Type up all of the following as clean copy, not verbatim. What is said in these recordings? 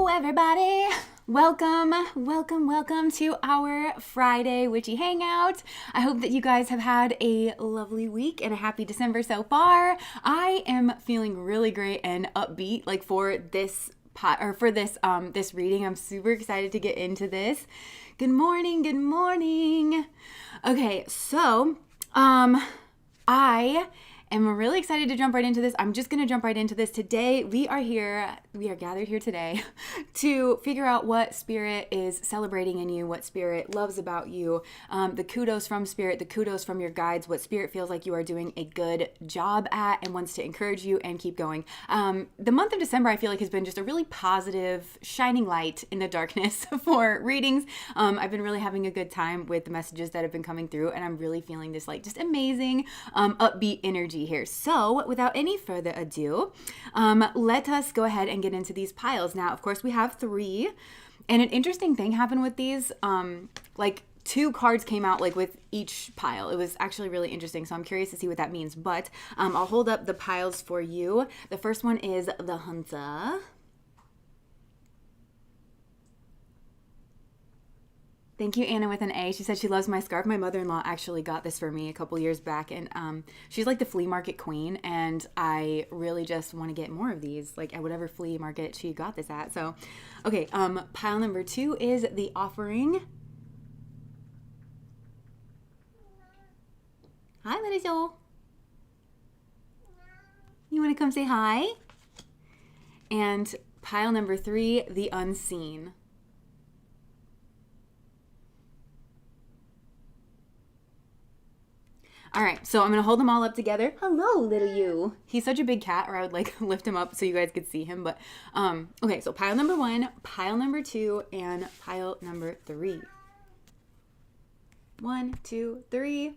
everybody. Welcome to our Friday Witchy Hangout. I hope that you guys have had a lovely week and a happy December so far. I am feeling really great and upbeat for this this reading. I'm super excited to get into this. Good morning. Okay, so I am really excited to jump right into this. I'm just going to jump right into this. Today, we are gathered here today to figure out what Spirit is celebrating in you, what Spirit loves about you, the kudos from Spirit, the kudos from your guides, what Spirit feels like you are doing a good job at and wants to encourage you and keep going. The month of December, I feel like, has been just a really positive, shining light in the darkness for readings. I've been really having a good time with the messages that have been coming through, and I'm really feeling this just amazing, upbeat energy here. So without any further ado, let us go ahead and get into these piles. Now, of course, we have 3, and an interesting thing happened with these. 2 cards came out with each pile. It was actually really interesting, so I'm curious to see what that means. But I'll hold up the piles for you. The first one is the Hunter. Thank you, Anna, with an A. She said she loves my scarf. My mother-in-law actually got this for me a couple years back, and she's like the flea market queen, and I really just want to get more of these, at whatever flea market she got this at. So, okay, pile number 2 is the Offering. Hi, little Joel. You want to come say hi? And pile number 3, the Unseen. All right, so I'm going to hold them all up together. Hello, little you. He's such a big cat, or I would lift him up so you guys could see him. But, okay, so pile number 1, pile number 2, and pile number 3. 1, 2, 3.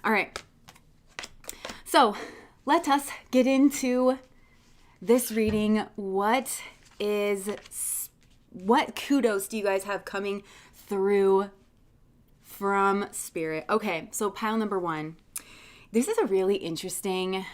All right, so let us get into this reading. What kudos do you guys have coming through from Spirit? Okay, so pile number 1. This is a really interesting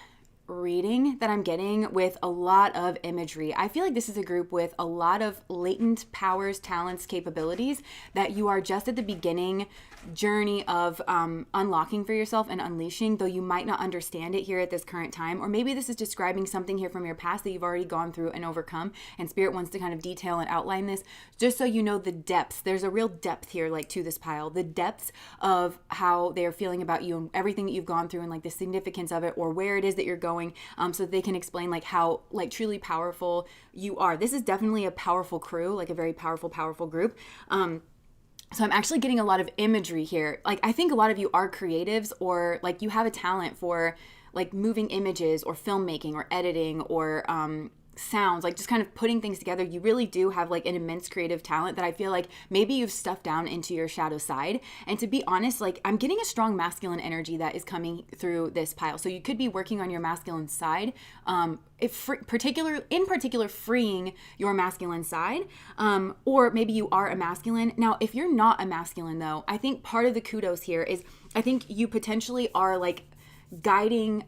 reading that I'm getting with a lot of imagery. I feel like this is a group with a lot of latent powers, talents, capabilities that you are just at the beginning journey of unlocking for yourself and unleashing, though you might not understand it here at this current time. Or maybe this is describing something here from your past that you've already gone through and overcome, and Spirit wants to kind of detail and outline this just so you know the depths. There's a real depth here to this pile, the depths of how they're feeling about you and everything that you've gone through, and the significance of it, or where it is that you're going, so that they can explain how truly powerful you are. This is definitely a powerful crew, a very powerful group. So I'm actually getting a lot of imagery here. I think a lot of you are creatives, or you have a talent for moving images or filmmaking or editing or sounds, just kind of putting things together. You really do have an immense creative talent that I feel maybe you've stuffed down into your shadow side. And to be honest, I'm getting a strong masculine energy that is coming through this pile. So you could be working on your masculine side, in particular freeing your masculine side, or maybe you are a masculine. Now, if you're not a masculine though, I think part of the kudos here is I think you potentially are guiding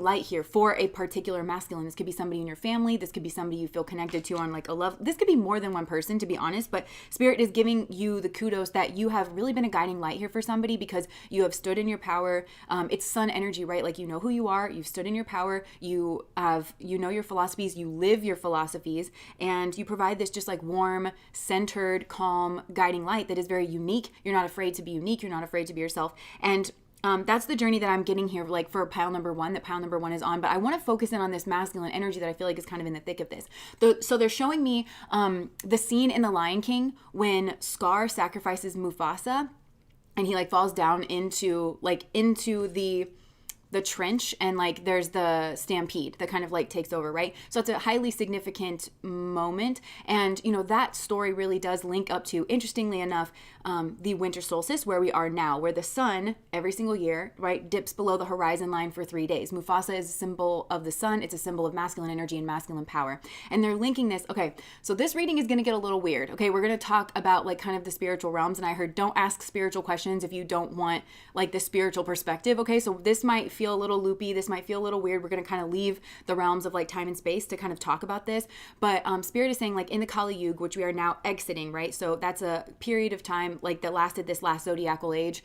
light here for a particular masculine. This could be somebody in your family. This could be somebody you feel connected to on a love. This could be more than one person, to be honest, but Spirit is giving you the kudos that you have really been a guiding light here for somebody because you have stood in your power. It's sun energy, right? You know who you are. You've stood in your power. You know your philosophies. You live your philosophies, and you provide this just warm, centered, calm, guiding light that is very unique. You're not afraid to be unique. You're not afraid to be yourself. And that's the journey that I'm getting here, for pile number 1, that pile number 1 is on. But I want to focus in on this masculine energy that I feel is kind of in the thick of this. So they're showing me the scene in The Lion King when Scar sacrifices Mufasa, and he falls down into the trench, and there's the stampede that kind of takes over, right? So it's a highly significant moment, and that story really does link up to, interestingly enough, the winter solstice, where we are now, where the sun every single year, right, dips below the horizon line for 3 days. Mufasa is a symbol of the sun. It's a symbol of masculine energy and masculine power, and they're linking this. Okay, so this reading is going to get a little weird. Okay, we're going to talk about kind of the spiritual realms, and I heard don't ask spiritual questions if you don't want the spiritual perspective. Okay, so this might feel feel a little loopy. This might feel a little weird. We're going to kind of leave the realms of like time and space to kind of talk about this. But Spirit is saying like in the Kali Yuga, which we are now exiting, right? So that's a period of time like that lasted this last zodiacal age.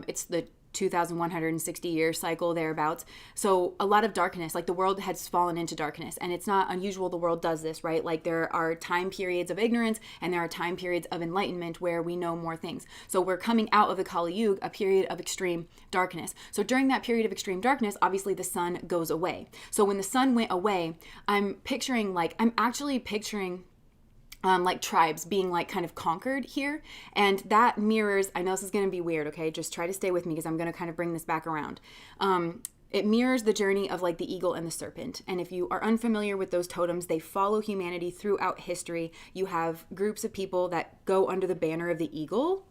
It's the 2,160 year cycle thereabouts. So a lot of darkness, like the world has fallen into darkness, and it's not unusual the world does this, right? Like there are time periods of ignorance and there are time periods of enlightenment where we know more things. So we're coming out of the Kali Yuga, a period of extreme darkness. So during that period of extreme darkness, obviously the sun goes away. So when the sun went away, I'm actually picturing like tribes being like kind of conquered here. And that mirrors, I know this is going to be weird, okay? Just try to stay with me because I'm going to kind of bring this back around. It mirrors the journey of like the eagle and the serpent. And if you are unfamiliar with those totems, they follow humanity throughout history. You have groups of people that go under the banner of the eagle.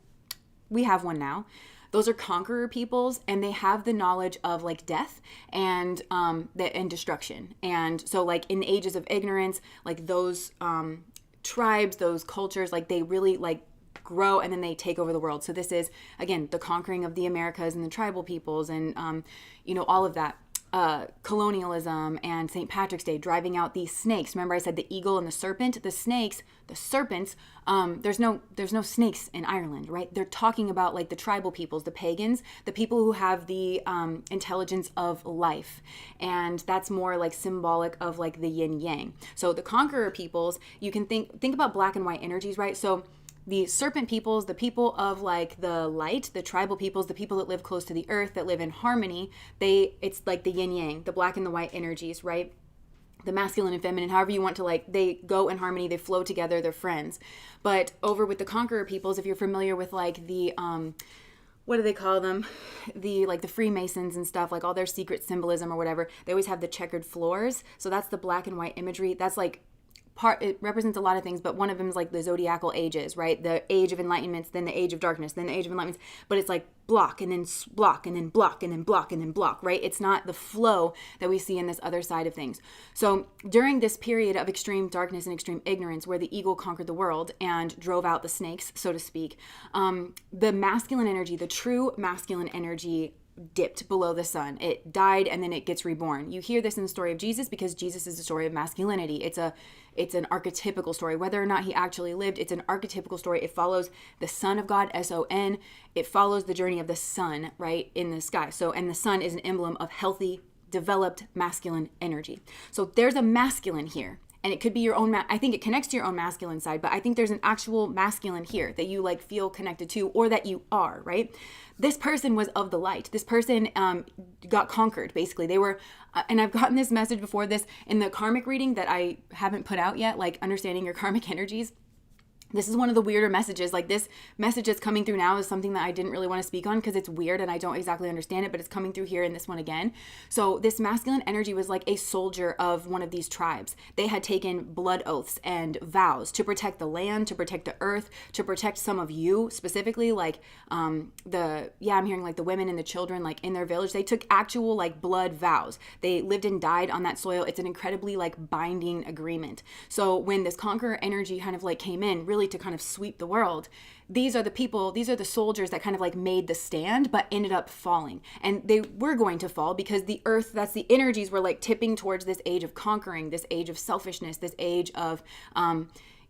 We have one now. Those are conqueror peoples, and they have the knowledge of like death and destruction. And so like in the ages of ignorance, like those tribes, those cultures, like they really like grow and then they take over the world. So this is again the conquering of the Americas and the tribal peoples and all of that. Colonialism and St. Patrick's Day, driving out these snakes. Remember I said the eagle and the serpent? The serpents, there's no snakes in Ireland, right? They're talking about like the tribal peoples, the pagans, the people who have the intelligence of life. And that's more like symbolic of like the yin yang. So the conqueror peoples, you can think about black and white energies, right? So the serpent peoples, the people of like the light, the tribal peoples, the people that live close to the earth, that live in harmony, it's like the yin yang, the black and the white energies, right? The masculine and feminine, however you want to like, they go in harmony, they flow together, they're friends. But over with the conqueror peoples, if you're familiar with like the, what do they call them? The Freemasons and stuff, like all their secret symbolism or whatever, they always have the checkered floors. So that's the black and white imagery. That's like, it represents a lot of things, but one of them is like the zodiacal ages, right? The age of enlightenment, then the age of darkness, then the age of enlightenment. But it's like block and then block and then block and then block and then block, right? It's not the flow that we see in this other side of things. So during this period of extreme darkness and extreme ignorance, where the eagle conquered the world and drove out the snakes, so to speak, the masculine energy, the true masculine energy, dipped below the sun. It died and then it gets reborn. You hear this in the story of Jesus because Jesus is the story of masculinity. It's an archetypical story. Whether or not he actually lived, it's an archetypical story. It follows the Son of God, S-O-N. It follows the journey of the sun, right, in the sky. So, and the sun is an emblem of healthy, developed masculine energy. So there's a masculine here. And it could be your own, I think it connects to your own masculine side, but I think there's an actual masculine here that you like feel connected to or that you are, right? This person was of the light. This person got conquered, basically. They were, and I've gotten this message before this in the karmic reading that I haven't put out yet, like understanding your karmic energies. This is one of the weirder messages. Like this message that's coming through now is something that I didn't really want to speak on because it's weird and I don't exactly understand it, but it's coming through here in this one again. So this masculine energy was like a soldier of one of these tribes. They had taken blood oaths and vows to protect the land, to protect the earth, to protect some of you specifically, like I'm hearing like the women and the children like in their village. They took actual like blood vows. They lived and died on that soil. It's an incredibly like binding agreement. So when this conqueror energy kind of like came in, really to kind of sweep the world, these are the people, these are the soldiers that kind of like made the stand but ended up falling. And they were going to fall because the earth, that's the energies, were like tipping towards this age of conquering, this age of selfishness, this age of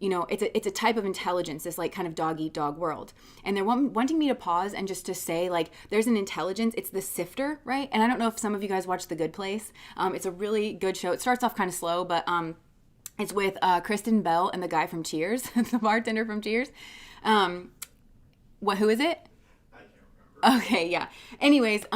it's a type of intelligence, this like kind of dog eat dog world. And they're wanting me to pause and just to say like there's an intelligence, it's the sifter, right? And I don't know if some of you guys watch The Good Place. It's a really good show. It starts off kind of slow, but it's with Kristen Bell and the guy from Cheers, the bartender from Cheers. Who is it? I can't remember. Okay, yeah. Anyways,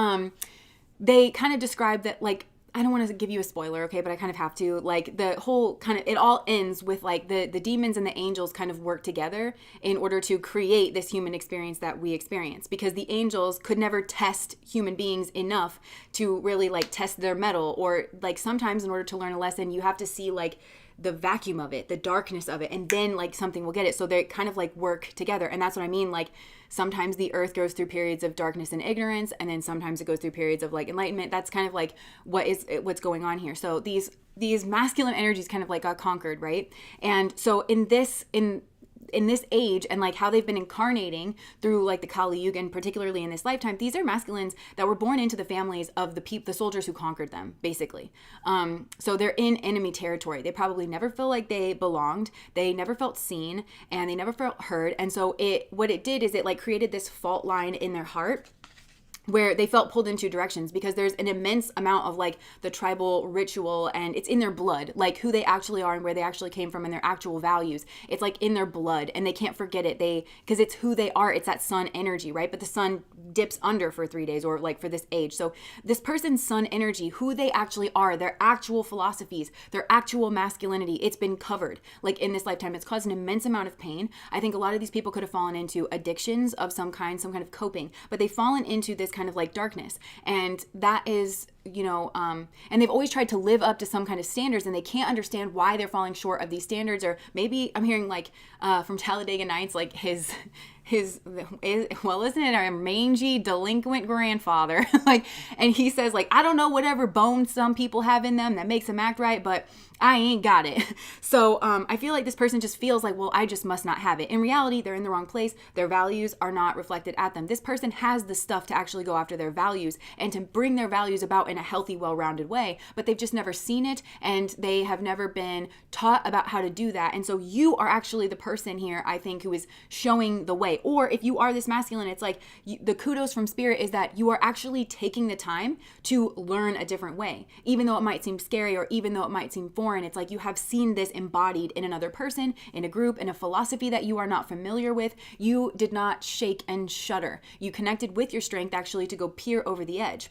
they kind of describe that, like, I don't want to give you a spoiler, okay, but I kind of have to. Like, the whole kind of, it all ends with, like, the demons and the angels kind of work together in order to create this human experience that we experience. Because the angels could never test human beings enough to really, like, test their mettle. Or, like, sometimes in order to learn a lesson, you have to see, like, the vacuum of it, the darkness of it, and then like something will get it. So they kind of like work together. And that's what I mean. Like sometimes the earth goes through periods of darkness and ignorance, and then sometimes it goes through periods of like enlightenment. That's kind of like what's going on here. So these masculine energies kind of like got conquered, right? And so in in this age and like how they've been incarnating through like the Kali Yuga, and particularly in this lifetime, these are masculines that were born into the families of the soldiers who conquered them, basically. So they're in enemy territory. They probably never feel like they belonged. They never felt seen, and they never felt heard. And so what it did is it like created this fault line in their heart where they felt pulled in two directions, because there's an immense amount of like the tribal ritual, and it's in their blood, like who they actually are and where they actually came from and their actual values. It's like in their blood, and they can't forget it. Because it's who they are. It's that sun energy, right? But the sun dips under for 3 days, or like for this age. So this person's sun energy, who they actually are, their actual philosophies, their actual masculinity, it's been covered like in this lifetime. It's caused an immense amount of pain. I think a lot of these people could have fallen into addictions of some kind of coping, but they've fallen into this kind of like darkness. And that is, and they've always tried to live up to some kind of standards, and they can't understand why they're falling short of these standards. Or maybe I'm hearing like from Talladega Nights, like his isn't it our mangy delinquent grandfather? Like, and he says like, I don't know whatever bones some people have in them that makes them act right, but I ain't got it. So I feel like this person just feels like, well, I just must not have it. In reality, they're in the wrong place. Their values are not reflected at them. This person has the stuff to actually go after their values and to bring their values about in a healthy, well-rounded way, but they've just never seen it, and they have never been taught about how to do that. And so you are actually the person here, I think, who is showing the way. Or if you are this masculine, it's like the kudos from spirit is that you are actually taking the time to learn a different way, even though it might seem scary, or even though it might seem foreign. It's like you have seen this embodied in another person, in a group, in a philosophy that you are not familiar with. You did not shake and shudder. You connected with your strength actually to go peer over the edge.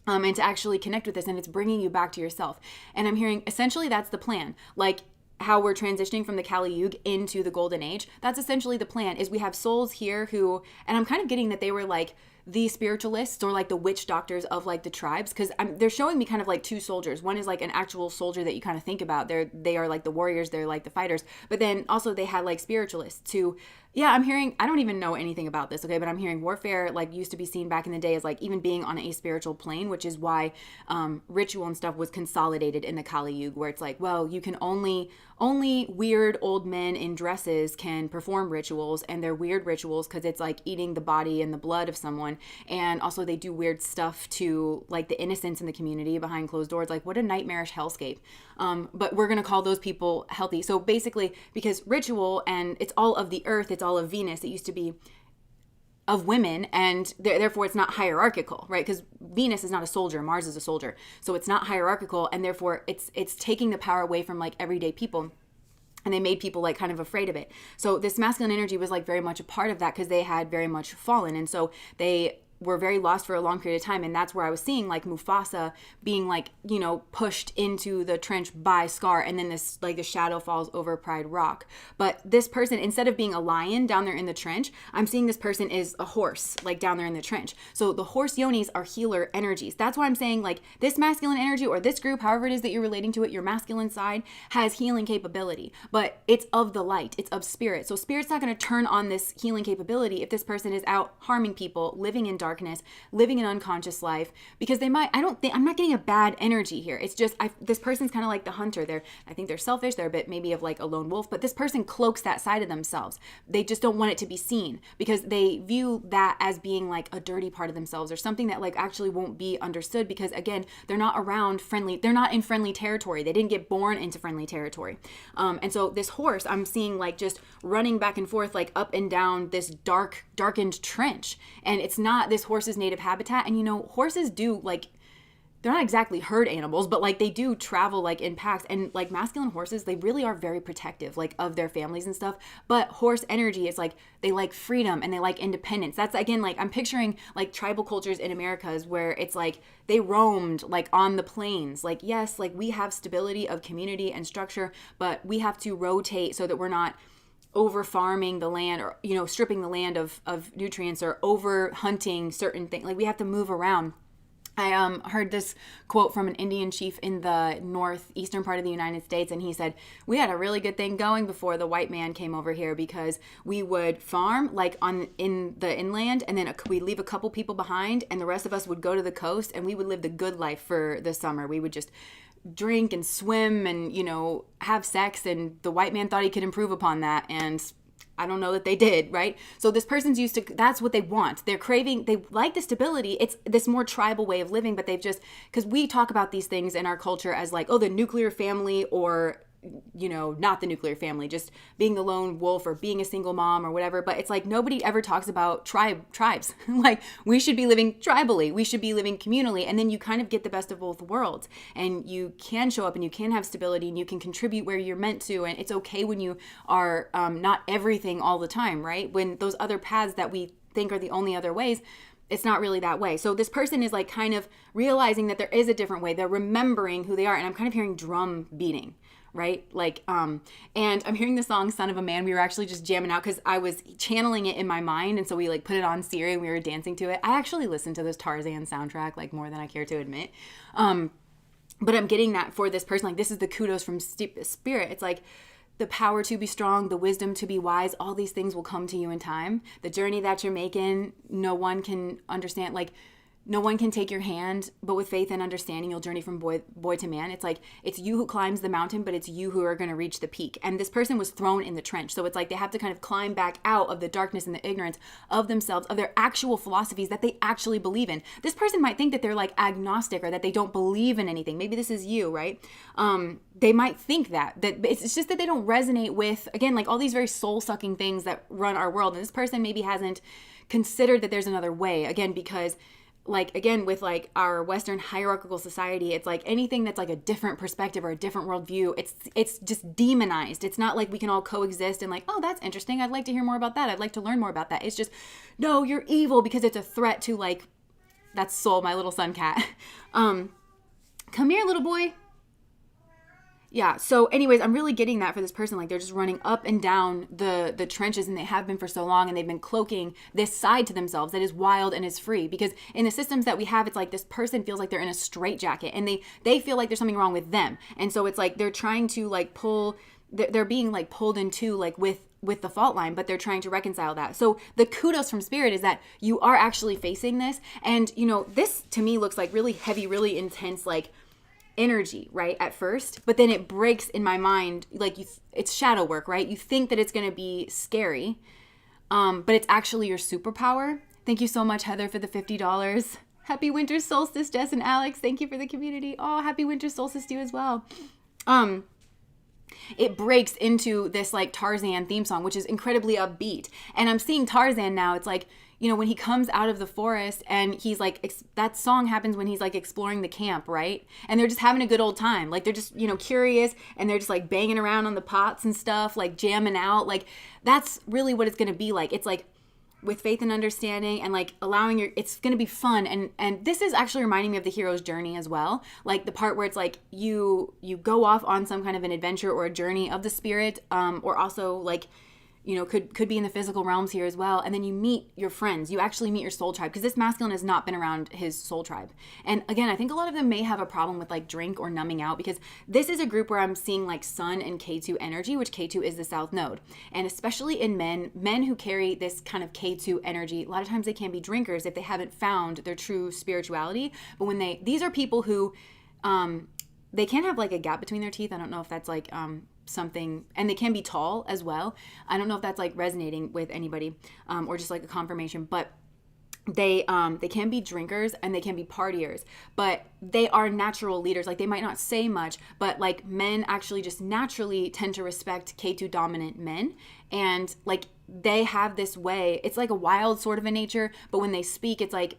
And to actually connect with this, and it's bringing you back to yourself. And I'm hearing essentially that's the plan. Like how we're transitioning from the Kali Yuga into the Golden Age. That's essentially the plan. Is we have souls here who, and I'm kind of getting that they were like the spiritualists or like the witch doctors of like the tribes, because they're showing me kind of like two soldiers. One is like an actual soldier that you kind of think about. They are like the warriors. They're like the fighters. But then also they had like spiritualists who, yeah, I'm hearing, I don't even know anything about this, okay, but I'm hearing warfare like used to be seen back in the day as like even being on a spiritual plane, which is why ritual and stuff was consolidated in the Kali Yuga, where it's like, well, you can only weird old men in dresses can perform rituals, and they're weird rituals because it's like eating the body and the blood of someone. And also they do weird stuff to like the innocents in the community behind closed doors. Like, what a nightmarish hellscape. But we're going to call those people healthy. So basically, because ritual, and it's all of the earth, it's all of Venus. It used to be of women, and therefore it's not hierarchical, right? Because Venus is not a soldier, Mars is a soldier. So it's not hierarchical, and therefore it's taking the power away from like everyday people. And they made people like kind of afraid of it. So this masculine energy was like very much a part of that, because they had very much fallen. And so they were very lost for a long period of time. And that's where I was seeing like Mufasa being like, pushed into the trench by Scar. And then this, like the shadow falls over Pride Rock. But this person, instead of being a lion down there in the trench, I'm seeing this person is a horse, like down there in the trench. So the horse yonis are healer energies. That's why I'm saying like this masculine energy, or this group, however it is that you're relating to it, your masculine side has healing capability, but it's of the light, it's of spirit. So spirit's not going to turn on this healing capability if this person is out harming people, living in darkness, living an unconscious life, because they might, I'm not getting a bad energy here. It's just, this person's kind of like the hunter. I think they're selfish. They're a bit maybe of like a lone wolf, but this person cloaks that side of themselves. They just don't want it to be seen, because they view that as being like a dirty part of themselves, or something that like actually won't be understood, because again, they're not around friendly, they're not in friendly territory. They didn't get born into friendly territory. And so this horse, I'm seeing like just running back and forth, like up and down this darkened trench. And it's not this horse's native habitat. And horses do like, they're not exactly herd animals, but like they do travel like in packs, and like masculine horses, they really are very protective like of their families and stuff. But horse energy is like, they like freedom and they like independence. That's again, like I'm picturing like tribal cultures in Americas where it's like they roamed like on the plains. Like, yes, like we have stability of community and structure, but we have to rotate so that we're not over farming the land, or stripping the land of nutrients, or over hunting certain things. Like we have to move around. I heard this quote from an Indian chief in the northeastern part of the United States, and he said, we had a really good thing going before the white man came over here, because we would farm like in the inland, and then we'd leave a couple people behind, and the rest of us would go to the coast, and we would live the good life for the summer. We would just drink and swim and have sex, and the white man thought he could improve upon that, and I don't know that they did, right? So this person's used to, that's what they want. They're craving, they like the stability. It's this more tribal way of living, but they've just, because we talk about these things in our culture as like, oh, the nuclear family, or not the nuclear family, just being the lone wolf or being a single mom or whatever. But it's like nobody ever talks about tribes. Like we should be living tribally. We should be living communally. And then you kind of get the best of both worlds, and you can show up and you can have stability and you can contribute where you're meant to. And it's okay when you are not everything all the time, right? When those other paths that we think are the only other ways, it's not really that way. So this person is like kind of realizing that there is a different way. They're remembering who they are. And I'm kind of hearing drum beating, right? Like, and I'm hearing the song Son of a Man. We were actually just jamming out because I was channeling it in my mind. And so we like put it on Siri and we were dancing to it. I actually listened to this Tarzan soundtrack like more than I care to admit. But I'm getting that for this person. Like, this is the kudos from spirit. It's like the power to be strong, the wisdom to be wise. All these things will come to you in time. The journey that you're making, no one can understand. Like, no one can take your hand, but with faith and understanding, you'll journey from boy to man. It's like, it's you who climbs the mountain, but it's you who are going to reach the peak. And this person was thrown in the trench. So it's like they have to kind of climb back out of the darkness and the ignorance of themselves, of their actual philosophies that they actually believe in. This person might think that they're like agnostic or that they don't believe in anything. Maybe this is you, right? They might think that it's just that they don't resonate with, again, like all these very soul-sucking things that run our world. And this person maybe hasn't considered that there's another way, again, because like, again, with like our Western hierarchical society, it's like anything that's like a different perspective or a different worldview, it's just demonized. It's not like we can all coexist and like, oh, that's interesting. I'd like to hear more about that. I'd like to learn more about that. It's just, no, you're evil because it's a threat to like, that's Soul, my little sun cat. Come here, little boy. Yeah. So anyways, I'm really getting that for this person. Like they're just running up and down the trenches, and they have been for so long, and they've been cloaking this side to themselves that is wild and is free, because in the systems that we have, it's like this person feels like they're in a straitjacket and they feel like there's something wrong with them. And so it's like they're trying to like they're being like pulled into like with the fault line, but they're trying to reconcile that. So the kudos from spirit is that you are actually facing this. And this to me looks like really heavy, really intense, like energy, right, at first, but then it breaks in my mind. Like it's shadow work, right? You think that it's going to be scary, but it's actually your superpower. Thank you so much, Heather, for the $50. Happy winter solstice, Jess and Alex. Thank you for the community. Oh, happy winter solstice to you as well. It breaks into this like Tarzan theme song, which is incredibly upbeat. And I'm seeing Tarzan now. It's like, when he comes out of the forest and he's like, that song happens when he's like exploring the camp, right? And they're just having a good old time. Like they're just, curious, and they're just like banging around on the pots and stuff, like jamming out. Like that's really what it's going to be like. It's like with faith and understanding and like allowing it's going to be fun. And this is actually reminding me of the hero's journey as well. Like the part where it's like you go off on some kind of an adventure or a journey of the spirit, or also like, could be in the physical realms here as well. And then you meet your friends. You actually meet your soul tribe, because this masculine has not been around his soul tribe. And again, I think a lot of them may have a problem with like drink or numbing out, because this is a group where I'm seeing like Sun and K2 energy, which K2 is the South Node. And especially in men who carry this kind of K2 energy, a lot of times they can be drinkers if they haven't found their true spirituality. But when these are people who, they can have like a gap between their teeth. I don't know if that's like, something, and they can be tall as well. I don't know if that's like resonating with anybody, or just like a confirmation, but they can be drinkers and they can be partiers, but they are natural leaders. Like they might not say much, but like men actually just naturally tend to respect K2 dominant men. And like they have this way, it's like a wild sort of a nature, but when they speak, it's like,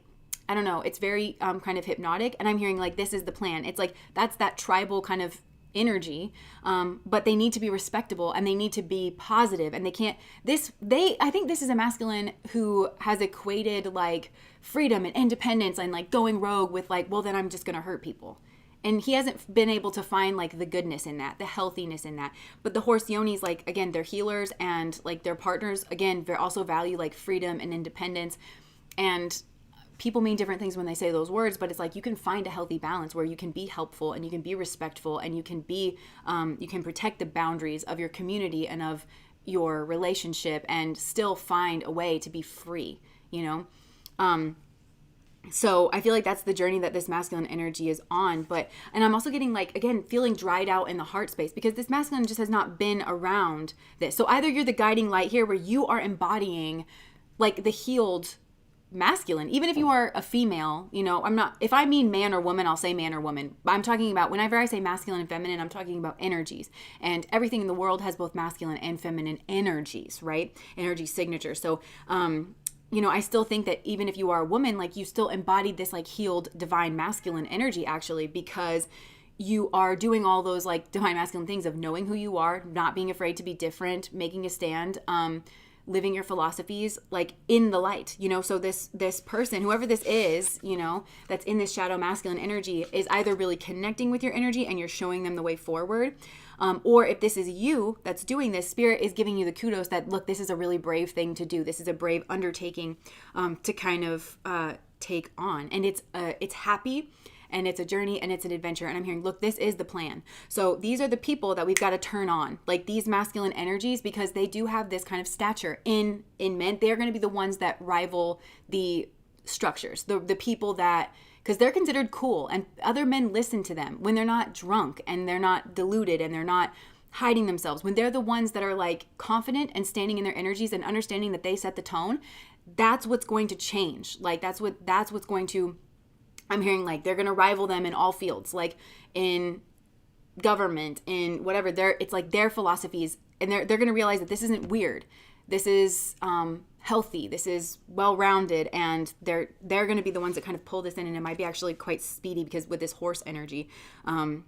I don't know, it's very kind of hypnotic. And I'm hearing like, this is the plan. It's like, that's that tribal kind of energy, but they need to be respectable and they need to be positive, and they can't I think this is a masculine who has equated like freedom and independence and like going rogue with like, well, then I'm just gonna hurt people. And he hasn't been able to find like the goodness in that, the healthiness in that. But the horse yonis, like, again, they're healers, and like their partners, again, they also value like freedom and independence. And people mean different things when they say those words, but it's like you can find a healthy balance where you can be helpful and you can be respectful and you can be, you can protect the boundaries of your community and of your relationship and still find a way to be free, So I feel like that's the journey that this masculine energy is on. And I'm also getting like, again, feeling dried out in the heart space because this masculine just has not been around this. So either you're the guiding light here where you are embodying like the healed masculine, even if you are a female, if I mean man or woman, I'll say man or woman. I'm talking about, whenever I say masculine and feminine, I'm talking about energies, and everything in the world has both masculine and feminine energies, right? Energy signature. So, I still think that even if you are a woman, like you still embodied this like healed divine masculine energy actually, because you are doing all those like divine masculine things of knowing who you are, not being afraid to be different, making a stand, living your philosophies like in the light, so this person, whoever this is, that's in this shadow masculine energy is either really connecting with your energy and you're showing them the way forward. Or if this is you that's doing this, spirit is giving you the kudos that, look, this is a really brave thing to do. This is a brave undertaking to kind of take on. And it's happy, and it's a journey, and it's an adventure. And I'm hearing, look, this is the plan. So these are the people that we've got to turn on, like these masculine energies, because they do have this kind of stature in men. They're going to be the ones that rival the structures, the people that, because they're considered cool and other men listen to them when they're not drunk and they're not deluded and they're not hiding themselves. When they're the ones that are like confident and standing in their energies and understanding that they set the tone, that's what's going to change. Like that's what's going to, I'm hearing like they're going to rival them in all fields, like in government, in whatever. It's like their philosophies, and they're going to realize that this isn't weird. This is healthy. This is well-rounded, and they're going to be the ones that kind of pull this in, and it might be actually quite speedy because with this horse energy. And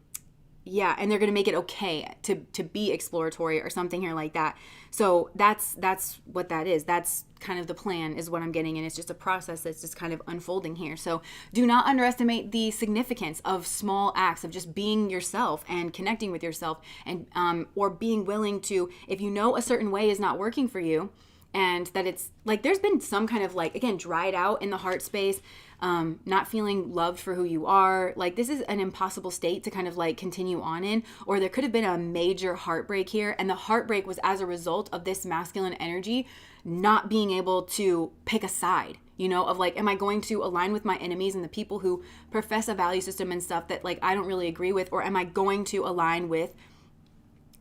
they're going to make it okay to be exploratory or something here like that. So that's what that is. That's kind of the plan is what I'm getting. And it's just a process that's just kind of unfolding here. So do not underestimate the significance of small acts of just being yourself and connecting with yourself, and or being willing to, if you know a certain way is not working for you, and that it's like there's been some kind of like, again, dried out in the heart space, not feeling loved for who you are. Like this is an impossible state to kind of like continue on in, or there could have been a major heartbreak here. And the heartbreak was as a result of this masculine energy not being able to pick a side, of like, am I going to align with my enemies and the people who profess a value system and stuff that like I don't really agree with, or am I going to align with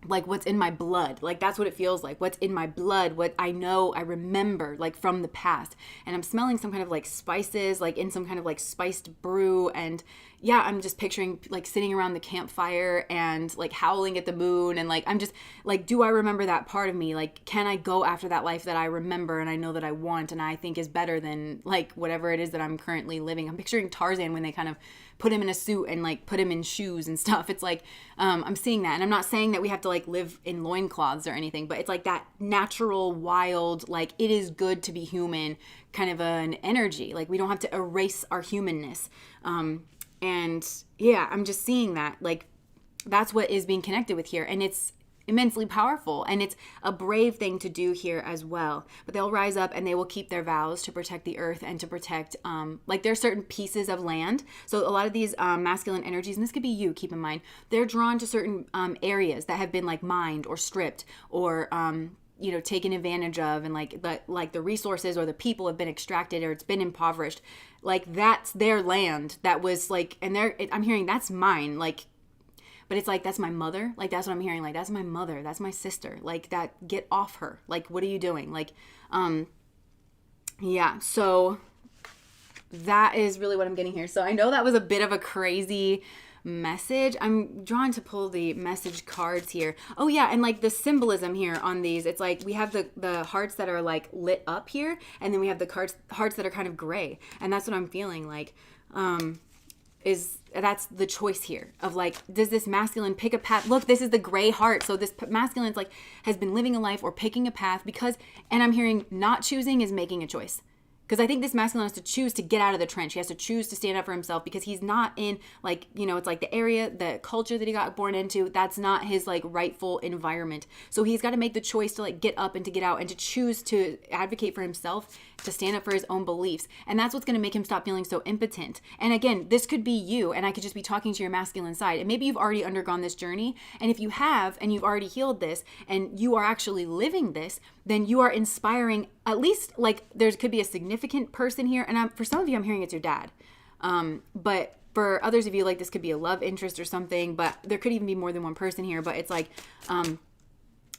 like what's in my blood? Like that's what it feels like, what's in my blood, what I know, I remember like from the past. And I'm smelling some kind of like spices, like in some kind of like spiced brew. And yeah, I'm just picturing like sitting around the campfire and like howling at the moon. And like, I'm just like, do I remember that part of me? Like, can I go after that life that I remember and I know that I want and I think is better than like whatever it is that I'm currently living? I'm picturing Tarzan when they kind of put him in a suit and like put him in shoes and stuff. It's like, I'm seeing that. And I'm not saying that we have to like live in loincloths or anything, but it's like that natural, wild, like it is good to be human kind of an energy. Like we don't have to erase our humanness. And yeah, I'm just seeing that like that's what is being connected with here. And it's immensely powerful, and it's a brave thing to do here as well. But they'll rise up and they will keep their vows to protect the earth and to protect like there's certain pieces of land. So a lot of these masculine energies, and this could be you, keep in mind, they're drawn to certain areas that have been like mined or stripped or taken advantage of, and like the resources or the people have been extracted or it's been impoverished. Like that's their land that was like, and I'm hearing that's mine, like. But it's like, that's my mother. Like, that's what I'm hearing. Like, that's my mother. That's my sister. Like, that, get off her. Like, what are you doing? Like, yeah. So that is really what I'm getting here. So I know that was a bit of a crazy message. I'm drawn to pull the message cards here. Oh yeah. And like the symbolism here on these, it's like we have the hearts that are like lit up here. And then we have the hearts that are kind of gray. And that's what I'm feeling like, that's the choice here of like, does this masculine pick a path? Look, this is the gray heart. So this masculine is like, has been living a life or picking a path because, and I'm hearing not choosing is making a choice. Because I think this masculine has to choose to get out of the trench. He has to choose to stand up for himself because he's not in like, it's like the area, the culture that he got born into. That's not his like rightful environment. So he's got to make the choice to like get up and to get out and to choose to advocate for himself, to stand up for his own beliefs. And that's what's going to make him stop feeling so impotent. And again, this could be you, and I could just be talking to your masculine side. And maybe you've already undergone this journey. And if you have, and you've already healed this, and you are actually living this, then you are inspiring, at least like there could be a significant person here. And for some of you, I'm hearing it's your dad. But for others of you, like this could be a love interest or something, but there could even be more than one person here. But it's like,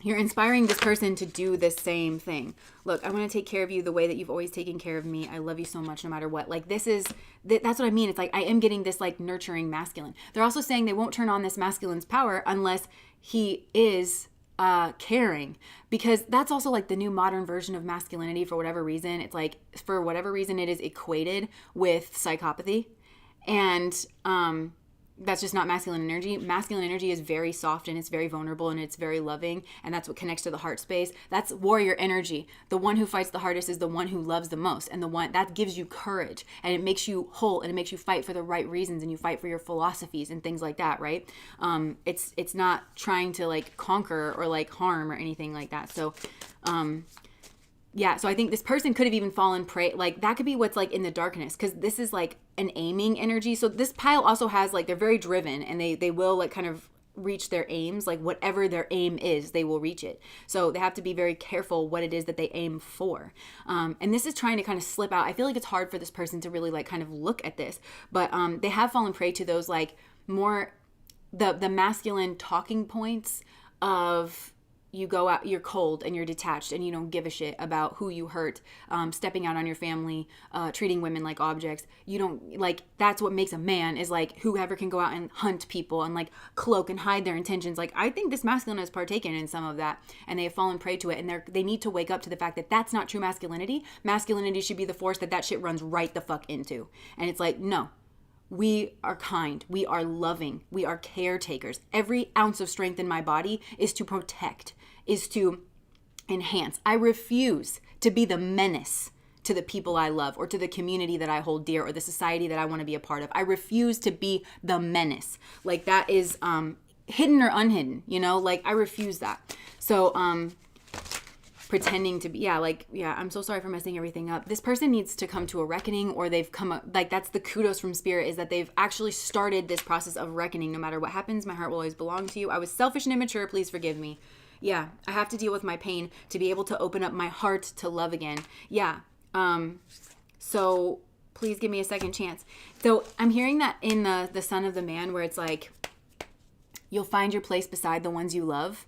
you're inspiring this person to do the same thing. Look, I want to take care of you the way that you've always taken care of me. I love you so much no matter what. Like that's what I mean. It's like I am getting this like nurturing masculine. They're also saying they won't turn on this masculine's power unless he is caring, because that's also like the new modern version of masculinity for whatever reason. It's like for whatever reason it is equated with psychopathy. And that's just not masculine energy. Masculine energy is very soft and it's very vulnerable and it's very loving, and that's what connects to the heart space. That's warrior energy. The one who fights the hardest is the one who loves the most, and the one that gives you courage, and it makes you whole, and it makes you fight for the right reasons, and you fight for your philosophies and things like that, right? It's not trying to like conquer or like harm or anything like that. So yeah, so I think this person could have even fallen prey, like that could be what's like in the darkness, because this is like an aiming energy. So this pile also has like, they're very driven, and they will like kind of reach their aims, like whatever their aim is, they will reach it. So they have to be very careful what it is that they aim for. And this is trying to kind of slip out. I feel like it's hard for this person to really like kind of look at this, but they have fallen prey to those like more the masculine talking points of, you go out, you're cold and you're detached and you don't give a shit about who you hurt, stepping out on your family, treating women like objects. You don't like, that's what makes a man, is like whoever can go out and hunt people and like cloak and hide their intentions. Like I think this masculine has partaken in some of that, and they have fallen prey to it, and they need to wake up to the fact that that's not true masculinity. Masculinity should be the force that shit runs right the fuck into. And it's like, no. We are kind. We are loving. We are caretakers. Every ounce of strength in my body is to protect, is to enhance. I refuse to be the menace to the people I love, or to the community that I hold dear, or the society that I want to be a part of. I refuse to be the menace. Like that is hidden or unhidden, you know? Like I refuse that. So pretending to be, I'm so sorry for messing everything up. This person needs to come to a reckoning, or they've come up, like that's the kudos from spirit, is that they've actually started this process of reckoning. No matter what happens, my heart will always belong to you. I was selfish and immature, please forgive me. Yeah, I have to deal with my pain to be able to open up my heart to love again. Yeah, so please give me a second chance. So I'm hearing that in the Son of the Man, where it's like, you'll find your place beside the ones you love.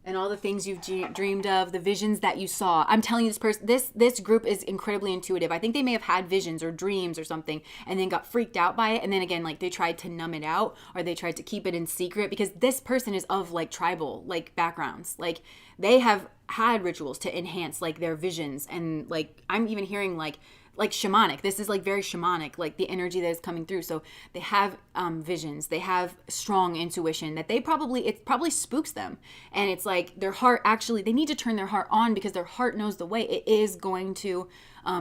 And all the things you've dreamed of, the visions that you saw. I'm telling you, this group is incredibly intuitive. I think they may have had visions or dreams or something, and then got freaked out by it. And then again, like they tried to numb it out, or they tried to keep it in secret, because this person is of like tribal like backgrounds. Like they have had rituals to enhance like their visions. And like, I'm even hearing like shamanic. This is like very shamanic, like the energy that is coming through. So they have visions, they have strong intuition that it probably spooks them. And it's like their heart, actually, they need to turn their heart on, because their heart knows the way. It is going to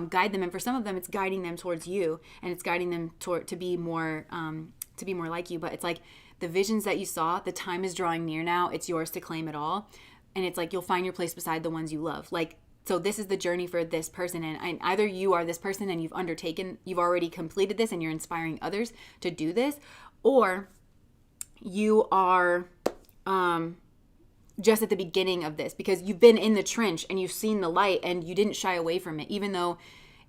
guide them. And for some of them, it's guiding them towards you, and it's guiding them to be more like you. But it's like the visions that you saw, the time is drawing near now. It's yours to claim it all. And it's like, you'll find your place beside the ones you love. Like, so this is the journey for this person, and either you are this person and you've already completed this and you're inspiring others to do this, or you are just at the beginning of this, because you've been in the trench and you've seen the light and you didn't shy away from it, even though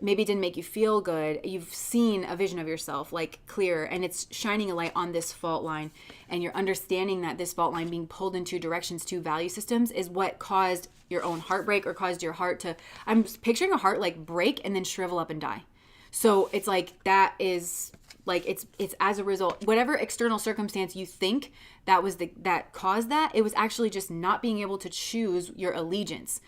maybe it didn't make you feel good. You've seen a vision of yourself like clearer, and it's shining a light on this fault line, and you're understanding that this fault line being pulled in two directions, two value systems, is what caused your own heartbreak, or caused your heart to, I'm picturing a heart like break and then shrivel up and die. So it's like, that is like, it's as a result, whatever external circumstance you think that caused that, it was actually just not being able to choose your allegiance.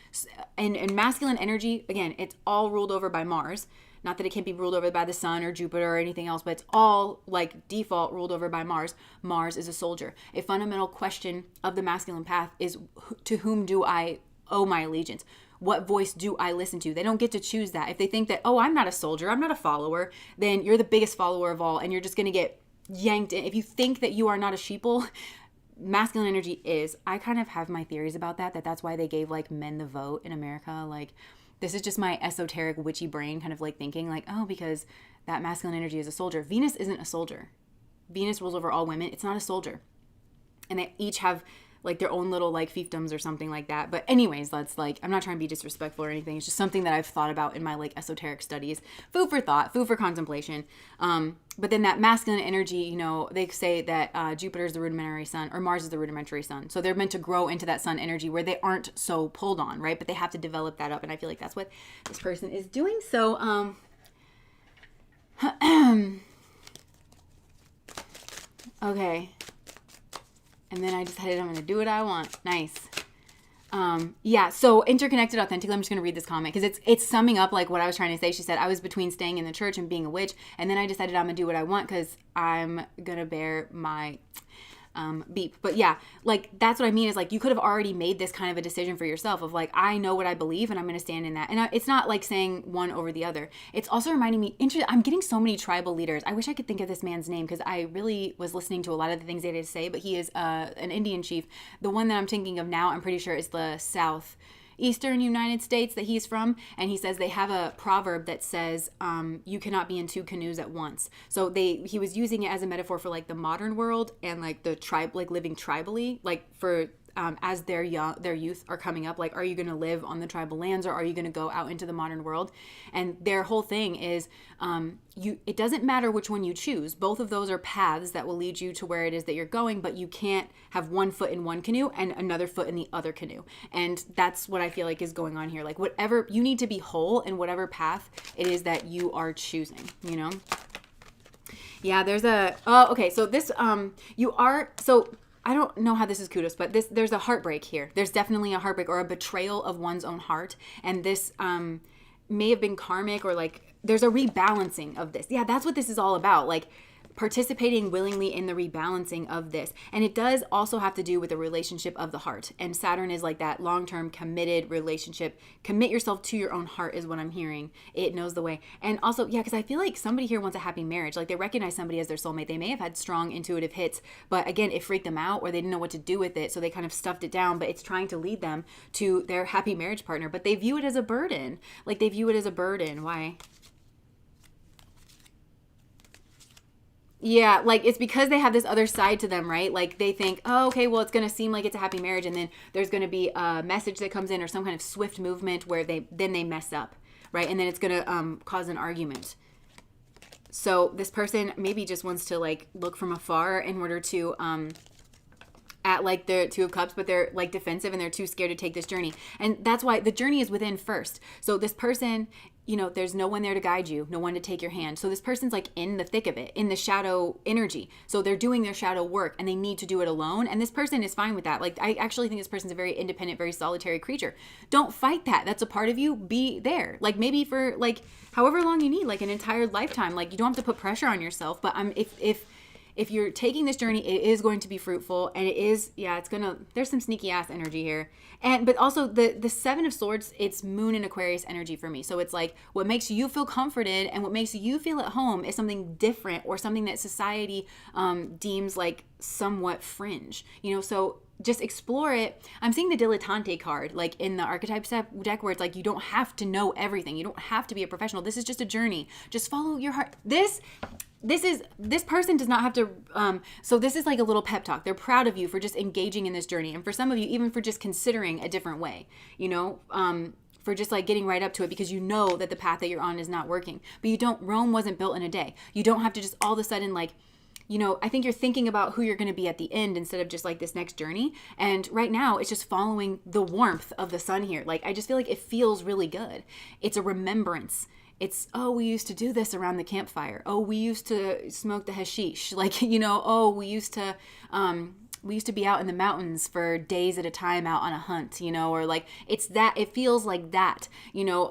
And masculine energy, again, it's all ruled over by Mars. Not that it can't be ruled over by the sun or Jupiter or anything else, but it's all like default ruled over by Mars. Mars is a soldier. A fundamental question of the masculine path is, to whom do I owe my allegiance? What voice do I listen to? They don't get to choose that. If they think that, oh, I'm not a soldier, I'm not a follower, then you're the biggest follower of all, and you're just going to get yanked in. If you think that you are not a sheeple, masculine energy is. I kind of have my theories about that's why they gave like men the vote in America. Like, this is just my esoteric witchy brain kind of like thinking like, oh, because that masculine energy is a soldier. Venus isn't a soldier. Venus rules over all women. It's not a soldier. And they each have like their own little like fiefdoms or something like that. But anyways, that's like, I'm not trying to be disrespectful or anything. It's just something that I've thought about in my like esoteric studies. Food for thought, food for contemplation. But then that masculine energy, you know, they say that Jupiter is the rudimentary sun, or Mars is the rudimentary sun. So they're meant to grow into that sun energy where they aren't so pulled on, right? But they have to develop that up. And I feel like that's what this person is doing. So, okay. And then I decided I'm going to do what I want. Nice. Yeah, so interconnected authentically, I'm just going to read this comment because it's summing up like what I was trying to say. She said, I was between staying in the church and being a witch, and then I decided I'm going to do what I want because I'm going to bear my beep. But yeah, like that's what I mean is like you could have already made this kind of a decision for yourself of like, I know what I believe and I'm going to stand in that. And it's not like saying one over the other. It's also reminding me, I'm getting so many tribal leaders. I wish I could think of this man's name because I really was listening to a lot of the things they had to say, but he is an Indian chief. The one that I'm thinking of now, I'm pretty sure is the Southeastern United States that he's from, and he says they have a proverb that says you cannot be in two canoes at once. So he was using it as a metaphor for like the modern world and like the tribe, like living tribally, like for as their youth are coming up, like, are you going to live on the tribal lands or are you going to go out into the modern world? And their whole thing is it doesn't matter which one you choose. Both of those are paths that will lead you to where it is that you're going, but you can't have one foot in one canoe and another foot in the other canoe. And that's what I feel like is going on here. Like whatever, you need to be whole in whatever path it is that you are choosing, you know? Yeah, there's okay. So this, I don't know how this is kudos, but there's a heartbreak here. There's definitely a heartbreak or a betrayal of one's own heart. And this may have been karmic or like there's a rebalancing of this. Yeah, that's what this is all about. Like participating willingly in the rebalancing of this. And it does also have to do with the relationship of the heart. And Saturn is like that long-term committed relationship. Commit yourself to your own heart is what I'm hearing. It knows the way. And also, yeah, because I feel like somebody here wants a happy marriage. Like they recognize somebody as their soulmate. They may have had strong intuitive hits, but again, it freaked them out or they didn't know what to do with it. So they kind of stuffed it down, but it's trying to lead them to their happy marriage partner. But they view it as a burden. Like they view it as a burden. Why? Yeah, like it's because they have this other side to them, right? Like they think, oh, okay, well, it's going to seem like it's a happy marriage. And then there's going to be a message that comes in or some kind of swift movement where they mess up, right? And then it's going to cause an argument. So this person maybe just wants to like look from afar in order to at like the Two of Cups, but they're like defensive and they're too scared to take this journey. And that's why the journey is within first. So this person, you know, there's no one there to guide you, no one to take your hand. So this person's like in the thick of it, in the shadow energy. So they're doing their shadow work and they need to do it alone. And this person is fine with that. Like, I actually think this person's a very independent, very solitary creature. Don't fight that. That's a part of you. Be there. Like maybe for like however long you need, like an entire lifetime. Like you don't have to put pressure on yourself. But if you're taking this journey, it is going to be fruitful and it is, yeah, it's gonna, there's some sneaky ass energy here. But also the Seven of Swords, it's Moon and Aquarius energy for me. So it's like what makes you feel comforted and what makes you feel at home is something different or something that society deems like somewhat fringe, you know, so just explore it. I'm seeing the dilettante card, like in the archetype deck where it's like, you don't have to know everything. You don't have to be a professional. This is just a journey. Just follow your heart. This person does not have to, so this is like a little pep talk. They're proud of you for just engaging in this journey. And for some of you, even for just considering a different way, you know, for just like getting right up to it because you know that the path that you're on is not working. But Rome wasn't built in a day. You don't have to just all of a sudden like, you know, I think you're thinking about who you're going to be at the end instead of just like this next journey. And right now it's just following the warmth of the sun here. Like, I just feel like it feels really good. It's a remembrance. It's, oh, we used to do this around the campfire. Oh, we used to smoke the hashish. Like, you know, oh, we used to be out in the mountains for days at a time out on a hunt, you know, or like it's that, it feels like that, you know,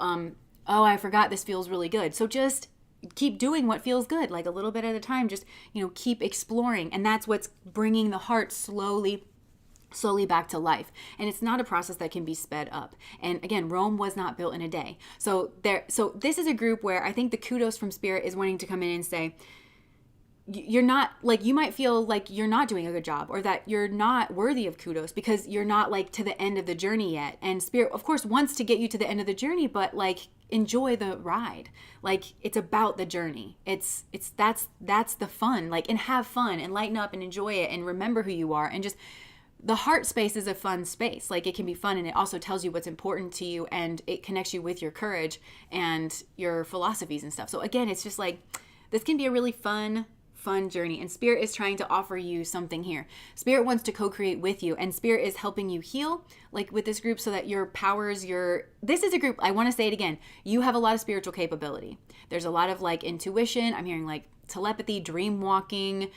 oh, I forgot this feels really good. So just keep doing what feels good, like a little bit at a time, just, you know, keep exploring. And that's what's bringing the heart slowly back to life. And it's not a process that can be sped up. And again, Rome was not built in a day. So this is a group where I think the kudos from Spirit is wanting to come in and say, you're not, like, you might feel like you're not doing a good job or that you're not worthy of kudos because you're not like to the end of the journey yet. And Spirit, of course, wants to get you to the end of the journey, but like, enjoy the ride. Like, it's about the journey. That's the fun, like, and have fun and lighten up and enjoy it and remember who you are and just the heart space is a fun space. Like, it can be fun, and it also tells you what's important to you, and it connects you with your courage and your philosophies and stuff. So again, it's just like, this can be a really fun journey, and Spirit is trying to offer you something here. Spirit wants to co-create with you, and Spirit is helping you heal, like with this group, so that your powers, this is a group, I want to say it again, you have a lot of spiritual capability. There's a lot of like intuition. I'm hearing like telepathy, dream walking,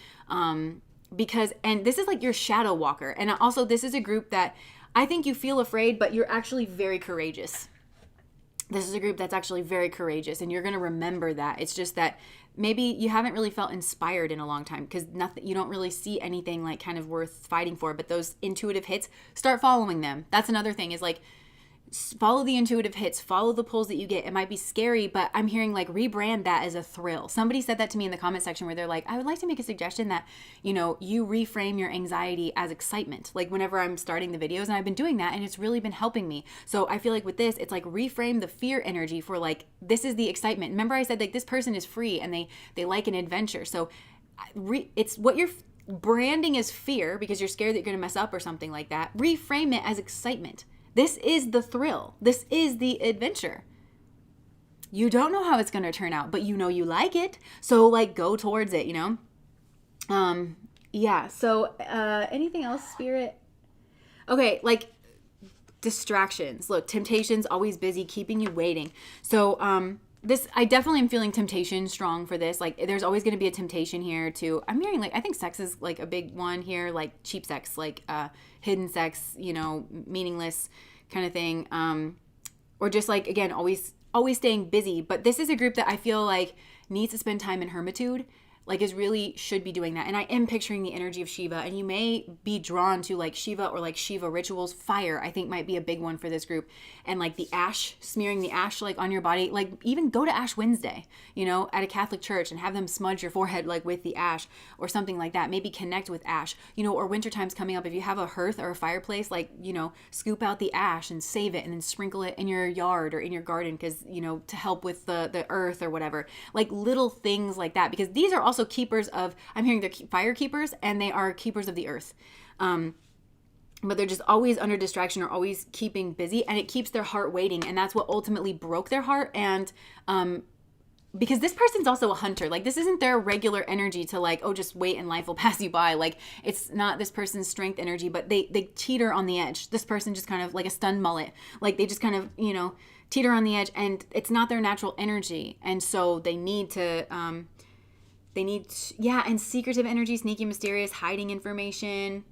because, and this is like your shadow walker. And also, this is a group that I think you feel afraid, but you're actually very courageous. This is a group that's actually very courageous, and you're going to remember that. It's just that maybe you haven't really felt inspired in a long time, because you don't really see anything like kind of worth fighting for. But those intuitive hits, start following them. That's another thing, is like, follow the intuitive hits, follow the pulls that you get. It might be scary, but I'm hearing like rebrand that as a thrill. Somebody said that to me in the comment section, where they're like, I would like to make a suggestion that, you reframe your anxiety as excitement. Like, whenever I'm starting the videos, and I've been doing that, and it's really been helping me. So I feel like with this, it's like reframe the fear energy for like, this is the excitement. Remember I said like, this person is free and they like an adventure. So it's what you're branding as fear, because you're scared that you're going to mess up or something like that. Reframe it as excitement. This is the thrill. This is the adventure. You don't know how it's going to turn out, but you know you like it. So like, go towards it, Yeah. So anything else, Spirit? Okay, like distractions. Look, temptation's always busy, keeping you waiting. So I definitely am feeling temptation strong for this. Like, there's always going to be a temptation here to, I'm hearing like, I think sex is like a big one here, like cheap sex, like hidden sex, meaningless kind of thing. Or just like, again, always staying busy. But this is a group that I feel like needs to spend time in hermitude, like should be doing that. And I am picturing the energy of Shiva, and you may be drawn to like Shiva or like Shiva rituals. Fire, I think, might be a big one for this group. And like the ash, smearing the ash like on your body, like even go to Ash Wednesday, at a Catholic church, and have them smudge your forehead like with the ash or something like that. Maybe connect with ash, or wintertime's coming up. If you have a hearth or a fireplace, like, scoop out the ash and save it, and then sprinkle it in your yard or in your garden, because, to help with the earth or whatever. Like little things like that, because these are also keepers of, I'm hearing they're fire keepers, and they are keepers of the earth. But they're just always under distraction, or always keeping busy, and it keeps their heart waiting. And that's what ultimately broke their heart. And because this person's also a hunter, like this isn't their regular energy to like, oh, just wait and life will pass you by. Like, it's not this person's strength energy, but they teeter on the edge. This person just kind of like a stunned mullet, like they just kind of, teeter on the edge, and it's not their natural energy. And so they need to, and secretive energy, sneaky, mysterious, hiding information.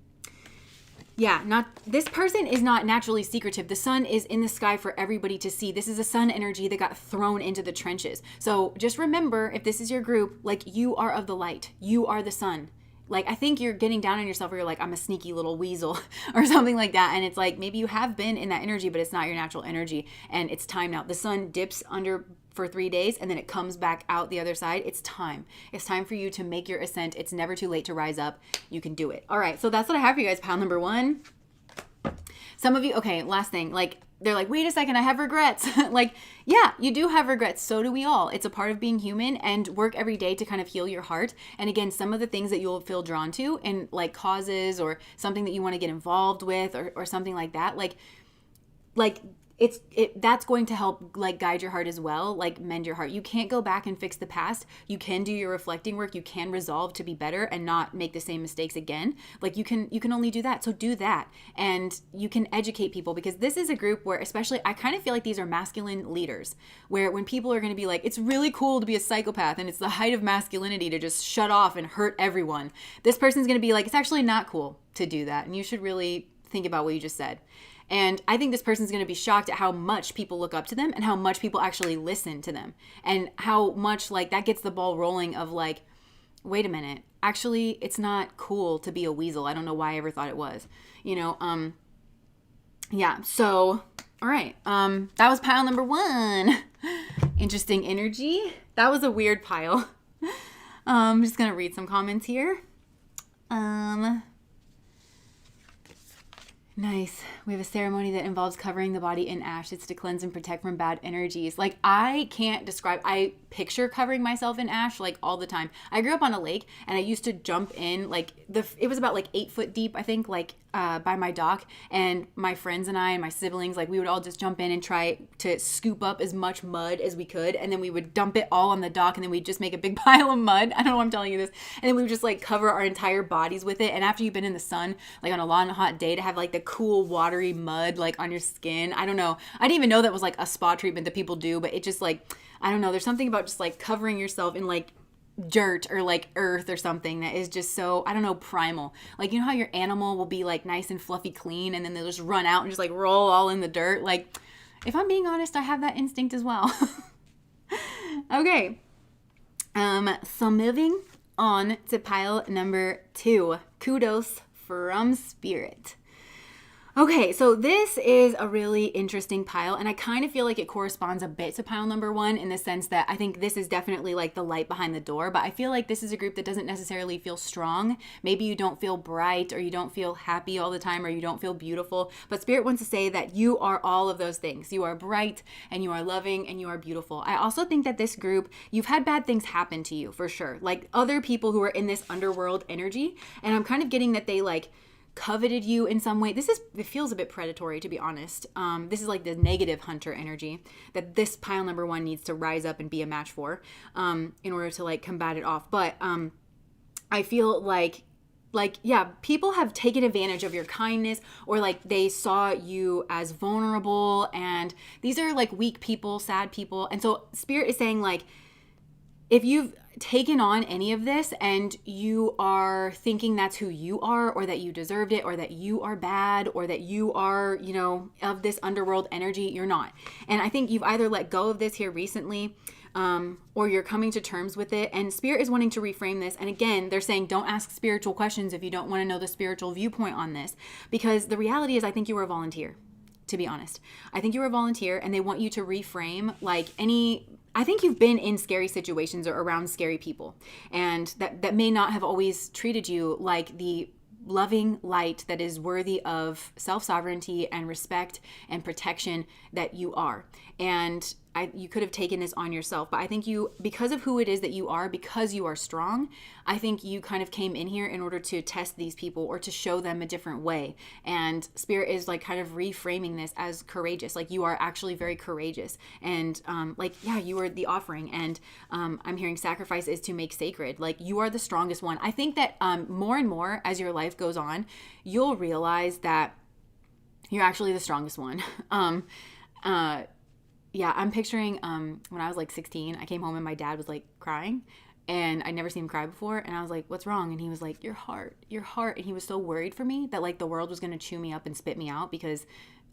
Yeah, this person is not naturally secretive. The sun is in the sky for everybody to see. This is a sun energy that got thrown into the trenches. So just remember, if this is your group, like, you are of the light. You are the sun. Like, I think you're getting down on yourself, where you're like, I'm a sneaky little weasel or something like that. And it's like, maybe you have been in that energy, but it's not your natural energy. And it's time now. The sun dips under for 3 days, and then it comes back out the other side. It's time. It's time for you to make your ascent. It's never too late to rise up. You can do it. All right. So that's what I have for you guys. Pile number 1. Some of you, okay, last thing, like, they're like, wait a second, I have regrets. Like, yeah, you do have regrets. So do we all. It's a part of being human, and work every day to kind of heal your heart. And again, some of the things that you'll feel drawn to, and like causes or something that you want to get involved with, or something like that, like that's going to help like guide your heart as well, like mend your heart. You can't go back and fix the past. You can do your reflecting work. You can resolve to be better and not make the same mistakes again. Like, you can only do that. So do that. And you can educate people, because this is a group where, especially, I kind of feel like these are masculine leaders, where when people are going to be like, it's really cool to be a psychopath, and it's the height of masculinity to just shut off and hurt everyone, this person's going to be like, it's actually not cool to do that. And you should really think about what you just said. And I think this person's going to be shocked at how much people look up to them, and how much people actually listen to them, and how much like that gets the ball rolling of like, wait a minute, actually, it's not cool to be a weasel. I don't know why I ever thought it was, yeah. So, all right. That was pile number 1. Interesting energy. That was a weird pile. I'm just going to read some comments here. Nice. We have a ceremony that involves covering the body in ash. It's to cleanse and protect from bad energies. Like, I can't describe, I picture covering myself in ash like all the time. I grew up on a lake, and I used to jump in, like, it was about like 8 foot deep, I think, like by my dock, and my friends and I and my siblings, like we would all just jump in and try to scoop up as much mud as we could, and then we would dump it all on the dock, and then we'd just make a big pile of mud. I don't know why I'm telling you this. And then we would just like cover our entire bodies with it. And after you've been in the sun, like on a long hot day, to have like the cool watery mud like on your skin, I don't know. I didn't even know that was like a spa treatment that people do, but it just like, I don't know. There's something about just like covering yourself in like dirt or like earth or something that is just so, I don't know, primal. Like, you know how your animal will be like nice and fluffy clean, and then they'll just run out and just like roll all in the dirt? Like, if I'm being honest, I have that instinct as well. Okay. So moving on to pile number 2, kudos from spirit. Okay, so this is a really interesting pile, and I kind of feel like it corresponds a bit to pile number 1 in the sense that I think this is definitely like the light behind the door, but I feel like this is a group that doesn't necessarily feel strong. Maybe you don't feel bright, or you don't feel happy all the time, or you don't feel beautiful, but Spirit wants to say that you are all of those things. You are bright, and you are loving, and you are beautiful. I also think that this group, you've had bad things happen to you for sure, like other people who are in this underworld energy, and I'm kind of getting that they like coveted you in some way. It feels a bit predatory, to be honest. This is like the negative hunter energy that this pile number 1 needs to rise up and be a match for, in order to like combat it off. But I feel like yeah, people have taken advantage of your kindness, or like they saw you as vulnerable, and these are like weak people, sad people. And so Spirit is saying like, if you've taken on any of this and you are thinking that's who you are, or that you deserved it, or that you are bad, or that you are, you know, of this underworld energy, you're not. And I think you've either let go of this here recently, or you're coming to terms with it. And Spirit is wanting to reframe this. And again, they're saying don't ask spiritual questions if you don't want to know the spiritual viewpoint on this, because the reality is I think you were a volunteer, to be honest. I think you were a volunteer, and they want you to reframe like I think you've been in scary situations or around scary people, and that may not have always treated you like the loving light that is worthy of self-sovereignty and respect and protection that you are. And you could have taken this on yourself, but I think you, because of who it is that you are, because you are strong, I think you kind of came in here in order to test these people or to show them a different way. And Spirit is like kind of reframing this as courageous. Like, you are actually very courageous. And like, yeah, you are the offering. And I'm hearing sacrifice is to make sacred. Like, you are the strongest one. I think that more and more as your life goes on, you'll realize that you're actually the strongest one. Yeah, I'm picturing when I was like 16, I came home and my dad was like crying, and I'd never seen him cry before. And I was like, what's wrong? And he was like, your heart. And he was so worried for me that like the world was going to chew me up and spit me out, because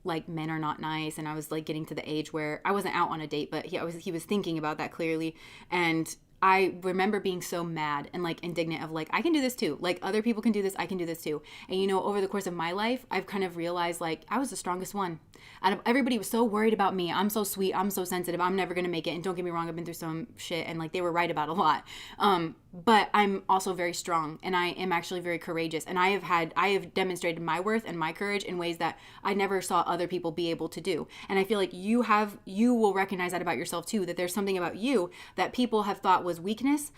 like men are not nice. And I was like getting to the age where I wasn't out on a date, but he was thinking about that clearly. And I remember being so mad and like indignant of like, I can do this too. Like, other people can do this. I can do this too. And you know, over the course of my life, I've kind of realized like I was the strongest one. Out of everybody was so worried about me. I'm so sweet. I'm so sensitive. I'm never going to make it. And don't get me wrong, I've been through some shit, and like they were right about a lot. But I'm also very strong, and I am actually very courageous. And I have demonstrated my worth and my courage in ways that I never saw other people be able to do. And I feel like you will recognize that about yourself too, that there's something about you that people have thought was weakness.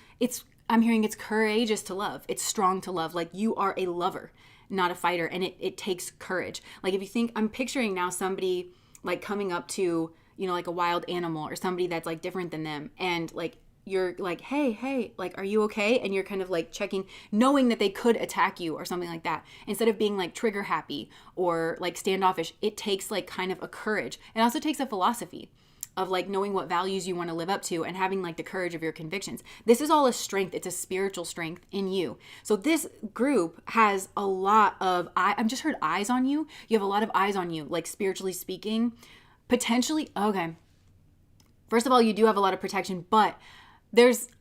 I'm hearing it's courageous to love. It's strong to love. Like, you are a lover, not a fighter. And it takes courage. Like, if you think, I'm picturing now somebody like coming up to, you know, like a wild animal or somebody that's like different than them. And like, you're like, hey, like, are you okay? And you're kind of like checking, knowing that they could attack you or something like that. Instead of being like trigger happy or like standoffish, it takes like kind of a courage. It also takes a philosophy of like knowing what values you want to live up to and having like the courage of your convictions. This is all a strength. It's a spiritual strength in you. So this group has a lot of, I've just heard eyes on you. You have a lot of eyes on you, like spiritually speaking, potentially. Okay. First of all, you do have a lot of protection, but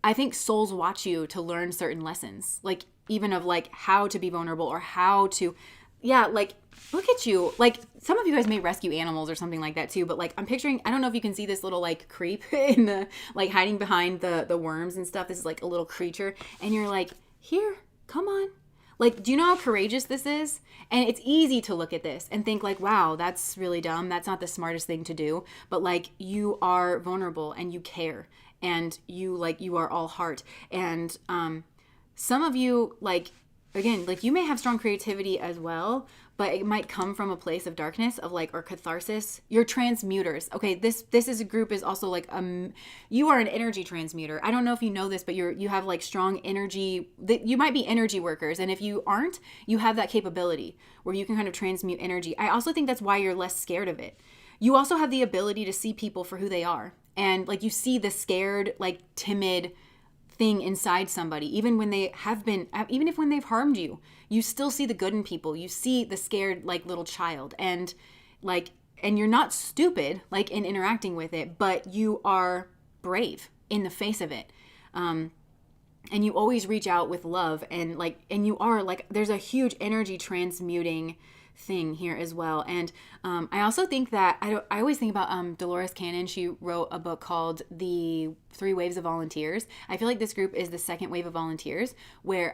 I think souls watch you to learn certain lessons, like even of like how to be vulnerable or how to, yeah, like look at you. Like, some of you guys may rescue animals or something like that too, but like I'm picturing, I don't know if you can see this little like creep in the, like hiding behind the worms and stuff. This is like a little creature, and you're like, here, come on. Like, do you know how courageous this is? And it's easy to look at this and think like, wow, that's really dumb. That's not the smartest thing to do. But like, you are vulnerable and you care, and you are all heart. And some of you, like, again, like you may have strong creativity as well, but it might come from a place of darkness, of like, or catharsis. You're transmuters. Okay, this is a group is also like you are an energy transmuter. I don't know if you know this, but you have like strong energy. That you might be energy workers, and if you aren't, you have that capability where you can kind of transmute energy. I also think that's why you're less scared of it. You also have the ability to see people for who they are, and like you see the scared, like timid thing inside somebody, even when they have been, even if when they've harmed you, you still see the good in people. You see the scared like little child, and like, and you're not stupid like in interacting with it, but you are brave in the face of it. And you always reach out with love, and like, and you are like, there's a huge energy transmuting thing here as well. And I also think that I always think about Dolores Cannon. She wrote a book called The 3 Waves of Volunteers. I feel like this group is the second wave of volunteers, where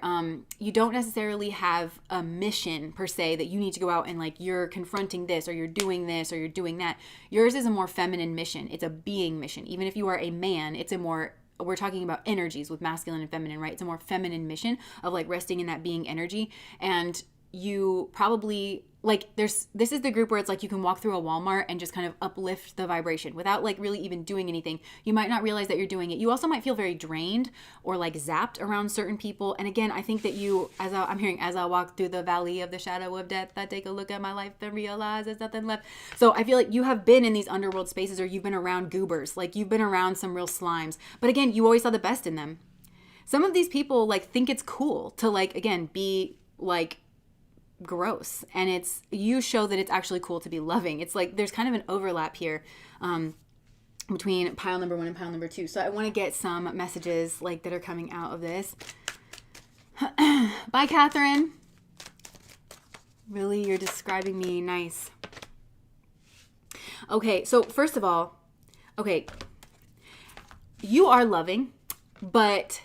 you don't necessarily have a mission per se that you need to go out and like you're confronting this or you're doing this or you're doing that. Yours is a more feminine mission. It's a being mission. Even if you are a man, it's a more, we're talking about energies with masculine and feminine, right? It's a more feminine mission of like resting in that being energy. And you probably like, this is the group where it's like you can walk through a Walmart and just kind of uplift the vibration without like really even doing anything. You might not realize that you're doing it. You also might feel very drained or like zapped around certain people. And again, I think that you, as I walk through the valley of the shadow of death, I take a look at my life and realize there's nothing left. So I feel like you have been in these underworld spaces, or you've been around goobers, like you've been around some real slimes. But again, you always saw the best in them. Some of these people like think it's cool to like, again, be like gross, and it's, you show that it's actually cool to be loving. It's like there's kind of an overlap here between pile number 1 and pile number 2. So I want to get some messages like that are coming out of this. Bye, Catherine. Really, you're describing me nice. Okay, so first of all, okay, you are loving, but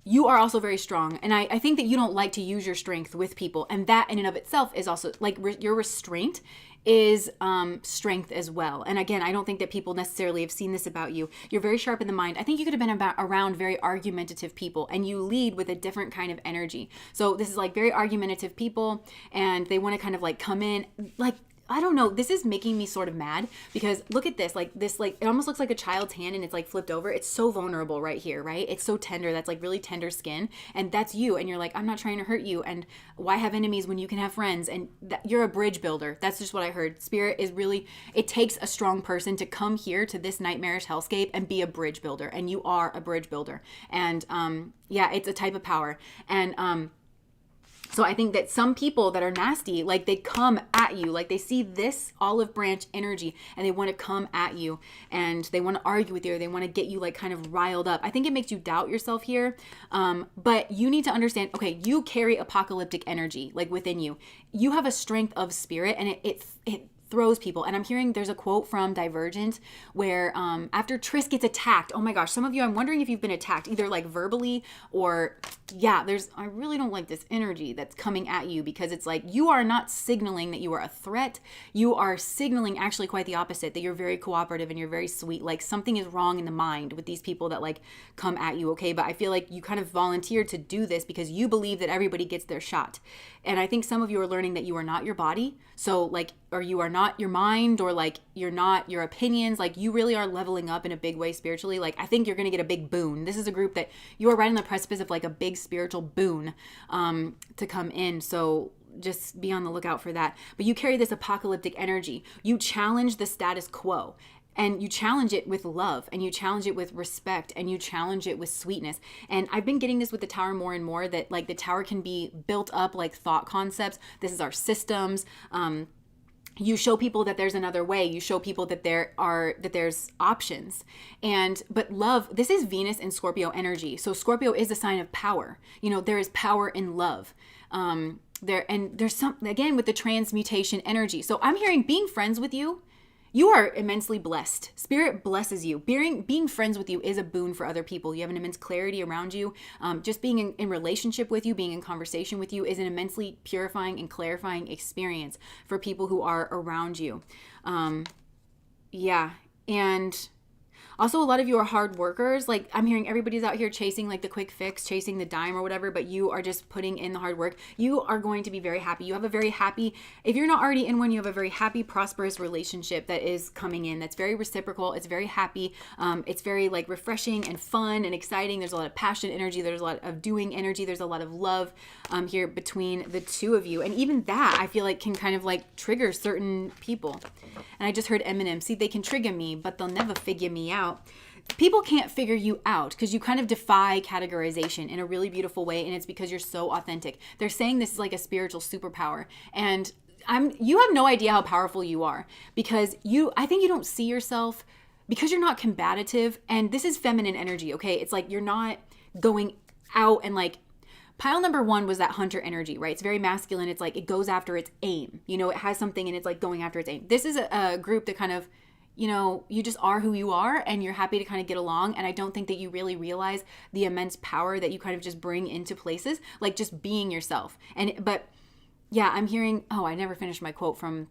you are also very strong. And I think that you don't like to use your strength with people. And that in and of itself is also like your restraint is strength as well. And again, I don't think that people necessarily have seen this about you. You're very sharp in the mind. I think you could have been around very argumentative people, and you lead with a different kind of energy. So this is like very argumentative people, and they want to kind of like come in like, I don't know, this is making me sort of mad, because look at this, like it almost looks like a child's hand and it's like flipped over. It's so vulnerable right here, right? It's so tender. That's like really tender skin, and that's you. And you're like, I'm not trying to hurt you. And why have enemies when you can have friends? And you're a bridge builder. That's just what I heard. Spirit is really, it takes a strong person to come here to this nightmarish hellscape and be a bridge builder. And you are a bridge builder. And yeah, it's a type of power. And so I think that some people that are nasty, like they come at you, like they see this olive branch energy and they want to come at you, and they want to argue with you, or they want to get you like kind of riled up. I think it makes you doubt yourself here. But you need to understand, okay, you carry apocalyptic energy like within you. You have a strength of spirit, and it throws people. And I'm hearing there's a quote from Divergent where after Triss gets attacked, oh my gosh, some of you, I'm wondering if you've been attacked either like verbally or yeah, I really don't like this energy that's coming at you, because it's like you are not signaling that you are a threat. You are signaling actually quite the opposite, that you're very cooperative and you're very sweet. Like something is wrong in the mind with these people that like come at you, okay? But I feel like you kind of volunteered to do this because you believe that everybody gets their shot. And I think some of you are learning that you are not your body. So like, or you are not your mind, or like you're not your opinions. Like you really are leveling up in a big way spiritually. Like I think you're going to get a big boon. This is a group that you are right on the precipice of like a big spiritual boon to come in. So just be on the lookout for that. But you carry this apocalyptic energy. You challenge the status quo. And you challenge it with love, and you challenge it with respect, and you challenge it with sweetness. And I've been getting this with the tower more and more, that like the tower can be built up like thought concepts. This is our systems. You show people that there's another way. You show people that there's options. But love, this is Venus and Scorpio energy. So Scorpio is a sign of power. You know, there is power in love. There's some, again, with the transmutation energy. So I'm hearing being friends with you, you are immensely blessed. Spirit blesses you. Being friends with you is a boon for other people. You have an immense clarity around you. Just being in relationship with you, being in conversation with you is an immensely purifying and clarifying experience for people who are around you. Yeah. And Also, a lot of you are hard workers. Like, I'm hearing everybody's out here chasing like the quick fix, chasing the dime or whatever, but you are just putting in the hard work. You are going to be very happy. You have a very happy, if you're not already in one, you have a very happy, prosperous relationship that is coming in. That's very reciprocal. It's very happy. It's very like refreshing and fun and exciting. There's a lot of passion energy. There's a lot of doing energy. There's a lot of love here between the two of you. And even that, I feel like, can kind of like trigger certain people. And I just heard Eminem, see, they can trigger me, but they'll never figure me out. People can't figure you out because you kind of defy categorization in a really beautiful way, and it's because you're so authentic. They're saying this is like a spiritual superpower, and you have no idea how powerful you are, because I think you don't see yourself because you're not combative, and this is feminine energy, okay? It's like you're not going out and like, pile number 1 was that hunter energy, right? It's very masculine. It's like it goes after its aim. You know, it has something and it's like going after its aim. This is a group that kind of, you know, you just are who you are and you're happy to kind of get along. And I don't think that you really realize the immense power that you kind of just bring into places, like just being yourself. But yeah, I'm hearing, I never finished my quote from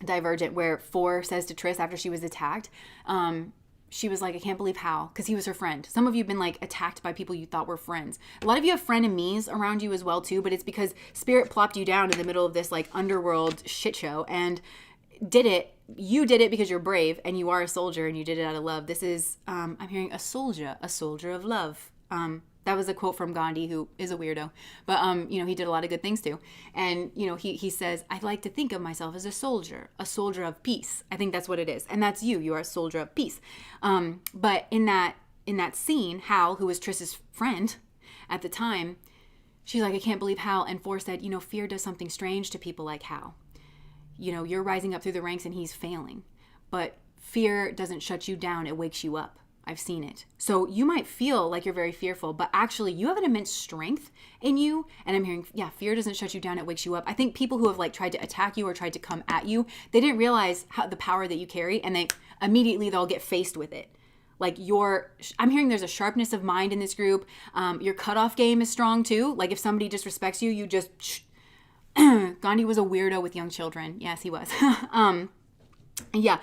Divergent where 4 says to Triss after she was attacked, she was like, I can't believe how, because he was her friend. Some of you have been like attacked by people you thought were friends. A lot of you have frenemies around you as well too, but it's because Spirit plopped you down in the middle of this like underworld shit show and you did it because you're brave and you are a soldier and you did it out of love. This is, I'm hearing a soldier of love. That was a quote from Gandhi, who is a weirdo, but you know, he did a lot of good things too. And you know, he says, I like to think of myself as a soldier of peace. I think that's what it is, and that's you. You are a soldier of peace. But in that scene, Hal, who was Triss's friend at the time, she's like, I can't believe Hal. And 4 said, you know, fear does something strange to people like Hal. You know, you're rising up through the ranks and he's failing, but fear doesn't shut you down. It wakes you up. I've seen it. So you might feel like you're very fearful, but actually you have an immense strength in you. And I'm hearing, yeah, fear doesn't shut you down. It wakes you up. I think people who have like tried to attack you or tried to come at you, they didn't realize the power that you carry, and they'll get faced with it. Like I'm hearing there's a sharpness of mind in this group. Your cutoff game is strong too. Like if somebody disrespects you, you just, Gandhi was a weirdo with young children. Yes, he was. Yeah.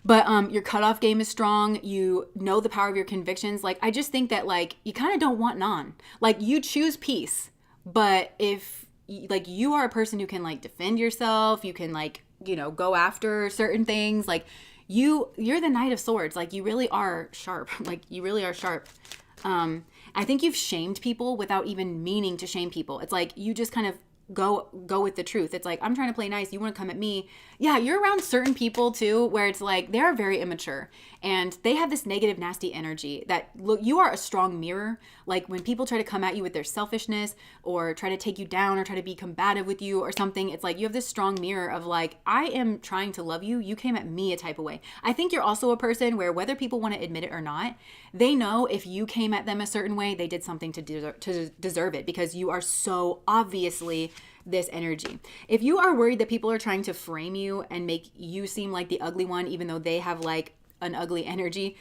But your cutoff game is strong. You know the power of your convictions. Like, I just think that, like, you kind of don't want none. Like, you choose peace. But if, like, you are a person who can, like, defend yourself, you can, like, you know, go after certain things. Like, you're the Knight of Swords. Like, you really are sharp. Like, you really are sharp. I think you've shamed people without even meaning to shame people. It's like, you just kind of go with the truth. It's like, I'm trying to play nice, you want to come at me. Yeah, you're around certain people too where it's like they're very immature and they have this negative, nasty energy that, look, you are a strong mirror. Like when people try to come at you with their selfishness or try to take you down or try to be combative with you or something, it's like you have this strong mirror of like, I am trying to love you, you came at me a type of way. I think you're also a person where, whether people want to admit it or not, they know if you came at them a certain way, they did something to deserve it, because you are so obviously this energy. If you are worried that people are trying to frame you and make you seem like the ugly one, even though they have like an ugly energy,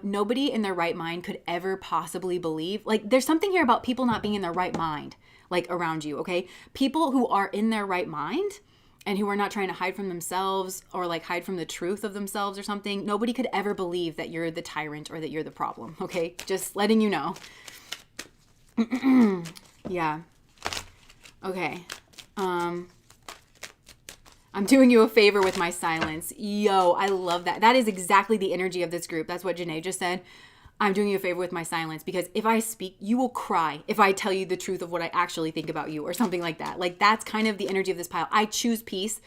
nobody in their right mind could ever possibly believe. Like, there's something here about people not being in their right mind, like around you, okay? People who are in their right mind and who are not trying to hide from themselves or like hide from the truth of themselves or something, nobody could ever believe that you're the tyrant or that you're the problem, okay? Just letting you know. Yeah. Okay. I'm doing you a favor with my silence. Yo, I love that. That is exactly the energy of this group. That's what Janae just said. I'm doing you a favor with my silence, because if I speak, you will cry if I tell you the truth of what I actually think about you or something like that. Like, that's kind of the energy of this pile. I choose peace.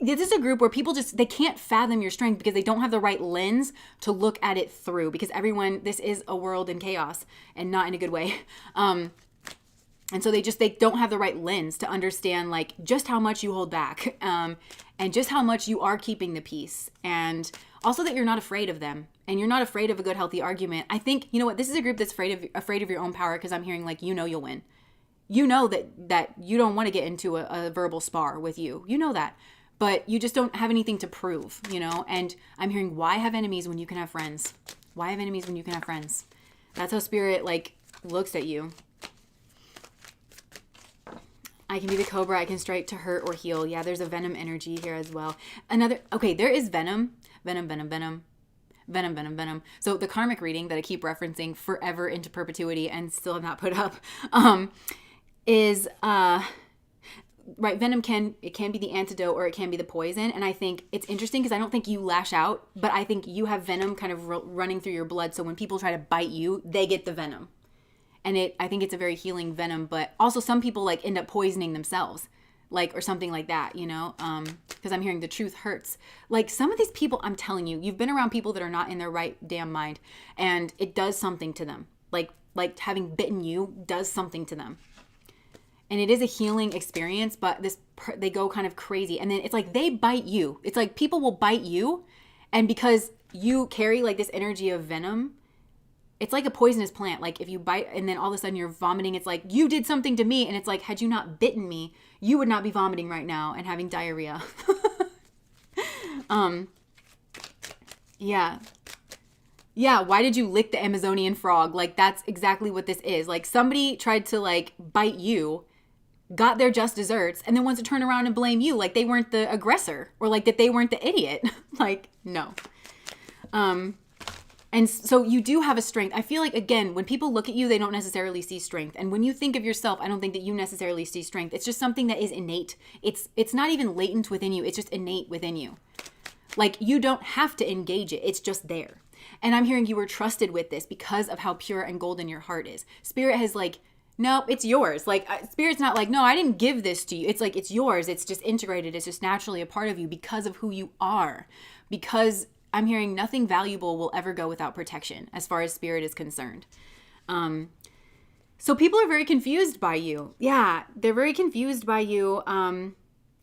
This is a group where people they can't fathom your strength because they don't have the right lens to look at it through, because this is a world in chaos and not in a good way. And so they don't have the right lens to understand like just how much you hold back, and just how much you are keeping the peace, and also that you're not afraid of them and you're not afraid of a good, healthy argument. I think, you know what, this is a group that's afraid of your own power, because I'm hearing like, you know, you'll win. You know that you don't want to get into a verbal spar with you. You know that, but you just don't have anything to prove, you know? And I'm hearing, why have enemies when you can have friends? Why have enemies when you can have friends? That's how Spirit like looks at you. I can be the cobra. I can strike to hurt or heal. Yeah, there's a venom energy here as well. There is venom. Venom, venom, venom. So the karmic reading that I keep referencing forever into perpetuity and still have not put up, is right, venom can be the antidote or it can be the poison. And I think it's interesting because I don't think you lash out, but I think you have venom kind of running through your blood. So when people try to bite you, they get the venom. And I think it's a very healing venom, but also some people like end up poisoning themselves, like, or something like that, you know, because I'm hearing the truth hurts. Like some of these people, I'm telling you, you've been around people that are not in their right damn mind and it does something to them. Like having bitten you does something to them. And it is a healing experience, but they go kind of crazy. And then it's like they bite you. It's like people will bite you. And because you carry like this energy of venom, it's like a poisonous plant. Like if you bite and then all of a sudden you're vomiting, it's like you did something to me. And it's like, had you not bitten me, you would not be vomiting right now and having diarrhea. Yeah. Yeah, why did you lick the Amazonian frog? Like that's exactly what this is. Like somebody tried to like bite you, got their just desserts, and then wants to turn around and blame you like they weren't the aggressor or like that they weren't the idiot. Like, no. And so you do have a strength. I feel like, again, when people look at you, they don't necessarily see strength. And when you think of yourself, I don't think that you necessarily see strength. It's just something that is innate. It's not even latent within you. It's just innate within you. Like you don't have to engage it. It's just there. And I'm hearing you were trusted with this because of how pure and golden your heart is. Spirit has like, no, it's yours. Like Spirit's not like, no, I didn't give this to you. It's like, it's yours. It's just integrated. It's just naturally a part of you because of who you are. Because I'm hearing nothing valuable will ever go without protection as far as Spirit is concerned. So people are very confused by you. Yeah, they're very confused by you. And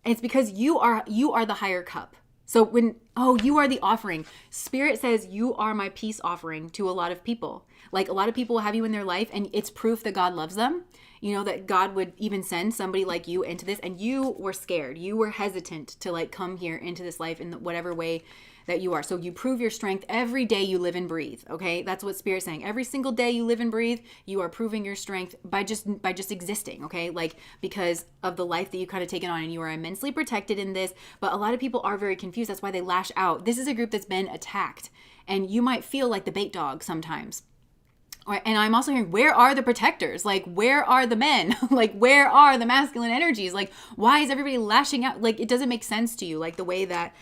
it's because you are the higher cup. So you are the offering. Spirit says you are my peace offering to a lot of people. Like a lot of people have you in their life and it's proof that God loves them. You know, that God would even send somebody like you into this and you were scared. You were hesitant to like come here into this life in whatever way that you are. So you prove your strength every day you live and breathe. Okay. That's what Spirit's saying. Every single day you live and breathe, you are proving your strength by just existing. Okay. Like because of the life that you kind of taken on and you are immensely protected in this, but a lot of people are very confused. That's why they lash out. This is a group that's been attacked and you might feel like the bait dog sometimes. And I'm also hearing, where are the protectors? Like, where are the men? Like, where are the masculine energies? Like, why is everybody lashing out? Like, it doesn't make sense to you, like the way that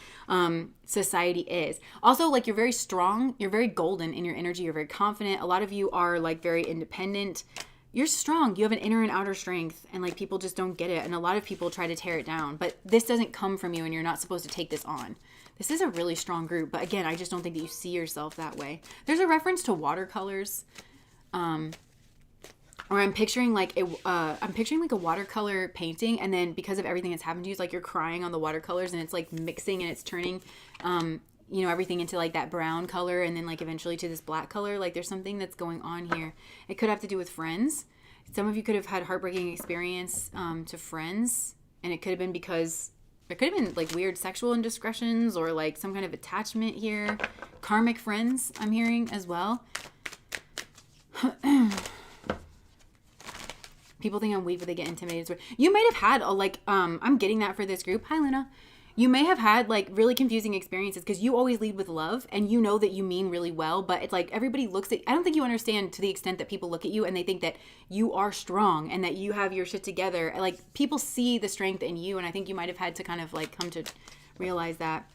society is. Also, like, you're very strong. You're very golden in your energy. You're very confident. A lot of you are, like, very independent. You're strong. You have an inner and outer strength. And, like, people just don't get it. And a lot of people try to tear it down. But this doesn't come from you, and you're not supposed to take this on. This is a really strong group. But, again, I just don't think that you see yourself that way. There's a reference to watercolors. Or I'm picturing like a watercolor painting, and then because of everything that's happened to you, it's like you're crying on the watercolors and it's like mixing and it's turning, everything into like that brown color and then like eventually to this black color. Like there's something that's going on here. It could have to do with friends. Some of you could have had heartbreaking experience, to friends, and it could have been because there could have been like weird sexual indiscretions or like some kind of attachment here. Karmic friends, I'm hearing as well. People think I'm weak, but they get intimidated. You might have had I'm getting that for this group. Hi, Luna. You may have had like really confusing experiences because you always lead with love and you know that you mean really well, but it's like everybody looks at, I don't think you understand to the extent that people look at you and they think that you are strong and that you have your shit together. Like people see the strength in you, and I think you might have had to kind of like come to realize that.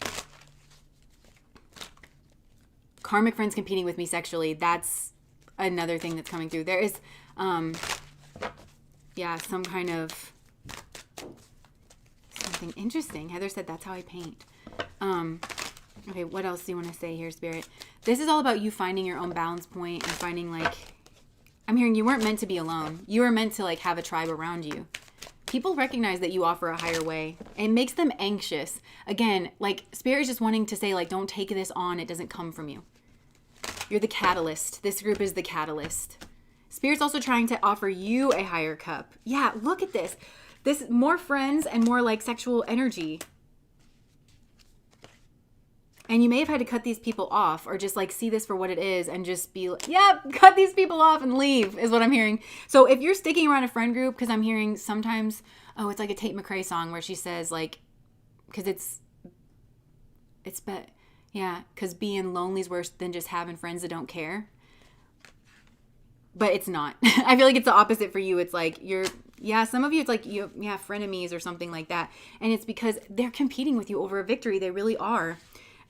Karmic friends competing with me sexually. That's another thing that's coming through. There is, some kind of something interesting. Heather said, that's how I paint. Okay, what else do you want to say here, Spirit? This is all about you finding your own balance point and finding like, I'm hearing you weren't meant to be alone. You were meant to like have a tribe around you. People recognize that you offer a higher way. It makes them anxious. Again, like Spirit is just wanting to say like, don't take this on. It doesn't come from you. You're the catalyst. This group is the catalyst. Spirit's also trying to offer you a higher cup. Yeah, look at this. This more friends and more like sexual energy. And you may have had to cut these people off or just like see this for what it is and just be like, cut these people off and leave is what I'm hearing. So if you're sticking around a friend group, because I'm hearing sometimes, it's like a Tate McRae song where she says like, because Yeah, because being lonely is worse than just having friends that don't care. But it's not. I feel like it's the opposite for you. It's like some of you, it's like you have frenemies or something like that. And it's because they're competing with you over a victory. They really are.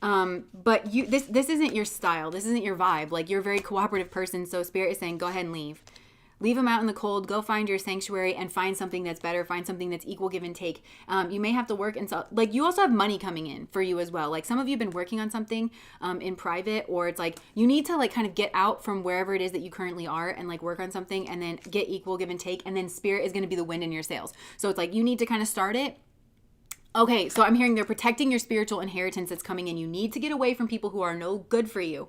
But this isn't your style. This isn't your vibe. Like, you're a very cooperative person. So Spirit is saying, go ahead and leave. Leave them out in the cold. Go find your sanctuary and find something that's better. Find something that's equal give and take. You may have to work and so, like, you also have money coming in for you as well. Like, some of you have been working on something in private, or it's like you need to like kind of get out from wherever it is that you currently are and like work on something and then get equal give and take. And then Spirit is going to be the wind in your sails. So it's like you need to kind of start it. Okay, so I'm hearing they're protecting your spiritual inheritance that's coming in. You need to get away from people who are no good for you,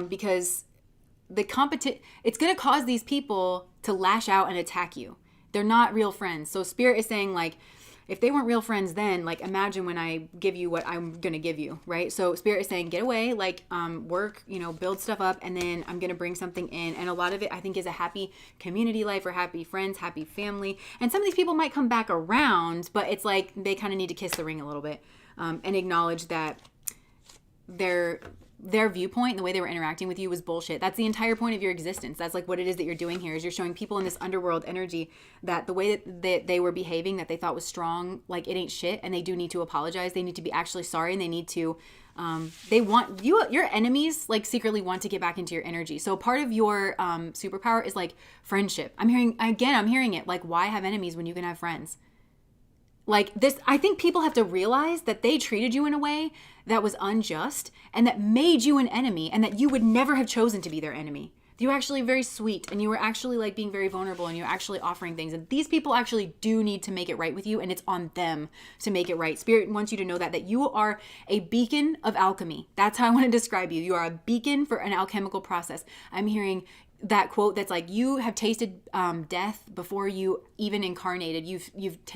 because it's going to cause these people to lash out and attack you. They're not real friends. So Spirit is saying, like, if they weren't real friends then, like, imagine when I give you what I'm going to give you, right? So Spirit is saying, get away, like, work, build stuff up, and then I'm going to bring something in. And a lot of it, I think, is a happy community life or happy friends, happy family. And some of these people might come back around, but it's like they kind of need to kiss the ring a little bit, and acknowledge that their viewpoint and the way they were interacting with you was bullshit. That's the entire point of your existence. That's like what it is that you're doing here, is you're showing people in this underworld energy that the way that they were behaving, that they thought was strong, like, it ain't shit, and they do need to apologize. They need to be actually sorry, and they need to they want you, your enemies, like, secretly want to get back into your energy. So part of your superpower is like friendship. I'm hearing it, like, why have enemies when you can have friends? Like this, I think people have to realize that they treated you in a way that was unjust and that made you an enemy, and that you would never have chosen to be their enemy. You were actually very sweet, and you were actually like being very vulnerable, and you're actually offering things. And these people actually do need to make it right with you, and it's on them to make it right. Spirit wants you to know that you are a beacon of alchemy. That's how I want to describe you. You are a beacon for an alchemical process. I'm hearing that quote that's like, you have tasted death before you even incarnated.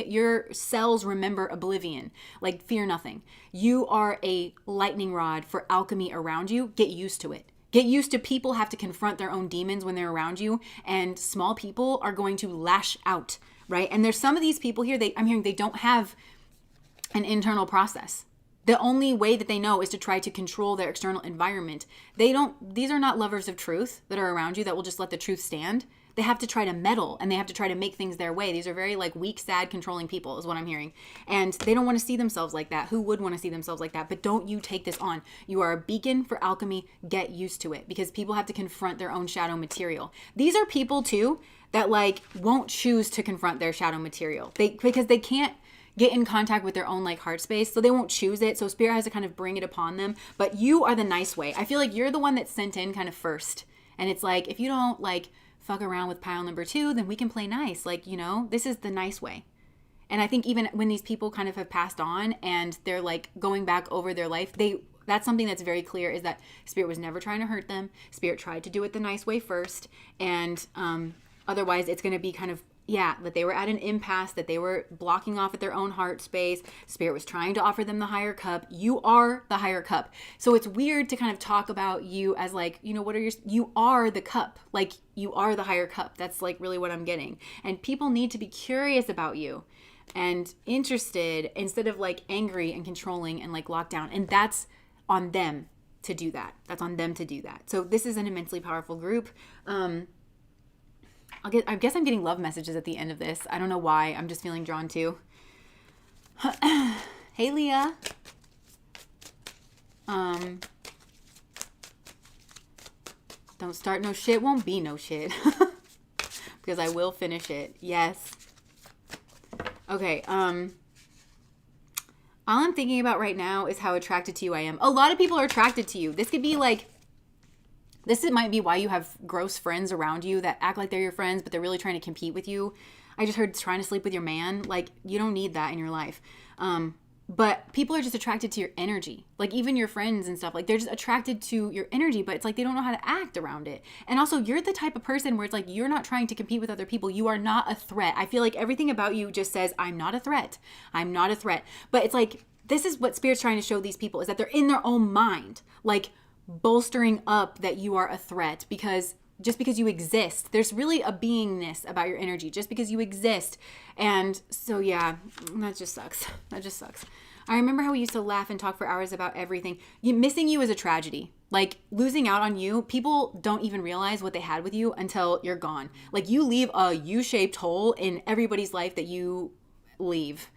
Your cells remember oblivion. Like, fear nothing. You are a lightning rod for alchemy around you. Get used to it. Get used to people have to confront their own demons when they're around you, and small people are going to lash out, right? And there's some of these people here, I'm hearing they don't have an internal process. The only way that they know is to try to control their external environment. These are not lovers of truth that are around you that will just let the truth stand. They have to try to meddle, and they have to try to make things their way. These are very like weak, sad, controlling people is what I'm hearing. And they don't want to see themselves like that. Who would want to see themselves like that? But don't you take this on. You are a beacon for alchemy. Get used to it, because people have to confront their own shadow material. These are people too that like won't choose to confront their shadow material. Because they can't get in contact with their own like heart space, so they won't choose it. So Spirit has to kind of bring it upon them. But you are the nice way. I feel like you're the one that's sent in kind of first. And it's like, if you don't like fuck around with pile number 2, then we can play nice. Like, this is the nice way. And I think even when these people kind of have passed on and they're like going back over their life, that's something that's very clear, is that Spirit was never trying to hurt them. Spirit tried to do it the nice way first. And otherwise it's going to be kind of, that they were at an impasse, that they were blocking off at their own heart space. Spirit was trying to offer them the higher cup. You are the higher cup. So it's weird to kind of talk about you as like, you are the cup. Like, you are the higher cup. That's like really what I'm getting. And people need to be curious about you and interested, instead of like angry and controlling and like locked down. And that's on them to do that. That's on them to do that. So this is an immensely powerful group. I guess I'm getting love messages at the end of this. I don't know why. I'm just feeling drawn to. Hey, Leah. Don't start no shit, won't be no shit. Because I will finish it. Yes. Okay. All I'm thinking about right now is how attracted to you I am. A lot of people are attracted to you. This could be like, might be why you have gross friends around you that act like they're your friends, but they're really trying to compete with you. I just heard trying to sleep with your man. Like, you don't need that in your life. But people are just attracted to your energy. Like, even your friends and stuff, like, they're just attracted to your energy, but it's like they don't know how to act around it. And also, you're the type of person where it's like, you're not trying to compete with other people. You are not a threat. I feel like everything about you just says, I'm not a threat. I'm not a threat. But it's like, this is what Spirit's trying to show these people, is that they're in their own mind. Like, bolstering up that you are a threat, because just because you exist, there's really a beingness about your energy, just because you exist. And so, that just sucks. I remember how we used to laugh and talk for hours about everything. Missing you is a tragedy. Like, losing out on you, people don't even realize what they had with you until you're gone. Like, you leave a U-shaped hole in everybody's life that you leave.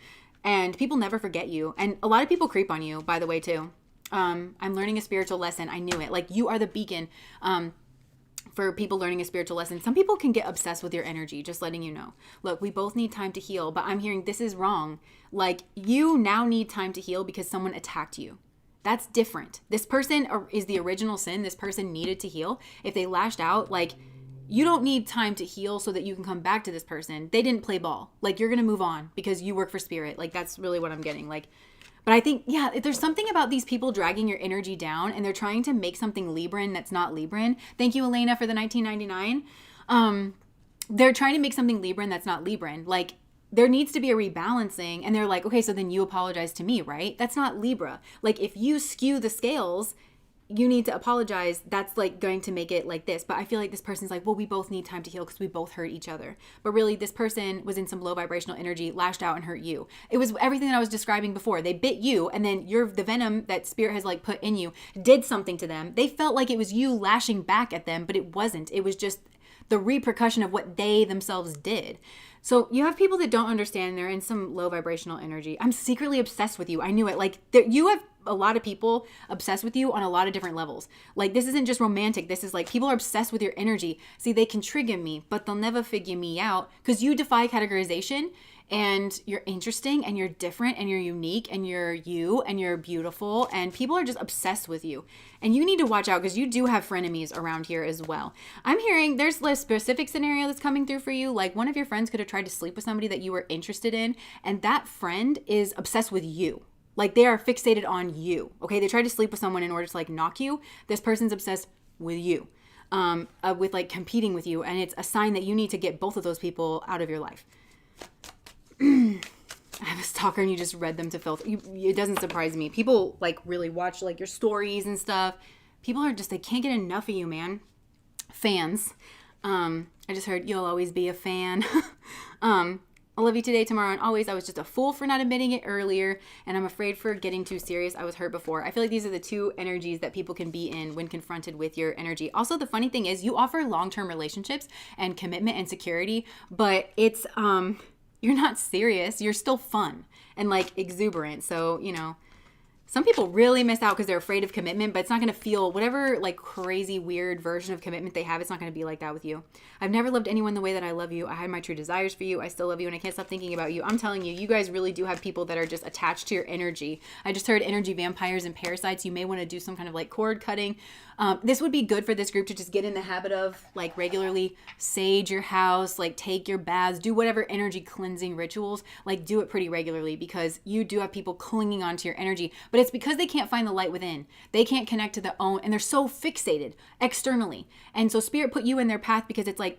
And people never forget you. And a lot of people creep on you, by the way, too. I'm learning a spiritual lesson. I knew it. Like, you are the beacon for people learning a spiritual lesson. Some people can get obsessed with your energy, just letting you know. Look, we both need time to heal, but I'm hearing this is wrong. Like, you now need time to heal because someone attacked you. That's different. This person is the original sin. This person needed to heal. If they lashed out, like, you don't need time to heal so that you can come back to this person. They didn't play ball. Like, you're going to move on because you work for spirit. Like, that's really what I'm getting. Like, but I think, yeah, there's something about these people dragging your energy down and they're trying to make something Libran that's not Libran. Thank you, Elena, for the 1999. They're trying to make something Libran that's not Libran. Like, there needs to be a rebalancing. And they're like, okay, so then you apologize to me, right? That's not Libra. Like, if you skew the scales, you need to apologize. That's like going to make it like this. But I feel like this person's like, well, we both need time to heal because we both hurt each other. But really, this person was in some low vibrational energy, lashed out and hurt you. It was everything that I was describing before. They bit you, and then the venom that spirit has like put in you did something to them. They felt like it was you lashing back at them, but it wasn't. It was just the repercussion of what they themselves did. So you have people that don't understand. They're in some low vibrational energy. I'm secretly obsessed with you. I knew it. Like, you have a lot of people obsessed with you on a lot of different levels. Like, this isn't just romantic. This is like, people are obsessed with your energy. See, they can trigger me, but they'll never figure me out because you defy categorization. And you're interesting and you're different and you're unique and you're you and you're beautiful and people are just obsessed with you. And you need to watch out because you do have frenemies around here as well. I'm hearing there's a specific scenario that's coming through for you. Like, one of your friends could have tried to sleep with somebody that you were interested in, and that friend is obsessed with you. Like, they are fixated on you. Okay, they tried to sleep with someone in order to like knock you. This person's obsessed with you, with like competing with you, and it's a sign that you need to get both of those people out of your life. I have a stalker and you just read them to filth. It doesn't surprise me. People like really watch like your stories and stuff. People are just, they can't get enough of you, man. Fans. I just heard you'll always be a fan. I love you today, tomorrow, and always. I was just a fool for not admitting it earlier, and I'm afraid for getting too serious. I was hurt before. I feel like these are the two energies that people can be in when confronted with your energy. Also, the funny thing is you offer long-term relationships and commitment and security, but it's, you're not serious. You're still fun and like exuberant. So, you know, some people really miss out because they're afraid of commitment, but it's not going to feel whatever like crazy weird version of commitment they have. It's not going to be like that with you. I've never loved anyone the way that I love you. I had my true desires for you. I still love you and I can't stop thinking about you. I'm telling you, you guys really do have people that are just attached to your energy. I just heard energy vampires and parasites. You may want to do some kind of like cord cutting. This would be good for this group to just get in the habit of like regularly sage your house, like take your baths, do whatever energy cleansing rituals, like do it pretty regularly because you do have people clinging onto your energy, but it's because they can't find the light within. They can't connect to their own, and they're so fixated externally. And so spirit put you in their path because it's like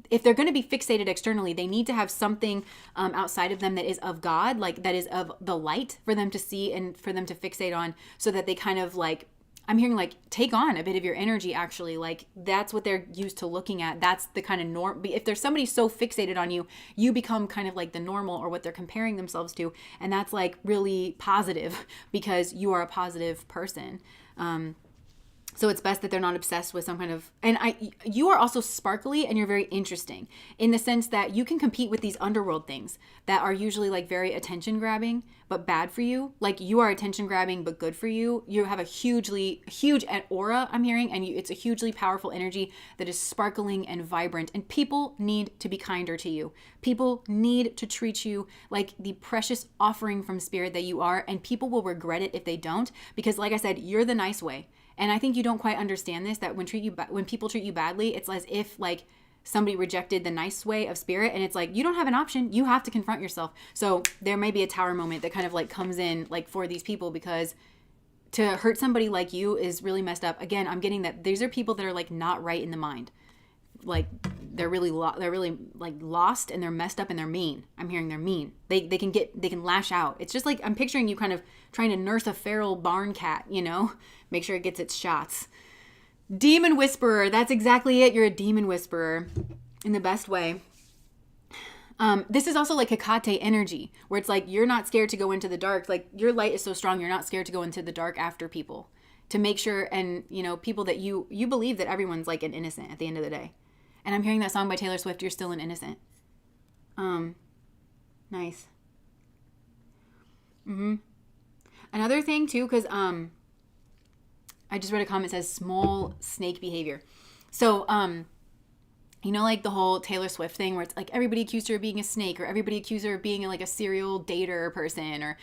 if they're going to be fixated externally, they need to have something outside of them that is of God, like that is of the light for them to see and for them to fixate on so that they kind of like, I'm hearing like take on a bit of your energy actually. Like that's what they're used to looking at. That's the kind of norm. If there's somebody so fixated on you, you become kind of like the normal or what they're comparing themselves to. And that's like really positive because you are a positive person. So it's best that they're not obsessed with some kind of, and you are also sparkly and you're very interesting in the sense that you can compete with these underworld things that are usually like very attention grabbing, but bad for you. Like you are attention grabbing, but good for you. You have a huge aura I'm hearing, and it's a hugely powerful energy that is sparkling and vibrant, and people need to be kinder to you. People need to treat you like the precious offering from spirit that you are, and people will regret it if they don't, because like I said, you're the nice way. And I think you don't quite understand this, that when people treat you badly, it's as if like somebody rejected the nice way of spirit, and it's like, you don't have an option. You have to confront yourself. So there may be a tower moment that kind of like comes in like for these people, because to hurt somebody like you is really messed up. Again, I'm getting that these are people that are like not right in the mind. Like they're really like lost, and they're messed up, and they're mean. I'm hearing they're mean. They can lash out. It's just like I'm picturing you kind of trying to nurse a feral barn cat, you know, make sure it gets its shots. Demon whisperer. That's exactly it. You're a demon whisperer in the best way. This is also like Hecate energy, where it's like you're not scared to go into the dark. Like your light is so strong, you're not scared to go into the dark after people to make sure, and people that you believe that everyone's like an innocent at the end of the day. And I'm hearing that song by Taylor Swift, You're Still an Innocent. Nice. Another thing too, because I just read a comment that says small snake behavior. So like the whole Taylor Swift thing where it's like everybody accused her of being a snake, or everybody accused her of being like a serial dater person, or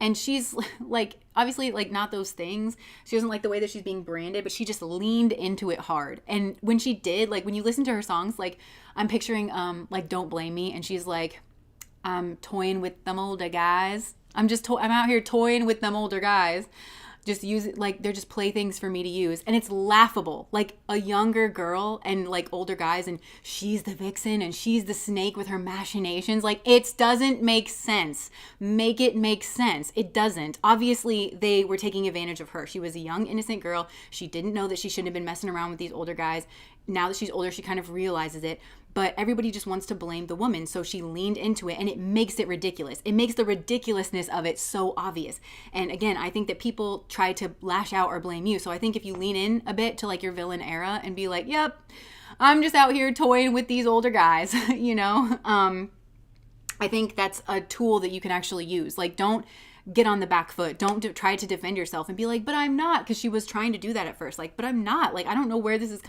and she's like obviously like not those things. She doesn't like the way that she's being branded, but she just leaned into it hard. And when she did, like when you listen to her songs, like I'm picturing like Don't Blame Me, and she's like, I'm toying with them older guys. I'm out here toying with them older guys. Just use it like they're just playthings for me to use. And it's laughable. Like a younger girl and like older guys, and she's the vixen and she's the snake with her machinations. Like it doesn't make sense. Make it make sense. It doesn't. Obviously, they were taking advantage of her. She was a young, innocent girl. She didn't know that she shouldn't have been messing around with these older guys. Now that she's older, she kind of realizes it. But everybody just wants to blame the woman. So she leaned into it, and it makes it ridiculous. It makes the ridiculousness of it so obvious. And again, I think that people try to lash out or blame you. So I think if you lean in a bit to like your villain era and be like, yep, I'm just out here toying with these older guys, I think that's a tool that you can actually use. Like, don't get on the back foot. Don't try to defend yourself and be like, but I'm not, because she was trying to do that at first. Like, but I'm not. Like, I don't know where this is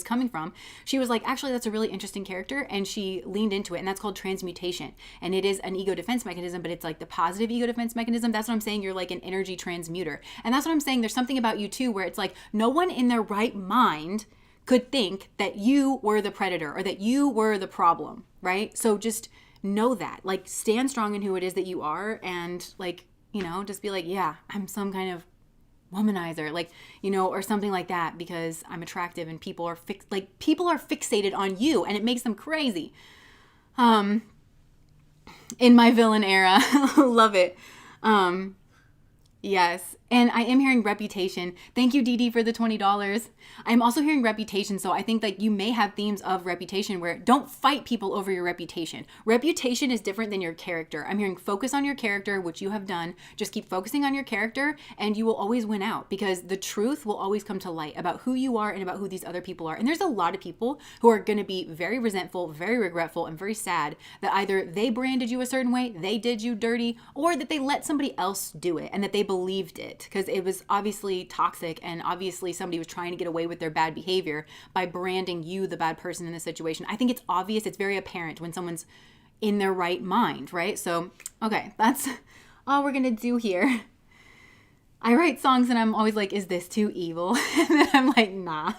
coming from. She was like, actually, that's a really interesting character, and she leaned into it, and that's called transmutation. And it is an ego defense mechanism, but it's like the positive ego defense mechanism. That's what I'm saying. You're like an energy transmuter. And that's what I'm saying. There's something about you too, where it's like no one in their right mind could think that you were the predator or that you were the problem, right? So just know that. Like, stand strong in who it is that you are, and like, just be like, yeah, I'm some kind of womanizer, like, or something like that, because I'm attractive and people are fixated on you, and it makes them crazy. In my villain era, love it. Yes. And I am hearing reputation. Thank you, Dee Dee, for the $20. I'm also hearing reputation. So I think that you may have themes of reputation where don't fight people over your reputation. Reputation is different than your character. I'm hearing focus on your character, which you have done. Just keep focusing on your character, and you will always win out, because the truth will always come to light about who you are and about who these other people are. And there's a lot of people who are going to be very resentful, very regretful, and very sad that either they branded you a certain way, they did you dirty, or that they let somebody else do it and that they believed it, because it was obviously toxic, and obviously somebody was trying to get away with their bad behavior by branding you the bad person in the situation. I think it's obvious, it's very apparent when someone's in their right mind, right? So, okay, that's all we're gonna do here. I write songs and I'm always like, is this too evil? And then I'm like, nah.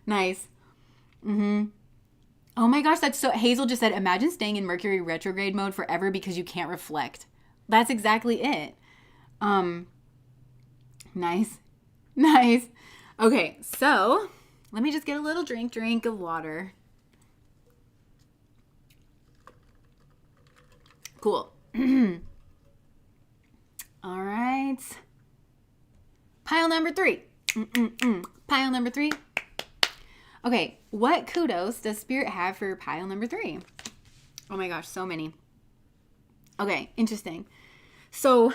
Nice. Oh my gosh, that's so, Hazel just said, imagine staying in Mercury retrograde mode forever because you can't reflect. That's exactly it. Nice. Okay, so let me just get a little drink of water. Cool. All right. Pile number 3. Pile number 3. Okay, what kudos does Spirit have for pile number 3? Oh my gosh, so many. Okay, interesting. So,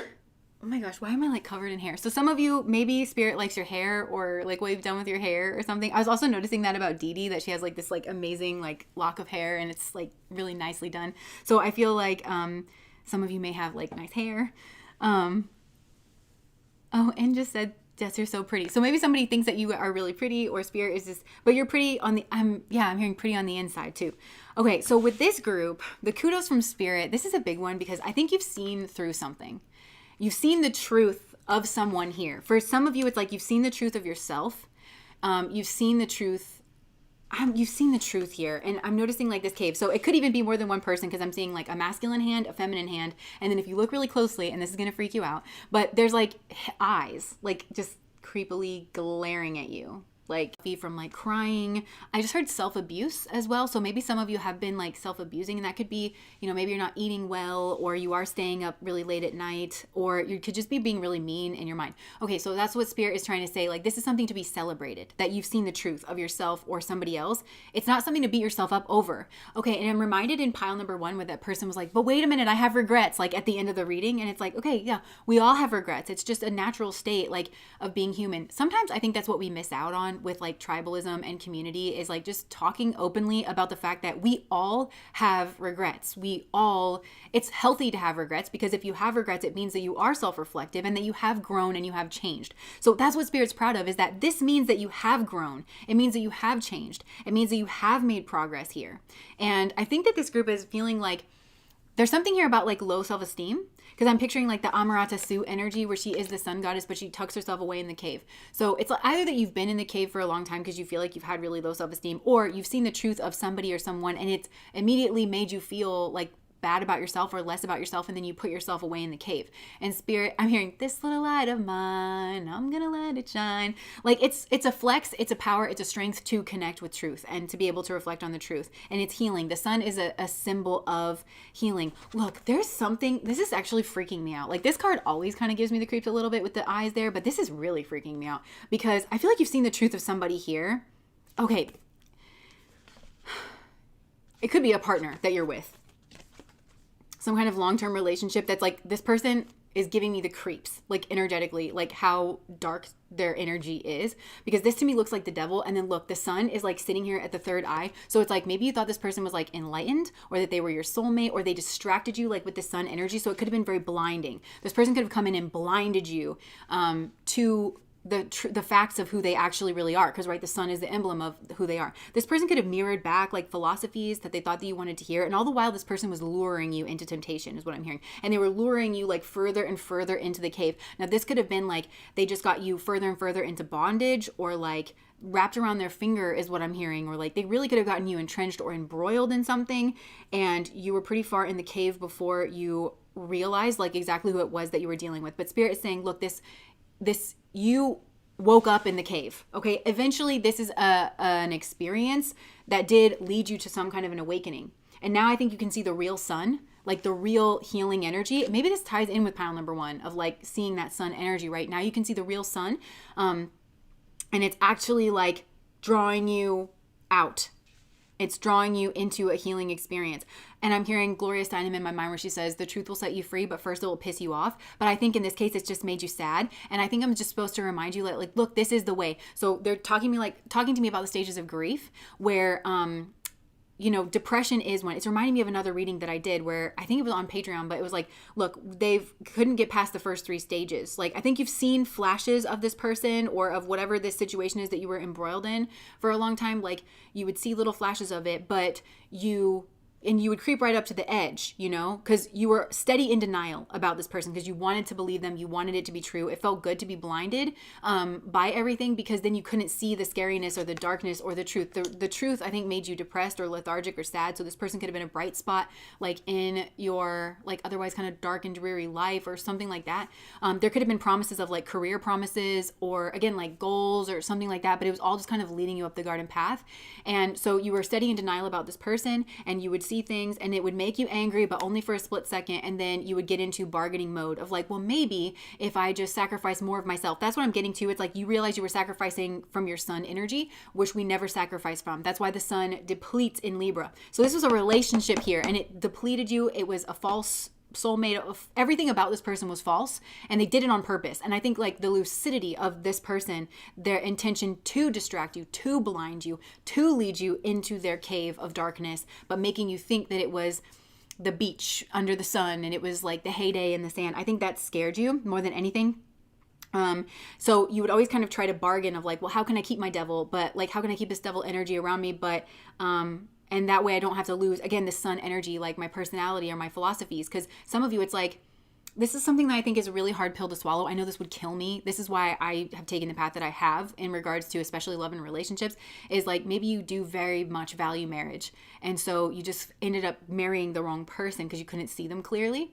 oh my gosh, why am I like covered in hair? So some of you, maybe Spirit likes your hair, or like what you've done with your hair or something. I was also noticing that about Dee Dee, that she has like this like amazing like lock of hair, and it's like really nicely done. So I feel like some of you may have like nice hair. Oh, and just said, Jess, you're so pretty. So maybe somebody thinks that you are really pretty, or Spirit is just, but you're pretty on the, I'm hearing pretty on the inside too. Okay, so with this group, the kudos from Spirit, this is a big one, because I think you've seen through something. You've seen the truth of someone here. For some of you, it's like you've seen the truth of yourself. You've seen the truth. You've seen the truth here. And I'm noticing like this cave. So it could even be more than one person, because I'm seeing like a masculine hand, a feminine hand. And then if you look really closely, and this is going to freak you out, but there's like eyes, like just creepily glaring at you. like from like crying. I just heard self-abuse as well. So maybe some of you have been like self-abusing, and that could be, you know, maybe you're not eating well, or you are staying up really late at night, or you could just be being really mean in your mind. Okay, so that's what Spirit is trying to say. Like, this is something to be celebrated, that you've seen the truth of yourself or somebody else. It's not something to beat yourself up over. Okay, and I'm reminded in pile number 1 where that person was like, but wait a minute, I have regrets, like at the end of the reading. And it's like, okay, yeah, we all have regrets. It's just a natural state, like, of being human. Sometimes I think that's what we miss out on with like tribalism and community, is like just talking openly about the fact that we all have regrets. It's healthy to have regrets, because if you have regrets, it means that you are self-reflective and that you have grown and you have changed. So that's what Spirit's proud of, is that this means that you have grown. It means that you have changed. It means that you have made progress here. And I think that this group is feeling like there's something here about like low self-esteem, because I'm picturing like the Amaranta Su energy, where she is the sun goddess, but she tucks herself away in the cave. So it's either that you've been in the cave for a long time because you feel like you've had really low self-esteem, or you've seen the truth of somebody or someone and it's immediately made you feel like bad about yourself or less about yourself, and then you put yourself away in the cave. And Spirit, I'm hearing, this little light of mine, I'm gonna let it shine. Like, it's a flex, it's a power, it's a strength to connect with truth and to be able to reflect on the truth. And it's healing. The sun is a symbol of healing. Look, there's something, this is actually freaking me out. Like, this card always kind of gives me the creeps a little bit with the eyes there, but this is really freaking me out, because I feel like you've seen the truth of somebody here. Okay, it could be a partner that you're with, some kind of long-term relationship that's like, this person is giving me the creeps, like energetically, like how dark their energy is, because this to me looks like the devil. And then look, the sun is like sitting here at the third eye. So it's like, maybe you thought this person was like enlightened, or that they were your soulmate, or they distracted you like with the sun energy. So it could have been very blinding. This person could have come in and blinded you to the facts of who they actually really are, because right, the sun is the emblem of who they are. This person could have mirrored back like philosophies that they thought that you wanted to hear, and all the while this person was luring you into temptation, is what I'm hearing. And they were luring you like further and further into the cave. Now this could have been like they just got you further and further into bondage, or like wrapped around their finger, is what I'm hearing. Or like they really could have gotten you entrenched or embroiled in something, and you were pretty far in the cave before you realized like exactly who it was that you were dealing with. But Spirit is saying, look, this you woke up in the cave. Okay, eventually this is an experience that did lead you to some kind of an awakening, and now I think you can see the real sun, like the real healing energy. Maybe this ties in with pile number 1 of like seeing that sun energy. Right now you can see the real sun, and it's actually like drawing you out. It's drawing you into a healing experience. And I'm hearing Gloria Steinem in my mind where she says, the truth will set you free, but first it will piss you off. But I think in this case, it's just made you sad. And I think I'm just supposed to remind you, like, look, this is the way. So they're talking to me about the stages of grief, where, you know, depression is one. It's reminding me of another reading that I did where I think it was on Patreon, but it was like, look, they couldn't get past the first 3 stages. Like, I think you've seen flashes of this person or of whatever this situation is that you were embroiled in for a long time. Like, you would see little flashes of it, but you would creep right up to the edge, you know, because you were steady in denial about this person, because you wanted to believe them. You wanted it to be true. It felt good to be blinded by everything, because then you couldn't see the scariness or the darkness or the truth. The truth, I think, made you depressed or lethargic or sad. So this person could have been a bright spot, like in your like otherwise kind of dark and dreary life or something like that. There could have been promises of like career promises, or again, like goals or something like that, but it was all just kind of leading you up the garden path. And so you were steady in denial about this person, and you would see things and it would make you angry, but only for a split second. And then you would get into bargaining mode of like, well, maybe if I just sacrifice more of myself. That's what I'm getting to. It's like you realize you were sacrificing from your sun energy, which we never sacrifice from. That's why the sun depletes in Libra. So this was a relationship here, and it depleted you. It was a false soulmate. Of everything about this person was false, and they did it on purpose. And I think like the lucidity of this person, their intention to distract you, to blind you, to lead you into their cave of darkness, but making you think that it was the beach under the sun and it was like the heyday in the sand. I think that scared you more than anything. So you would always kind of try to bargain of like, well, how can I keep my devil? But like, how can I keep this devil energy around me? But, and that way I don't have to lose, again, the sun energy, like my personality or my philosophies. Because some of you, it's like, this is something that I think is a really hard pill to swallow. I know this would kill me. This is why I have taken the path that I have in regards to especially love and relationships, is like maybe you do very much value marriage. And so you just ended up marrying the wrong person because you couldn't see them clearly.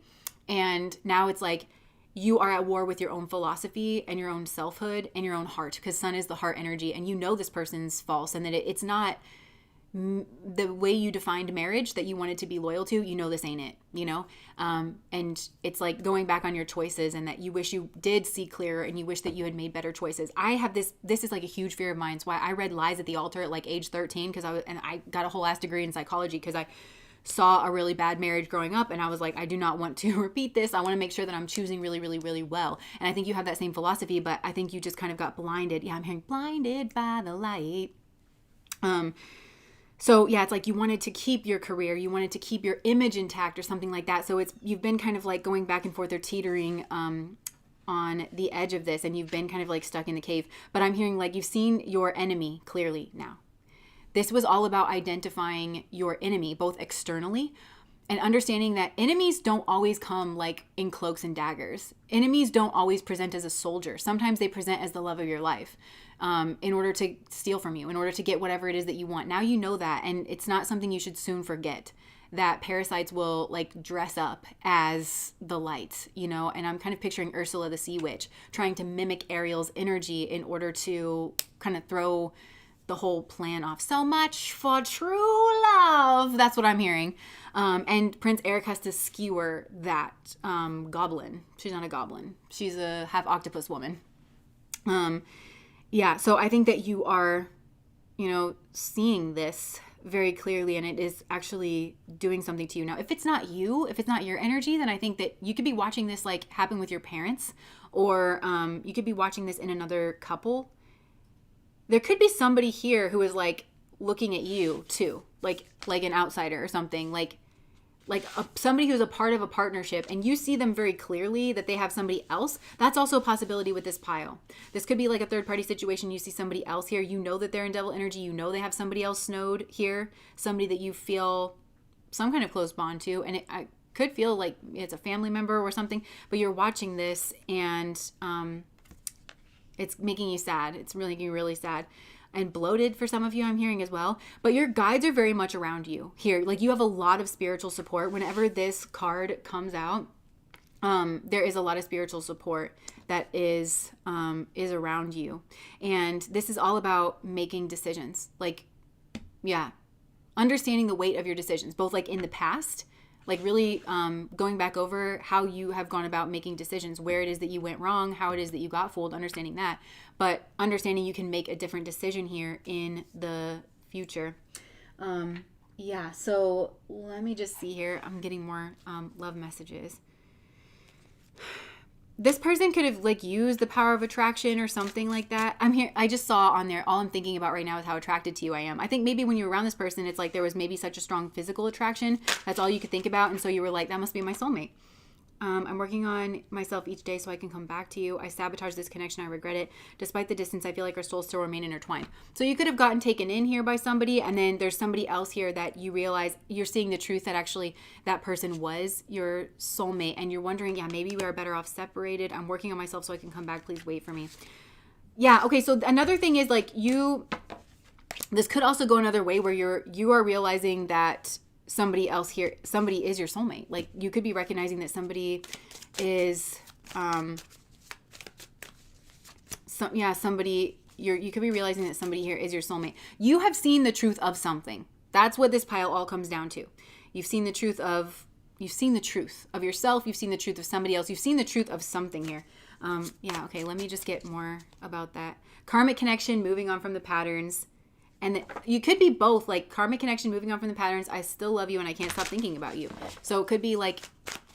And now it's like, you are at war with your own philosophy and your own selfhood and your own heart, because sun is the heart energy, and you know this person's false, and that it's not the way you defined marriage that you wanted to be loyal to. You know this ain't it, you know. And it's like going back on your choices, and that you wish you did see clearer, and you wish that you had made better choices. I have this is like a huge fear of mine. It's why I read Lies at the Altar at like age 13, because I got a whole ass degree in psychology because I saw a really bad marriage growing up, and I was like, I do not want to repeat this. I want to make sure that I'm choosing really, really, really well. And I think you have that same philosophy, but I think you just kind of got blinded. Yeah, I'm hearing blinded by the light. So yeah, it's like you wanted to keep your career, you wanted to keep your image intact or something like that. So you've been kind of like going back and forth or teetering on the edge of this, and you've been kind of like stuck in the cave. But I'm hearing like you've seen your enemy clearly now. This was all about identifying your enemy, both externally and understanding that enemies don't always come like in cloaks and daggers. Enemies don't always present as a soldier. Sometimes they present as the love of your life, in order to steal from you, in order to get whatever it is that you want. Now you know that, and it's not something you should soon forget, that parasites will like dress up as the light, you know. And I'm kind of picturing Ursula the Sea Witch trying to mimic Ariel's energy in order to kind of throw the whole plan off. So much for true love. That's what I'm hearing. And Prince Eric has to skewer that goblin. She's not a goblin. She's a half octopus woman. Yeah, so I think that you are, you know, seeing this very clearly, and it is actually doing something to you. Now, if it's not you, if it's not your energy, then I think that you could be watching this like happen with your parents, or you could be watching this in another couple. There could be somebody here who is like looking at you too, like an outsider or something, like somebody who's a part of a partnership, and you see them very clearly that they have somebody else. That's also a possibility with this pile. This could be like a third party situation. You see somebody else here. You know that they're in devil energy. You know they have somebody else snowed here, somebody that you feel some kind of close bond to, and I could feel like it's a family member or something. But you're watching this, and it's making you sad. It's really making you really sad. And bloated for some of you, I'm hearing as well. But your guides are very much around you here. Like you have a lot of spiritual support. Whenever this card comes out, there is a lot of spiritual support that is around you. And this is all about making decisions. Like, yeah, understanding the weight of your decisions, both like in the past, like really going back over how you have gone about making decisions, where it is that you went wrong, how it is that you got fooled, understanding that, but understanding you can make a different decision here in the future. Yeah, so let me just see here. I'm getting more love messages. This person could have like used the power of attraction or something like that. I'm here. I just saw on there, all I'm thinking about right now is how attracted to you I am. I think maybe when you were around this person, it's like there was maybe such a strong physical attraction. That's all you could think about. And so you were like, that must be my soulmate. I'm working on myself each day so I can come back to you. I sabotage this connection. I regret it. Despite the distance, I feel like our souls still remain intertwined. So you could have gotten taken in here by somebody, and then there's somebody else here that you realize you're seeing the truth that actually that person was your soulmate, and you're wondering, yeah, maybe we are better off separated. I'm working on myself so I can come back. Please wait for me. Yeah, okay, so another thing is like this could also go another way where you are realizing that somebody else here, somebody is your soulmate. Like you could be recognizing that somebody is, somebody, you could be realizing that somebody here is your soulmate. You have seen the truth of something. That's what this pile all comes down to. You've seen the truth of yourself. You've seen the truth of somebody else. You've seen the truth of something here. Yeah. Okay. Let me just get more about that. Karmic connection, moving on from the patterns. And you could be both, like karmic connection, moving on from the patterns. I still love you and I can't stop thinking about you. So it could be like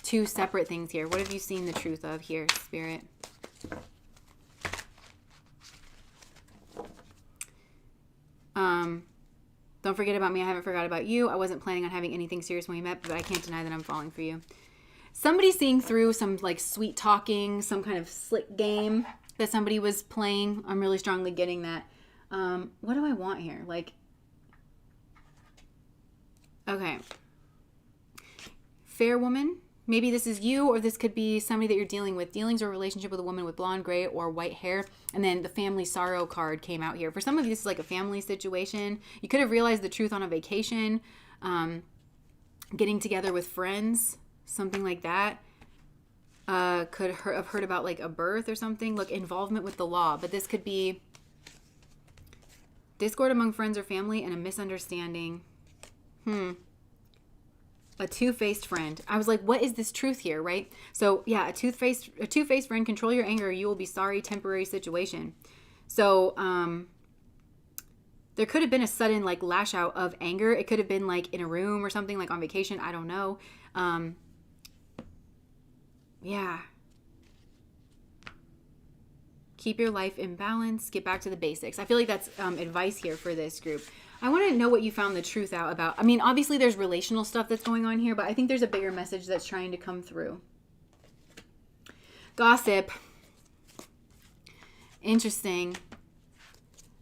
two separate things here. What have you seen the truth of here, Spirit? Don't forget about me. I haven't forgot about you. I wasn't planning on having anything serious when we met, but I can't deny that I'm falling for you. Somebody seeing through some like sweet talking, some kind of slick game that somebody was playing. I'm really strongly getting that. What do I want here? Like, okay. Fair woman. Maybe this is you, or this could be somebody that you're dealing with. Dealings or relationship with a woman with blonde, gray, or white hair. And then the family sorrow card came out here. For some of you, this is like a family situation. You could have realized the truth on a vacation, getting together with friends, something like that. Could have heard about like a birth or something. Look, involvement with the law. But this could be discord among friends or family and a misunderstanding. A two-faced friend. I was like, what is this truth here, right? So yeah, a two-faced friend. Control your anger. You will be sorry. Temporary situation. So there could have been a sudden like lash out of anger. It could have been like in a room or something, like on vacation. I don't know. Yeah. Keep your life in balance. Get back to the basics. I feel like that's advice here for this group. I want to know what you found the truth out about. I mean, obviously there's relational stuff that's going on here, but I think there's a bigger message that's trying to come through. Gossip. Interesting.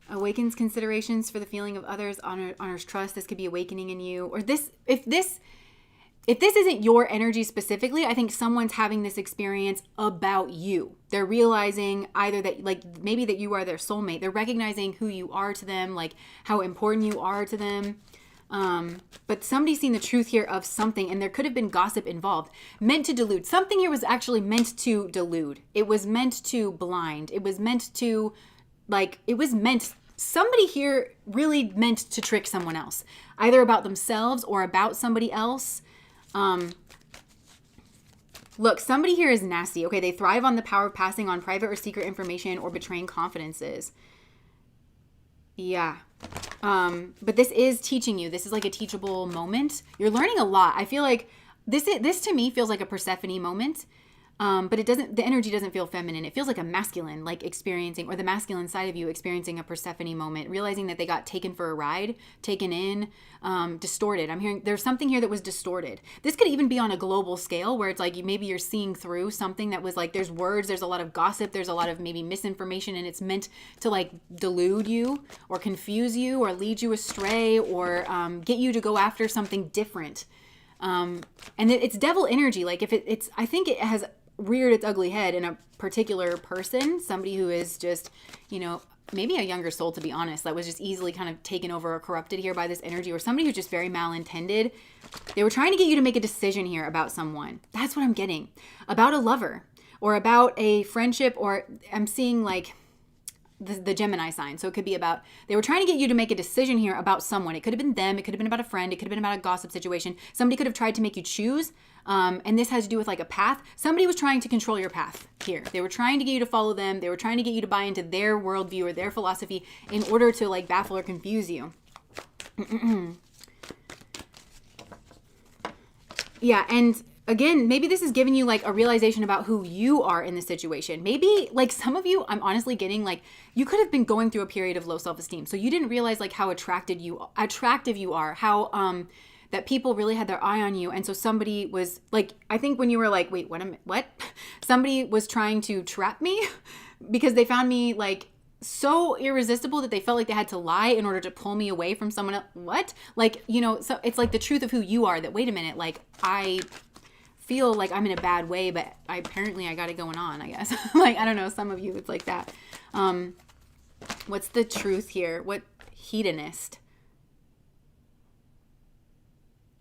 Awakens considerations for the feeling of others, honors trust. This could be awakening in you. Or this, if this isn't your energy specifically, I think someone's having this experience about you. They're realizing either that, like, maybe that you are their soulmate. They're recognizing who you are to them, like how important you are to them. But somebody's seen the truth here of something, and there could have been gossip involved. Meant to delude. Something here was actually meant to delude. It was meant to blind. It was meant to, somebody here really meant to trick someone else. Either about themselves or about somebody else. Look, somebody here is nasty. Okay, they thrive on the power of passing on private or secret information or betraying confidences. Yeah. But this is teaching you. This is like a teachable moment. You're learning a lot. I feel like this to me feels like a Persephone moment. But the energy doesn't feel feminine. It feels like a masculine, like experiencing, or the masculine side of you experiencing a Persephone moment, realizing that they got taken for a ride, taken in, distorted. I'm hearing there's something here that was distorted. This could even be on a global scale where it's like maybe you're seeing through something that was like, there's words, there's a lot of gossip, there's a lot of maybe misinformation, and it's meant to like delude you or confuse you or lead you astray or get you to go after something different. And it's devil energy. Like if I think it has reared its ugly head in a particular person, somebody who is just, maybe a younger soul, to be honest, that was just easily kind of taken over or corrupted here by this energy, or somebody who's just very malintended. They were trying to get you to make a decision here about someone. That's what I'm getting. About a lover or about a friendship, or I'm seeing like the Gemini sign. So it could be about, they were trying to get you to make a decision here about someone. It could have been them. It could have been about a friend. It could have been about a gossip situation. Somebody could have tried to make you choose. And this has to do with like a path. Somebody was trying to control your path here. They were trying to get you to follow them. They were trying to get you to buy into their worldview or their philosophy in order to like baffle or confuse you. Yeah. And again, maybe this is giving you like a realization about who you are in this situation. Maybe like some of you, I'm honestly getting like, you could have been going through a period of low self-esteem. So you didn't realize like how attractive you are, how, that people really had their eye on you. And so somebody was like, I think when you were like, wait, what? Somebody was trying to trap me because they found me like so irresistible that they felt like they had to lie in order to pull me away from someone else. What? Like, so it's like the truth of who you are, that wait a minute, like I feel like I'm in a bad way, but apparently I got it going on, I guess. Like, I don't know, some of you, it's like that. What's the truth here? What hedonist?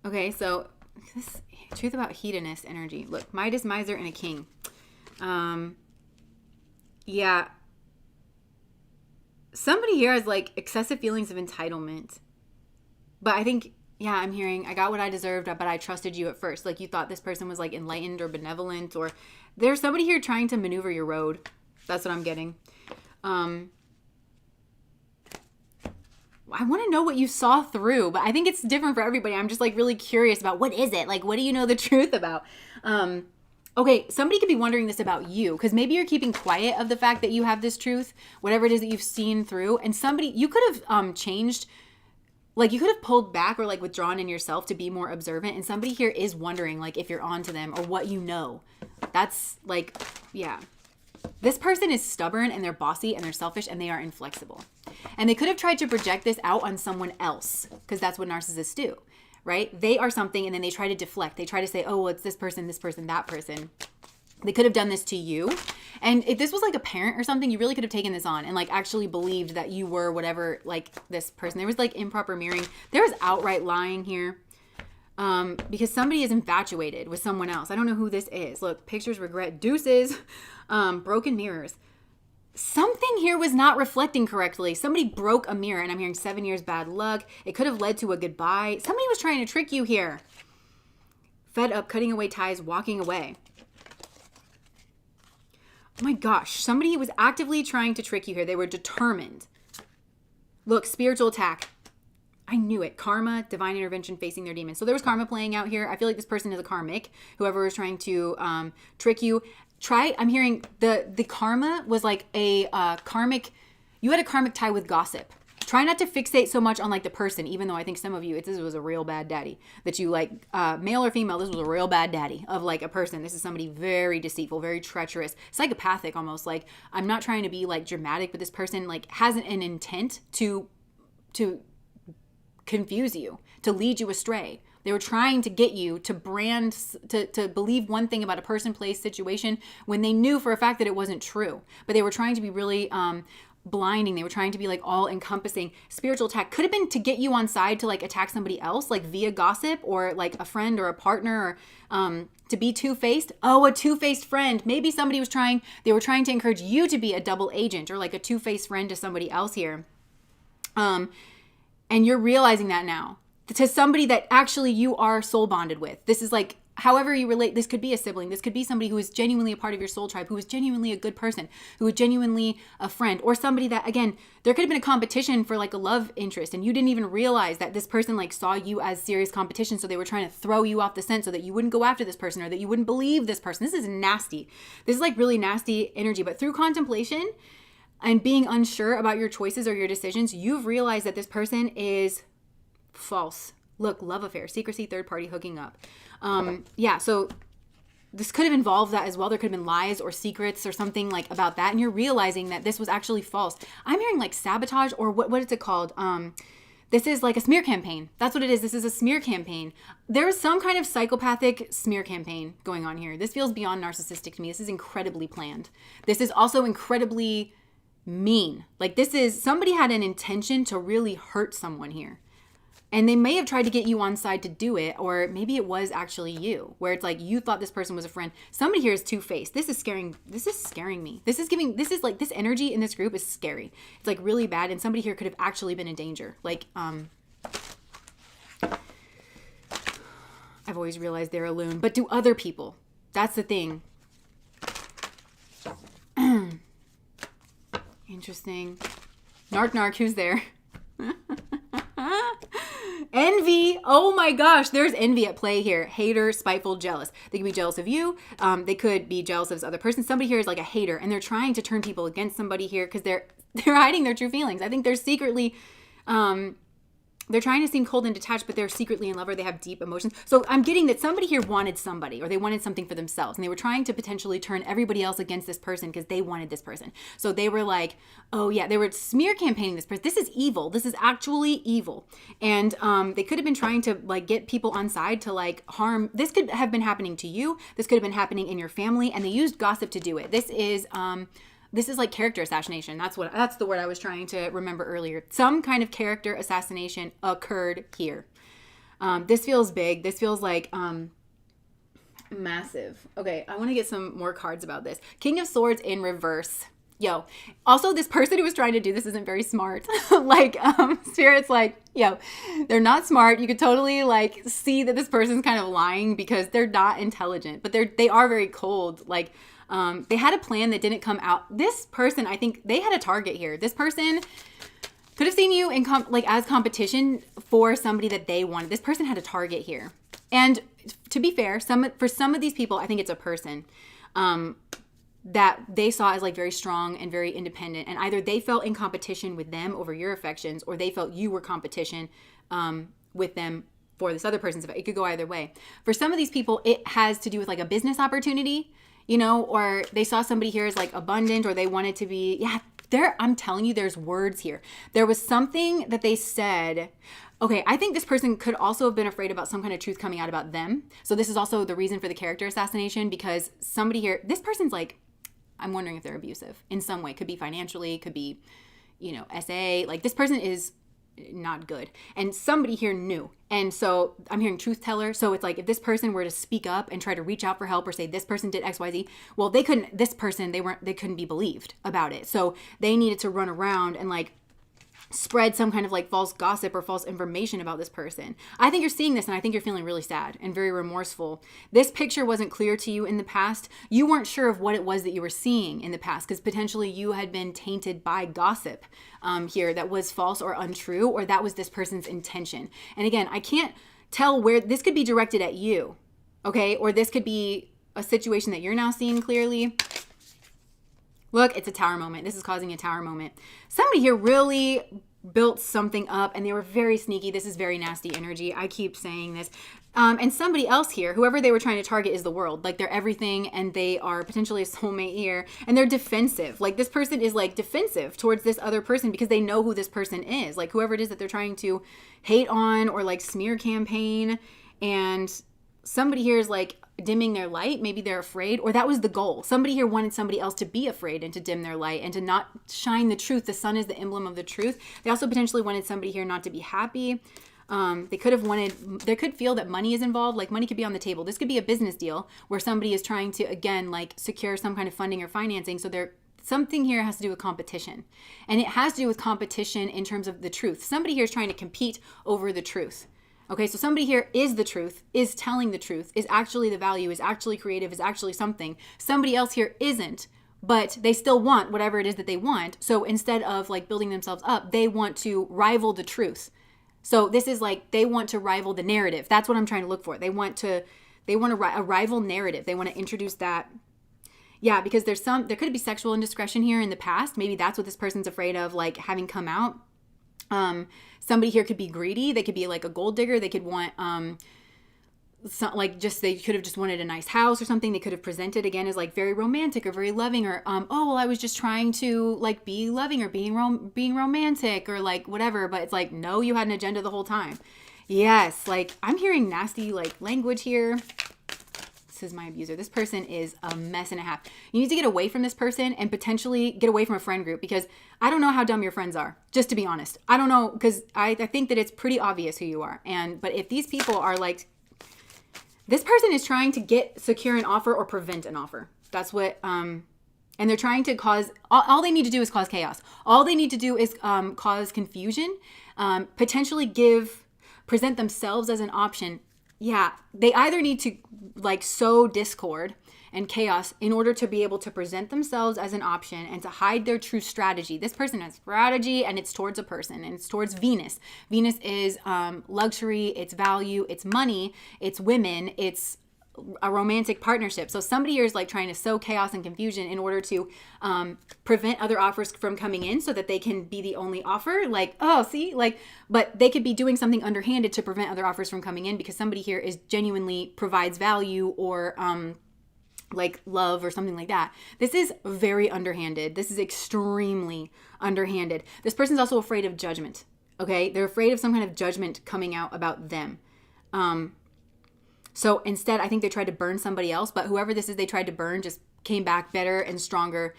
Okay, so this truth about hedonist energy. Look, Midas, miser, and a king. Yeah. Somebody here has like excessive feelings of entitlement. But I think, yeah, I'm hearing I got what I deserved, but I trusted you at first. Like you thought this person was like enlightened or benevolent, or there's somebody here trying to maneuver your road. That's what I'm getting. I want to know what you saw through, but I think it's different for everybody. I'm just like really curious about what is it? Like, what do you know the truth about? Okay, somebody could be wondering this about you, because maybe you're keeping quiet of the fact that you have this truth, whatever it is that you've seen through, and you could have changed, like you could have pulled back or like withdrawn in yourself to be more observant, and somebody here is wondering like if you're on to them or what you know. That's like, yeah. This person is stubborn and they're bossy and they're selfish and they are inflexible. And they could have tried to project this out on someone else, because that's what narcissists do, right? They are something and then they try to deflect. They try to say, oh, well, it's this person, that person. They could have done this to you. And if this was like a parent or something, you really could have taken this on and like actually believed that you were whatever, like this person. There was like improper mirroring. There was outright lying here. because somebody is infatuated with someone else. I don't know who this is. Look, pictures, regret, deuces, broken mirrors. Something here was not reflecting correctly. Somebody broke a mirror, and I'm hearing 7 years bad luck. It could have led to a goodbye. Somebody was trying to trick you here. Fed up, cutting away ties, walking away. Oh my gosh, somebody was actively trying to trick you here. They were determined. Look, spiritual attack. I knew it. Karma, divine intervention, facing their demons. So there was karma playing out here. I feel like this person is a karmic. Whoever was trying to trick you. I'm hearing the karma was like a karmic. You had a karmic tie with gossip. Try not to fixate so much on like the person, even though I think some of you, this was a real bad daddy that you like, male or female, this was a real bad daddy of like a person. This is somebody very deceitful, very treacherous, psychopathic almost. Like, I'm not trying to be like dramatic, but this person like has an intent to confuse you, to lead you astray. They were trying to get you to to believe one thing about a person, place, situation when they knew for a fact that it wasn't true. But they were trying to be really blinding. They were trying to be like all encompassing. Spiritual attack could have been to get you on side to like attack somebody else, like via gossip or like a friend or a partner, or to be two-faced. Oh, a two-faced friend. Maybe somebody they were trying to encourage you to be a double agent or like a two-faced friend to somebody else here. And you're realizing that now. To somebody that actually you are soul bonded with. This is like, however you relate, this could be a sibling. This could be somebody who is genuinely a part of your soul tribe, who is genuinely a good person, who is genuinely a friend, or somebody that, again, there could have been a competition for like a love interest and you didn't even realize that this person like saw you as serious competition. So they were trying to throw you off the scent so that you wouldn't go after this person or that you wouldn't believe this person. This is nasty. This is like really nasty energy, but through contemplation and being unsure about your choices or your decisions, you've realized that this person is false. Look, love affair, secrecy, third party, hooking up. So this could have involved that as well. There could have been lies or secrets or something like about that. And you're realizing that this was actually false. I'm hearing like sabotage or what is it called? This is like a smear campaign. That's what it is. This is a smear campaign. There is some kind of psychopathic smear campaign going on here. This feels beyond narcissistic to me. This is incredibly planned. This is also incredibly mean. Like somebody had an intention to really hurt someone here. And they may have tried to get you on side to do it, or maybe it was actually you, where it's like you thought this person was a friend. Somebody here is two-faced. This is scaring me. This is like this energy in this group is scary. It's like really bad, and somebody here could have actually been in danger. Like, I've always realized they're a loon, but do other people? That's the thing. Interesting. Narc, who's there? Envy. Oh my gosh, there's envy at play here. Hater, spiteful, jealous. They could be jealous of you. They could be jealous of this other person. Somebody here is like a hater, and they're trying to turn people against somebody here because they're hiding their true feelings. I think they're secretly they're trying to seem cold and detached, but they're secretly in love or they have deep emotions. So I'm getting that somebody here wanted somebody or they wanted something for themselves, and they were trying to potentially turn everybody else against this person because they wanted this person. So they were like, oh yeah, they were smear campaigning this person. This is evil. This is actually evil. And they could have been trying to like get people on side to like harm. This could have been happening to you. This could have been happening in your family, and they used gossip to do it. This is like character assassination. That's the word I was trying to remember earlier. Some kind of character assassination occurred here. This feels big. This feels like massive. Okay, I want to get some more cards about this. King of Swords in reverse. Yo, also this person who was trying to do this isn't very smart. Like, Spirit's like, yo, they're not smart. You could totally like see that this person's kind of lying because they're not intelligent, but they are very cold. Like, they had a plan that didn't come out. This person, I think they had a target here. This person could have seen you in as competition for somebody that they wanted. This person had a target here. And to be fair, for some of these people, I think it's a person that they saw as like very strong and very independent. And either they felt in competition with them over your affections, or they felt you were competition with them for this other person's affection. It could go either way. For some of these people, it has to do with like a business opportunity, you know, or they saw somebody here as like abundant, or they wanted to be, I'm telling you, there's words here. There was something that they said. Okay, I think this person could also have been afraid about some kind of truth coming out about them. So this is also the reason for the character assassination, because somebody here, this person's like, I'm wondering if they're abusive in some way. Could be financially, could be, you know, SA. Like this person is not good. And somebody here knew. And so I'm hearing truth teller. So it's like, if this person were to speak up and try to reach out for help or say this person did XYZ, well, they couldn't be believed about it. So they needed to run around and like spread some kind of like false gossip or false information about this person. I think you're seeing this and I think you're feeling really sad and very remorseful. This picture wasn't clear to you in the past. You weren't sure of what it was that you were seeing in the past because potentially you had been tainted by gossip here that was false or untrue, or that was this person's intention. And again, I can't tell where this could be directed at you, okay? Or this could be a situation that you're now seeing clearly. Look, it's a tower moment. This is causing a tower moment. Somebody here really built something up and they were very sneaky. This is very nasty energy. I keep saying this. And somebody else here, whoever they were trying to target, is the world. Like, they're everything and they are potentially a soulmate here. And they're defensive. Like, this person is like defensive towards this other person because they know who this person is. Like, whoever it is that they're trying to hate on or like smear campaign. And somebody here is like dimming their light. Maybe they're afraid, or that was the goal. Somebody here wanted somebody else to be afraid and to dim their light and to not shine the truth. The sun is the emblem of the truth. They also potentially wanted somebody here not to be happy. They could feel that money is involved. Like, money could be on the table. This could be a business deal where somebody is trying to, again, like secure some kind of funding or financing. So something here has to do with competition, and it has to do with competition in terms of the truth. Somebody here is trying to compete over the truth. Okay, so somebody here is the truth, is telling the truth, is actually the value, is actually creative, is actually something. Somebody else here isn't, but they still want whatever it is that they want. So instead of like building themselves up, they want to rival the truth. So this is like, they want to rival the narrative. That's what I'm trying to look for. They want a rival narrative. They want to introduce that. Yeah, because there could be sexual indiscretion here in the past. Maybe that's what this person's afraid of, like having come out. Somebody here could be greedy. They could be like a gold digger. They could want, they could have just wanted a nice house or something. They could have presented again as like very romantic or very loving, or, I was just trying to like be loving or being romantic or like whatever. But it's like, no, you had an agenda the whole time. Yes. Like, I'm hearing nasty like language here. This is my abuser. This person is a mess and a half. You need to get away from this person and potentially get away from a friend group, because I don't know how dumb your friends are, just to be honest. I don't know, because I think that it's pretty obvious who you are. But if these people are like, this person is trying to secure an offer or prevent an offer. That's what, and they're trying to cause, all they need to do is cause chaos. All they need to do is cause confusion, potentially present themselves as an option. Yeah, they either need to like sow discord and chaos in order to be able to present themselves as an option and to hide their true strategy. This person has strategy, and it's towards a person, and it's towards Venus. Venus is luxury, it's value, it's money, it's women, it's a romantic partnership. So somebody here is like trying to sow chaos and confusion in order to prevent other offers from coming in so that they can be the only offer. Like, but they could be doing something underhanded to prevent other offers from coming in, because somebody here is genuinely provides value or like love or something like that. This is very underhanded. This is extremely underhanded. This person's also afraid of judgment. Okay. They're afraid of some kind of judgment coming out about them. So instead, I think they tried to burn somebody else, but whoever this is they tried to burn just came back better and stronger.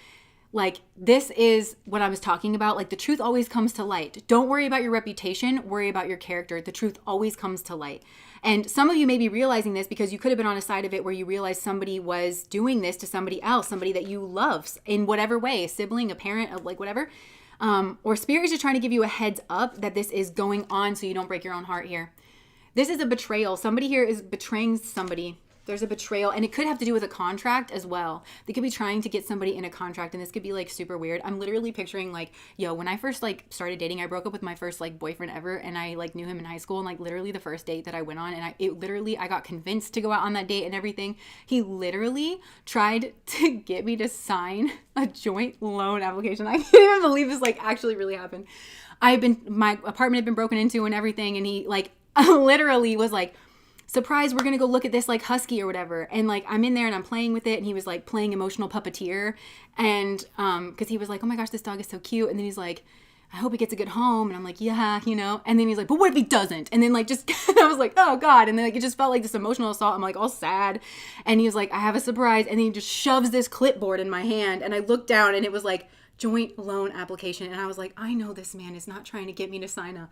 Like, this is what I was talking about. Like, the truth always comes to light. Don't worry about your reputation. Worry about your character. The truth always comes to light. And some of you may be realizing this because you could have been on a side of it where you realized somebody was doing this to somebody else, somebody that you love in whatever way, a sibling, a parent, like whatever. Or spirit is just trying to give you a heads up that this is going on so you don't break your own heart here. This is a betrayal. Somebody here is betraying somebody. There's a betrayal, and it could have to do with a contract as well. They could be trying to get somebody in a contract, and this could be like super weird. I'm literally picturing like, when I first like started dating, I broke up with my first like boyfriend ever, and I like knew him in high school, and like literally the first date that I went on, and I got convinced to go out on that date and everything. He literally tried to get me to sign a joint loan application. I can't even believe this like actually really happened. My apartment had been broken into and everything, and he like literally was like, surprise, we're gonna go look at this like husky or whatever. And like, I'm in there and I'm playing with it, and he was like playing emotional puppeteer, and because he was like, oh my gosh, this dog is so cute. And then he's like, I hope he gets a good home. And I'm like, yeah, and then he's like, but what if he doesn't? And then like, just I was like, oh God. And then like, it just felt like this emotional assault. I'm like all sad, and he was like, I have a surprise. And then he just shoves this clipboard in my hand, and I looked down, and it was like joint loan application. And I was like, I know this man is not trying to get me to sign a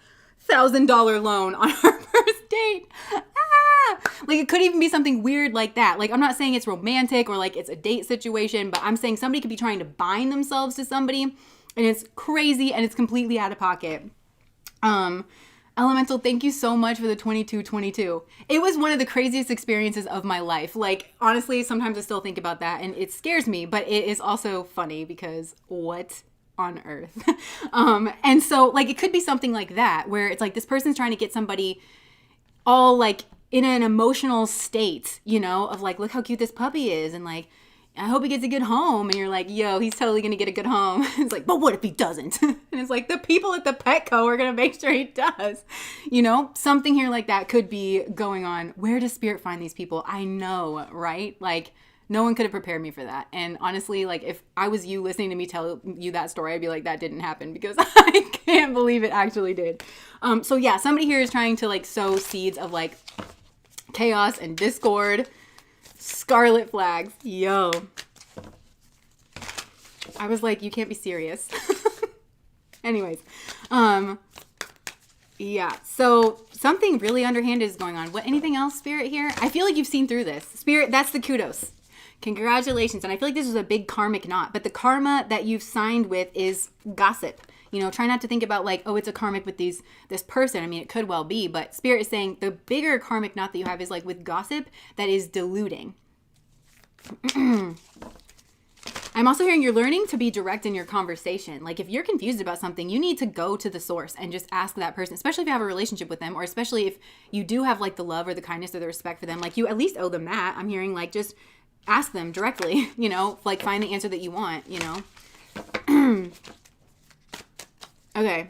$1,000 loan on our first date. Like, it could even be something weird like that. Like, I'm not saying it's romantic or like it's a date situation, but I'm saying somebody could be trying to bind themselves to somebody, and it's crazy and it's completely out of pocket. Elemental, thank you so much for the 2222. It was one of the craziest experiences of my life. Like, honestly, sometimes I still think about that and it scares me, but it is also funny because what on earth? And so, like, it could be something like that where it's like this person's trying to get somebody all like in an emotional state, you know, of like, look how cute this puppy is, and like, I hope he gets a good home. And you're like, yo, he's totally going to get a good home. It's like, but what if he doesn't? And it's like, the people at the Petco are going to make sure he does. You know, something here like that could be going on. Where does Spirit find these people? I know, right? Like, no one could have prepared me for that. And honestly, like, if I was you listening to me tell you that story, I'd be like, that didn't happen, because I can't believe it actually did. So yeah, somebody here is trying to like sow seeds of like chaos and discord. Scarlet flags. Yo. I was like, you can't be serious. Anyways. Yeah. So something really underhanded is going on. What, anything else, Spirit, here? I feel like you've seen through this. Spirit, that's the kudos. Congratulations. And I feel like this is a big karmic knot, but the karma that you've signed with is gossip. You know, try not to think about like, oh, it's a karmic with this person. I mean, it could well be, but Spirit is saying the bigger karmic knot that you have is like with gossip that is diluting. I'm also hearing you're learning to be direct in your conversation. Like, if you're confused about something, you need to go to the source and just ask that person, especially if you have a relationship with them, or especially if you do have like the love or the kindness or the respect for them. Like, you at least owe them that. I'm hearing like, just ask them directly, you know, like find the answer that you want, you know. Okay.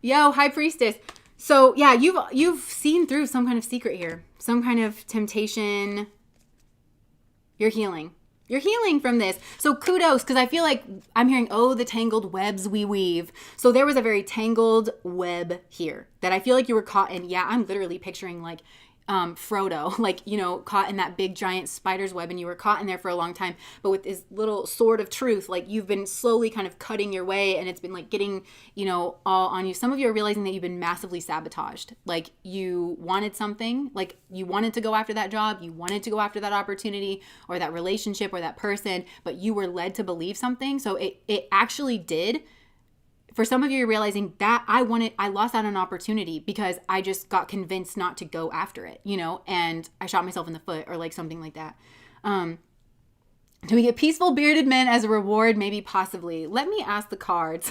Yo, High Priestess. So yeah, you've seen through some kind of secret here, some kind of temptation. You're healing. You're healing from this. So kudos, because I feel like I'm hearing, oh, the tangled webs we weave. So there was a very tangled web here that I feel like you were caught in. Yeah, I'm literally picturing like Frodo, like, you know, caught in that big giant spider's web, and you were caught in there for a long time, but with this little sword of truth, like you've been slowly kind of cutting your way, and it's been like getting, you know, all on you. Some of you are realizing that you've been massively sabotaged. Like, you wanted something, like you wanted to go after that job, you wanted to go after that opportunity or that relationship or that person, but you were led to believe something. So it actually did. For some of you, you're realizing that I lost out on an opportunity because I just got convinced not to go after it, you know, and I shot myself in the foot or like something like that. Do we get peaceful bearded men as a reward? Maybe, possibly. Let me ask the cards.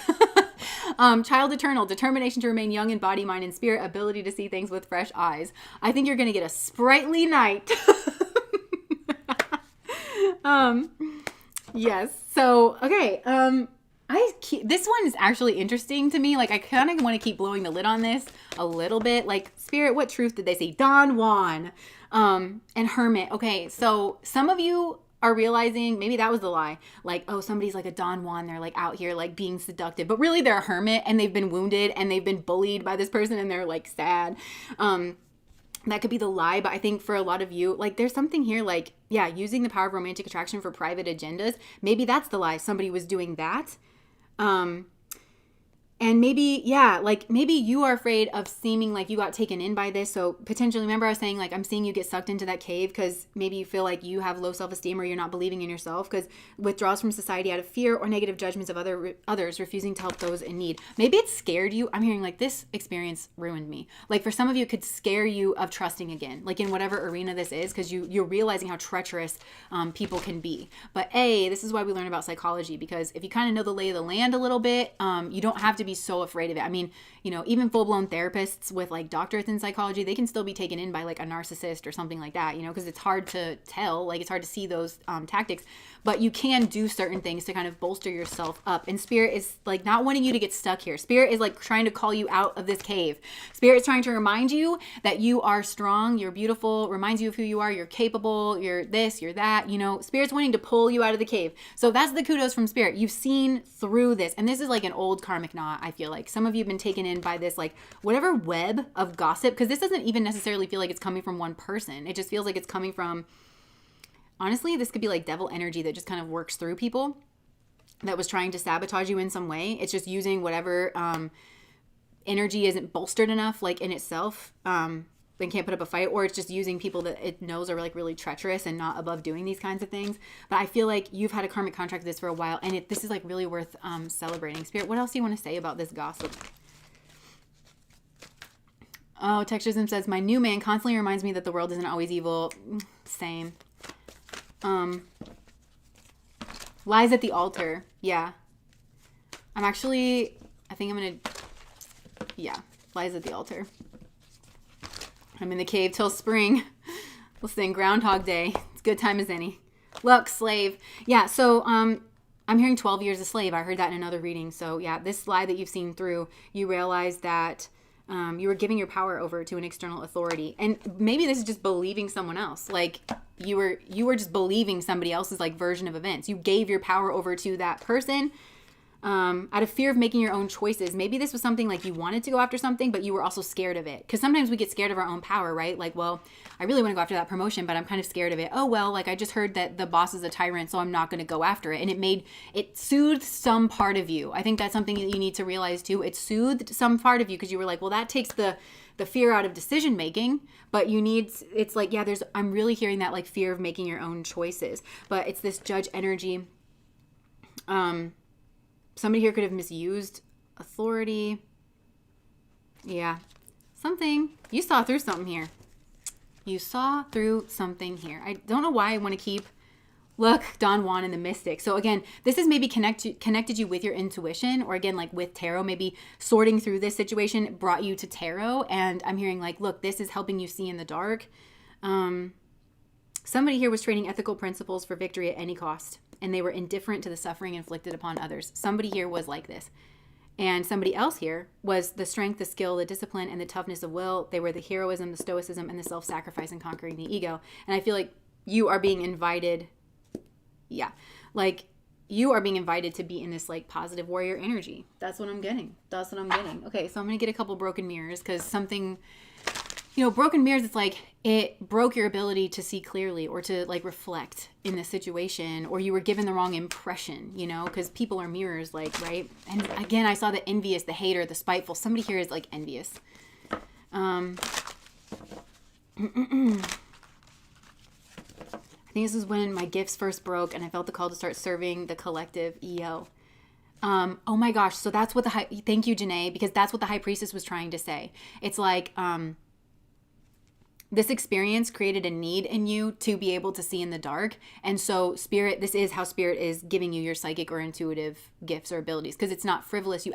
Child eternal, determination to remain young in body, mind, and spirit, ability to see things with fresh eyes. I think you're going to get a sprightly knight. Yes. So, okay. This one is actually interesting to me. Like, I kind of want to keep blowing the lid on this a little bit. Like, Spirit, what truth did they say? Don Juan, and Hermit. Okay, so some of you are realizing maybe that was the lie. Like, oh, somebody's like a Don Juan. They're like out here like being seductive, but really they're a hermit, and they've been wounded and they've been bullied by this person, and they're like sad. That could be the lie, but I think for a lot of you, like, there's something here like, yeah, using the power of romantic attraction for private agendas. Maybe that's the lie. Somebody was doing that. And maybe, yeah, like maybe you are afraid of seeming like you got taken in by this. So potentially, remember I was saying like, I'm seeing you get sucked into that cave because maybe you feel like you have low self-esteem or you're not believing in yourself, because withdrawals from society out of fear or negative judgments of others, refusing to help those in need. Maybe it scared you. I'm hearing like, this experience ruined me. Like, for some of you, it could scare you of trusting again, like in whatever arena this is, because you're realizing how treacherous people can be. But this is why we learn about psychology, because if you kind of know the lay of the land a little bit, you don't have to be so afraid of it. I mean, you know, even full-blown therapists with like doctorates in psychology, they can still be taken in by like a narcissist or something like that, you know, because it's hard to tell, like it's hard to see those tactics, but you can do certain things to kind of bolster yourself up. And Spirit is like not wanting you to get stuck here. Spirit is like trying to call you out of this cave. Spirit is trying to remind you that you are strong, you're beautiful, reminds you of who you are, you're capable, you're this, you're that, you know. Spirit's wanting to pull you out of the cave. So that's the kudos from Spirit. You've seen through this, and this is like an old karmic knot. I feel like some of you have been taken in by this, like whatever web of gossip, because this doesn't even necessarily feel like it's coming from one person. It just feels like it's coming from honestly, this could be like devil energy that just kind of works through people that was trying to sabotage you in some way. It's just using whatever energy isn't bolstered enough, like in itself, then can't put up a fight, or it's just using people that it knows are like really treacherous and not above doing these kinds of things. But I feel like you've had a karmic contract with this for a while, and this is like really worth celebrating. Spirit, what else do you want to say about this gossip? Oh, Texturism says, my new man constantly reminds me that the world isn't always evil. Same. Lies at the altar. Yeah. I think I'm going to, yeah, lies at the altar. I'm in the cave till spring. We'll sing Groundhog Day. It's good time as any. Look, slave. Yeah, so I'm hearing 12 years a slave. I heard that in another reading. So yeah, this lie that you've seen through, you realize that you were giving your power over to an external authority. And maybe this is just believing someone else. Like you were just believing somebody else's like version of events. You gave your power over to that person out of fear of making your own choices. Maybe this was something like you wanted to go after something, but you were also scared of it. Because sometimes we get scared of our own power, right? Like, well, I really want to go after that promotion, but I'm kind of scared of it. Oh, well, like I just heard that the boss is a tyrant, so I'm not going to go after it. And it soothed some part of you. I think that's something that you need to realize too. It soothed some part of you because you were like, well, that takes the fear out of decision making, but it's like, yeah, I'm really hearing that like fear of making your own choices, but it's this judge energy. Somebody here could have misused authority. Yeah. Something. You saw through something here. You saw through something here. I don't know why I want to keep... Look, Don Juan and the Mystic. So again, this is maybe connected you with your intuition, or again, like with tarot, maybe sorting through this situation brought you to tarot. And I'm hearing like, look, this is helping you see in the dark. Somebody here was trading ethical principles for victory at any cost, and they were indifferent to the suffering inflicted upon others. Somebody here was like this. And somebody else here was the strength, the skill, the discipline, and the toughness of will. They were the heroism, the stoicism, and the self-sacrifice and conquering the ego. And I feel like you are being invited... Yeah, like you are being invited to be in this like positive warrior energy. That's what I'm getting. Okay, so I'm going to get a couple broken mirrors because something, broken mirrors, it's like it broke your ability to see clearly or to like reflect in this situation, or you were given the wrong impression, because people are mirrors, like, right? And again, I saw the envious, the hater, the spiteful. Somebody here is like envious. I think this is when my gifts first broke and I felt the call to start serving the collective EO. Oh my gosh. So that's what thank you, Janae, because that's what the high priestess was trying to say. It's like, this experience created a need in you to be able to see in the dark. And so this is how spirit is giving you your psychic or intuitive gifts or abilities, because it's not frivolous. You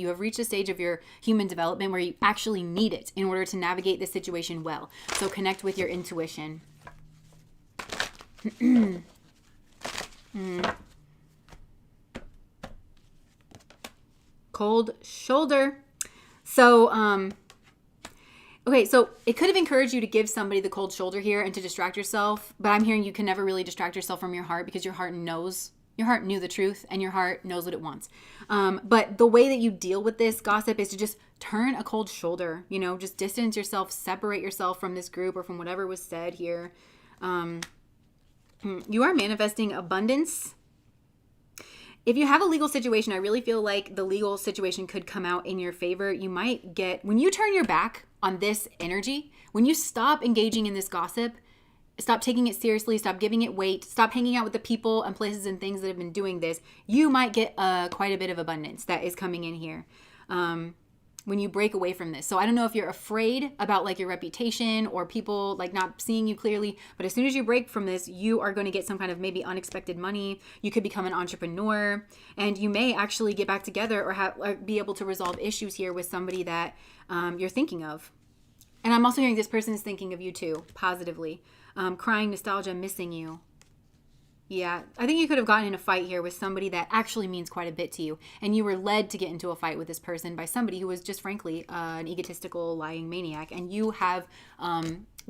have reached a stage of your human development where you actually need it in order to navigate the situation well. So connect with your intuition. Cold shoulder. So, okay, so it could have encouraged you to give somebody the cold shoulder here and to distract yourself, but I'm hearing you can never really distract yourself from your heart because your heart knew the truth and your heart knows what it wants. But the way that you deal with this gossip is to just turn a cold shoulder, just distance yourself, separate yourself from this group or from whatever was said here. You are manifesting abundance. If you have a legal situation, I really feel like the legal situation could come out in your favor. You might when you turn your back on this energy, when you stop engaging in this gossip, stop taking it seriously, stop giving it weight, stop hanging out with the people and places and things that have been doing this, you might get quite a bit of abundance that is coming in here. When you break away from this. So I don't know if you're afraid about like your reputation or people like not seeing you clearly, but as soon as you break from this, you are going to get some kind of maybe unexpected money. You could become an entrepreneur, and you may actually get back together or be able to resolve issues here with somebody that you're thinking of. And I'm also hearing this person is thinking of you too, positively. Crying, nostalgia, missing you. Yeah, I think you could have gotten in a fight here with somebody that actually means quite a bit to you. And you were led to get into a fight with this person by somebody who was just frankly an egotistical, lying maniac. And you have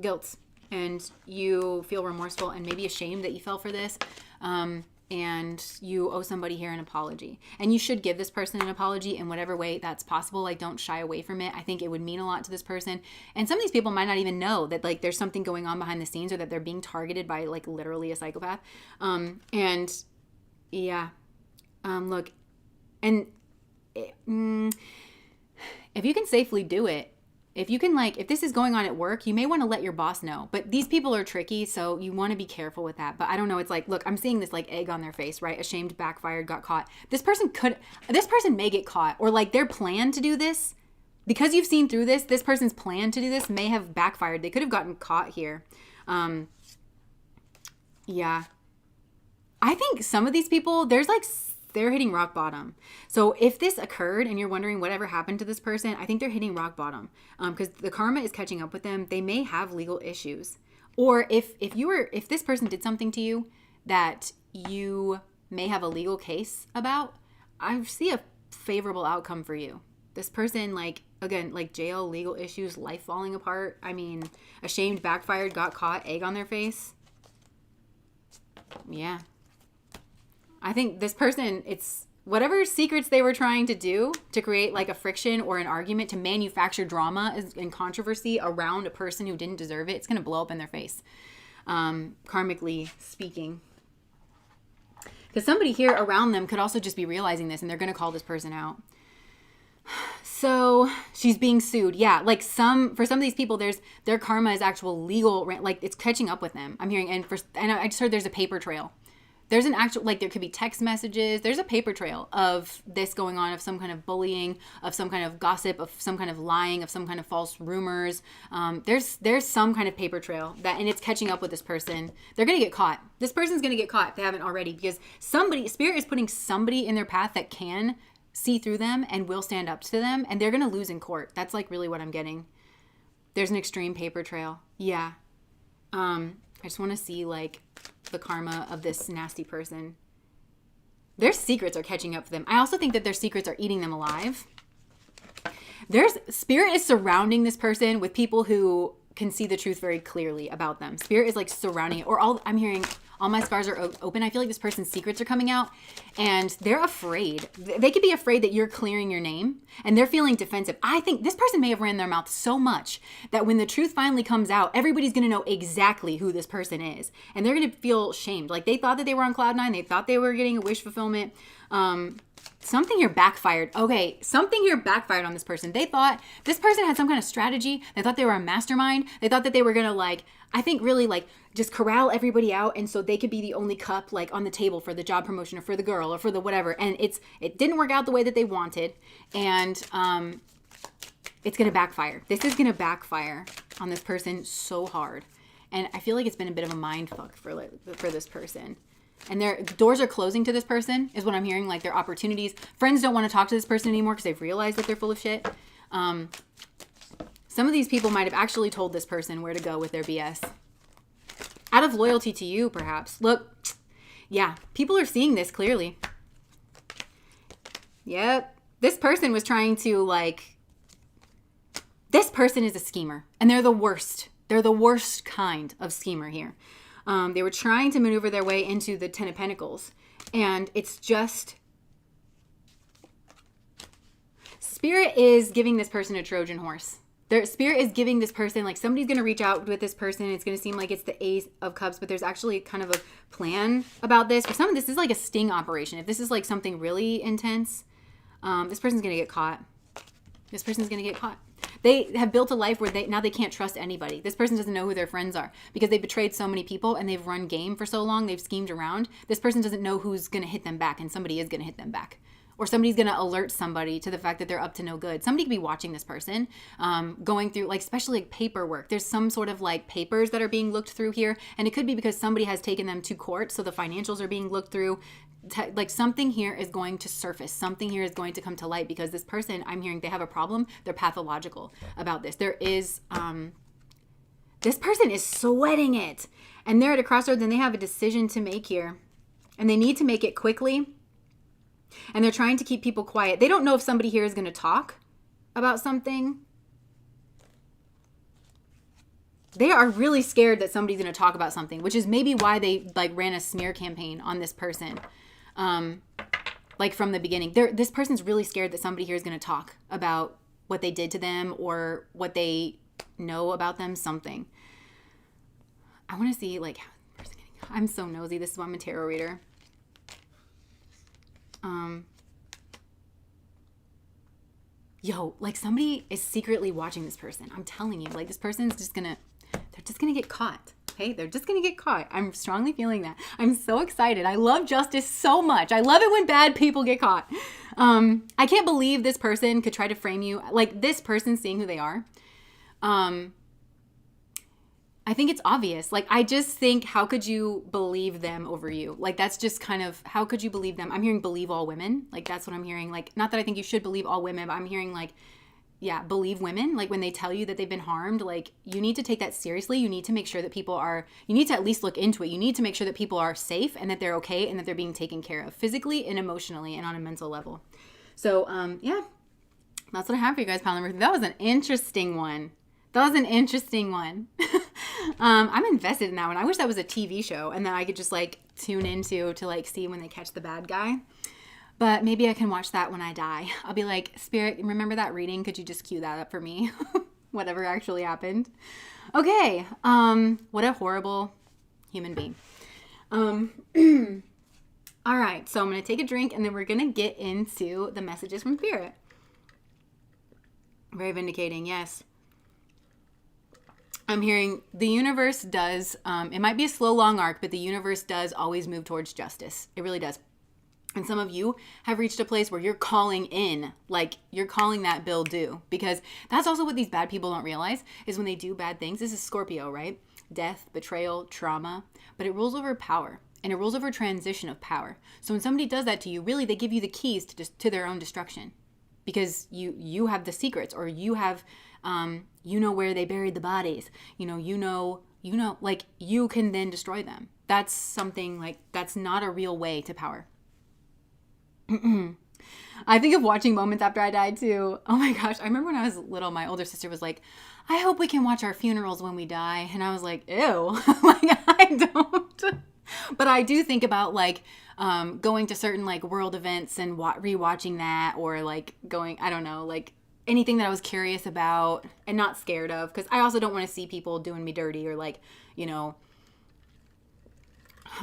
guilt and you feel remorseful and maybe ashamed that you fell for this. And and you owe somebody here an apology. And you should give this person an apology in whatever way that's possible. Like, don't shy away from it. I think it would mean a lot to this person. And some of these people might not even know that, like, there's something going on behind the scenes, or that they're being targeted by, like, literally a psychopath. Look, and if you can safely do it, if you can, like, if this is going on at work, you may want to let your boss know. But these people are tricky, so you want to be careful with that. But I don't know. It's like, look, I'm seeing this, like, egg on their face, right? Ashamed, backfired, got caught. This person may get caught, or, like, their plan to do this, because you've seen through this person's plan to do this may have backfired. They could have gotten caught here. Yeah. I think some of these people, they're hitting rock bottom. So if this occurred and you're wondering whatever happened to this person, I think they're hitting rock bottom, because the karma is catching up with them. They may have legal issues. Or if this person did something to you that you may have a legal case about, I see a favorable outcome for you. This person, like, again, like, jail, legal issues, life falling apart. I mean, ashamed, backfired, got caught, egg on their face. Yeah. I think this person, it's whatever secrets they were trying to do to create, like, a friction or an argument, to manufacture drama and controversy around a person who didn't deserve it. It's going to blow up in their face, karmically speaking. Because somebody here around them could also just be realizing this, and they're going to call this person out. So she's being sued. Yeah, like, for some of these people, their karma is actual legal, like, it's catching up with them. I'm hearing, and I just heard there's a paper trail. There's an actual, like, there could be text messages. There's a paper trail of this going on, of some kind of bullying, of some kind of gossip, of some kind of lying, of some kind of false rumors. There's some kind of paper trail and it's catching up with this person. They're going to get caught. This person's going to get caught if they haven't already, because Spirit is putting somebody in their path that can see through them and will stand up to them, and they're going to lose in court. That's, like, really what I'm getting. There's an extreme paper trail. Yeah. I just want to see, like, the karma of this nasty person. Their secrets are catching up for them. I also think that their secrets are eating them alive. Spirit is surrounding this person with people who can see the truth very clearly about them. Spirit is, like, surrounding it. I'm hearing all my scars are open. I feel like this person's secrets are coming out, and they're afraid. They could be afraid that you're clearing your name, and they're feeling defensive. I think this person may have ran their mouth so much that when the truth finally comes out, everybody's going to know exactly who this person is, and they're going to feel shamed. Like, they thought that they were on cloud nine. They thought they were getting a wish fulfillment. Something here backfired. Okay, something here backfired on this person. They thought this person had some kind of strategy. They thought they were a mastermind. They thought that they were going to, like, I think really, like, just corral everybody out, and so they could be the only cup, like, on the table for the job promotion or for the girl or for the whatever. And it didn't work out the way that they wanted, and it's going to backfire. This is going to backfire on this person so hard. And I feel like it's been a bit of a mind fuck for this person. And their doors are closing to this person is what I'm hearing. Like, their opportunities. Friends don't want to talk to this person anymore because they've realized that they're full of shit. Some of these people might have actually told this person where to go with their BS. Out of loyalty to you, perhaps. Look, yeah, people are seeing this clearly. Yep. This person was trying to, like... This person is a schemer. And they're the worst. They're the worst kind of schemer here. They were trying to maneuver their way into the Ten of Pentacles. And it's just... Spirit is giving this person a Trojan horse. Their Spirit is giving this person, like, somebody's going to reach out with this person. It's going to seem like it's the Ace of Cups, but there's actually kind of a plan about this. For some of this is like a sting operation. If this is, like, something really intense, this person's going to get caught. This person's going to get caught. They have built a life where now they can't trust anybody. This person doesn't know who their friends are because they betrayed so many people and they've run game for so long. They've schemed around. This person doesn't know who's going to hit them back, and somebody is going to hit them back. Or somebody's going to alert somebody to the fact that they're up to no good. Somebody could be watching this person, going through, like, especially, like, paperwork. There's some sort of, like, papers that are being looked through here. And it could be because somebody has taken them to court, so the financials are being looked through. Like, something here is going to surface. Something here is going to come to light because this person, I'm hearing, they have a problem. They're pathological about this. There is, this person is sweating it. And they're at a crossroads and they have a decision to make here. And they need to make it quickly. And they're trying to keep people quiet. They don't know if somebody here is going to talk about something. they are really scared that somebody's going to talk about something, which is maybe why they like ran a smear campaign on this person. Like from the beginning, this person's really scared that somebody here is going to talk about what they did to them or what they know about them, something. I want to see like how the person getting, I'm so nosy. This is why I'm a tarot reader. Yo, like somebody is secretly watching this person. I'm telling you, like this person's just gonna, they're just gonna get caught. Okay, they're just gonna get caught. I'm strongly feeling that. I'm so excited. I love justice so much. I love it when bad people get caught. I can't believe this person could try to frame you. Like this person seeing who they are. I think it's obvious. Like, I just think, how could you believe them over you? Like, that's just kind of, how could you believe them? I'm hearing believe all women. Like, that's what I'm hearing. Like, not that I think you should believe all women, but I'm hearing like, yeah, believe women. Like when they tell you that they've been harmed, like you need to take that seriously. You need to make sure that people are, you need to at least look into it. You need to make sure that people are safe and that they're okay and that they're being taken care of physically and emotionally and on a mental level. So, yeah, that's what I have for you guys, pile number 3. That was an interesting one. I'm invested in that one. I wish that was a TV show and then I could just like tune into to like see when they catch the bad guy. But maybe I can watch that when I die. I'll be like, Spirit, remember that reading? Could you just cue that up for me? Whatever actually happened. Okay. What a horrible human being. All right. So I'm going to take a drink and then we're going to get into the messages from Spirit. Very vindicating. Yes. I'm hearing the universe does, it might be a slow, long arc, but the universe does always move towards justice. It really does. And some of you have reached a place where you're calling in, like you're calling that bill due, because that's also what these bad people don't realize is when they do bad things. This is Scorpio, right? Death, betrayal, trauma, but it rules over power and it rules over transition of power. So when somebody does that to you, really, they give you the keys to their own destruction because you have the secrets or you have, you know where they buried the bodies, you know, like you can then destroy them. That's something like, that's not a real way to power. I think of watching moments after I died too. Oh my gosh. I remember when I was little, my older sister was like, I hope we can watch our funerals when we die. And I was like, ew, like I don't. But I do think about like going to certain like world events and rewatching that or like going, I don't know, like anything that I was curious about and not scared of. Because I also don't want to see people doing me dirty or like, you know,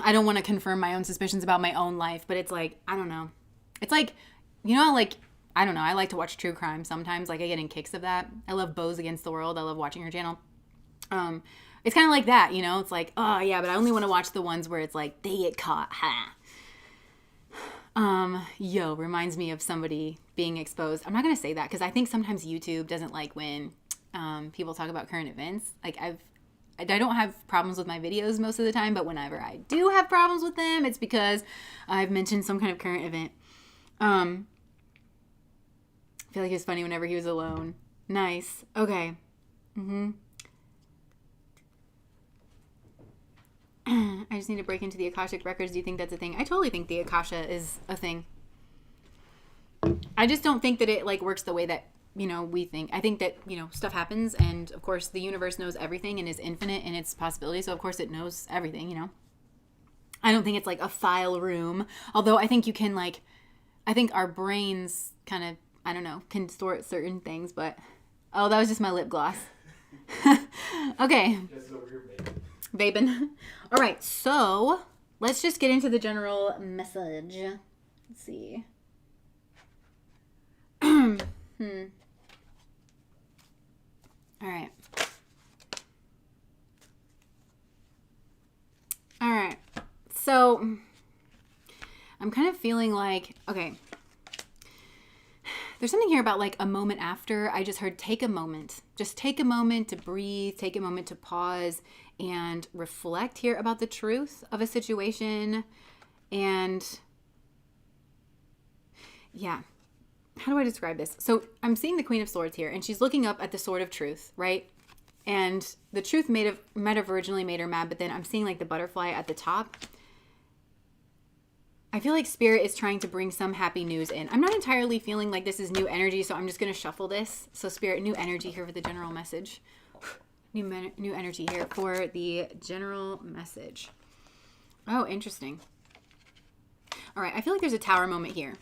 I don't want to confirm my own suspicions about my own life. But it's like, I don't know. It's like, you know, like, I don't know. I like to watch true crime sometimes. Like I get in kicks of that. I love Bows Against the World. I love watching her channel. It's kind of like that, you know, it's like, oh yeah, but I only want to watch the ones where it's like, they get caught. Ha. Reminds me of somebody being exposed. I'm not going to say that because I think sometimes YouTube doesn't like when, people talk about current events. Like I don't have problems with my videos most of the time, but whenever I do have problems with them, it's because I've mentioned some kind of current event. I feel like it's funny whenever he was alone. Nice. Okay. I just need to break into the Akashic records. Do you think that's a thing? I totally think the Akasha is a thing. I just don't think that it like works the way that, you know, we think. I think that, you know, stuff happens and of course the universe knows everything and is infinite in its possibilities. So of course it knows everything, you know. I don't think it's like a file room. Although I think you can like, I think our brains kind of, I don't know, can store certain things, but, oh, that was just my lip gloss. Okay. Vaping. All right. So let's just get into the general message. Let's see. All right. All right. So I'm kind of feeling like, okay, there's something here about like a moment after. I just heard take a moment. Just take a moment to breathe, take a moment to pause and reflect here about the truth of a situation. And yeah, how do I describe this? So I'm seeing the Queen of Swords here and she's looking up at the Sword of Truth, right? And the truth might have originally made her mad, but then I'm seeing like the butterfly at the top. I feel like Spirit is trying to bring some happy news in. I'm not entirely feeling like this is new energy, so I'm just going to shuffle this. So Spirit, new energy here for the general message. new energy here for the general message. Oh, interesting. All right, I feel like there's a tower moment here.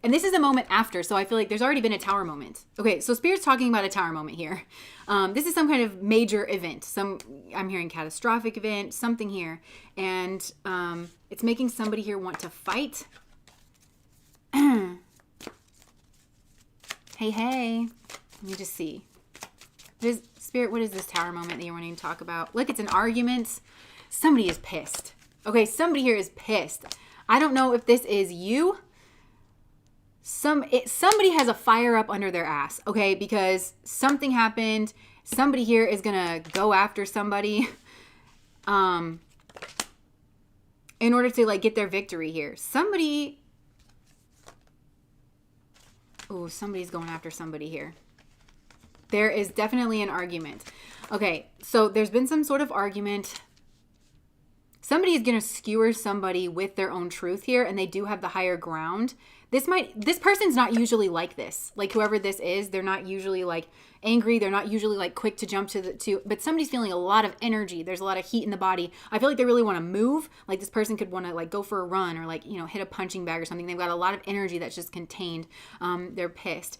And this is a moment after, so I feel like there's already been a tower moment. Okay, so Spirit's talking about a tower moment here. This is some kind of major event. I'm hearing catastrophic event, something here. And it's making somebody here want to fight. Hey. Let me just see. Spirit, what is this tower moment that you're wanting to talk about? Look, it's an argument. Somebody is pissed. Okay, somebody here is pissed. I don't know if this is you. Somebody has a fire up under their ass, okay? Because something happened. Somebody here is going to go after somebody in order to, like, get their victory here. Somebody's going after somebody here. There is definitely an argument. Okay, so there's been some sort of argument. Somebody is going to skewer somebody with their own truth here, and they do have the higher ground. This person's not usually like this. Like, whoever this is, they're not usually like angry. They're not usually like quick to jump but somebody's feeling a lot of energy. There's a lot of heat in the body. I feel like they really want to move. Like, this person could want to like go for a run or like, hit a punching bag or something. They've got a lot of energy that's just contained. They're pissed.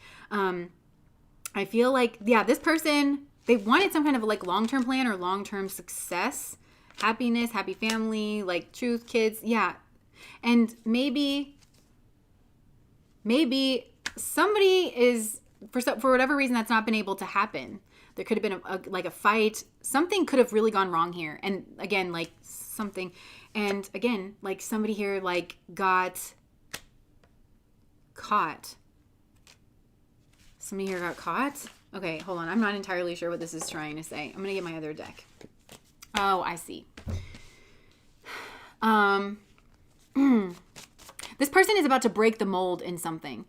I feel like, this person, they wanted some kind of like long-term plan or long-term success, happiness, happy family, like truth, kids. Yeah. And maybe somebody is, for whatever reason, that's not been able to happen. There could have been a fight. Something could have really gone wrong here. And again, like something, and again, like somebody here like got caught. Somebody here got caught. Okay, hold on. I'm not entirely sure what this is trying to say. I'm going to get my other deck. Oh, I see. This person is about to break the mold in something.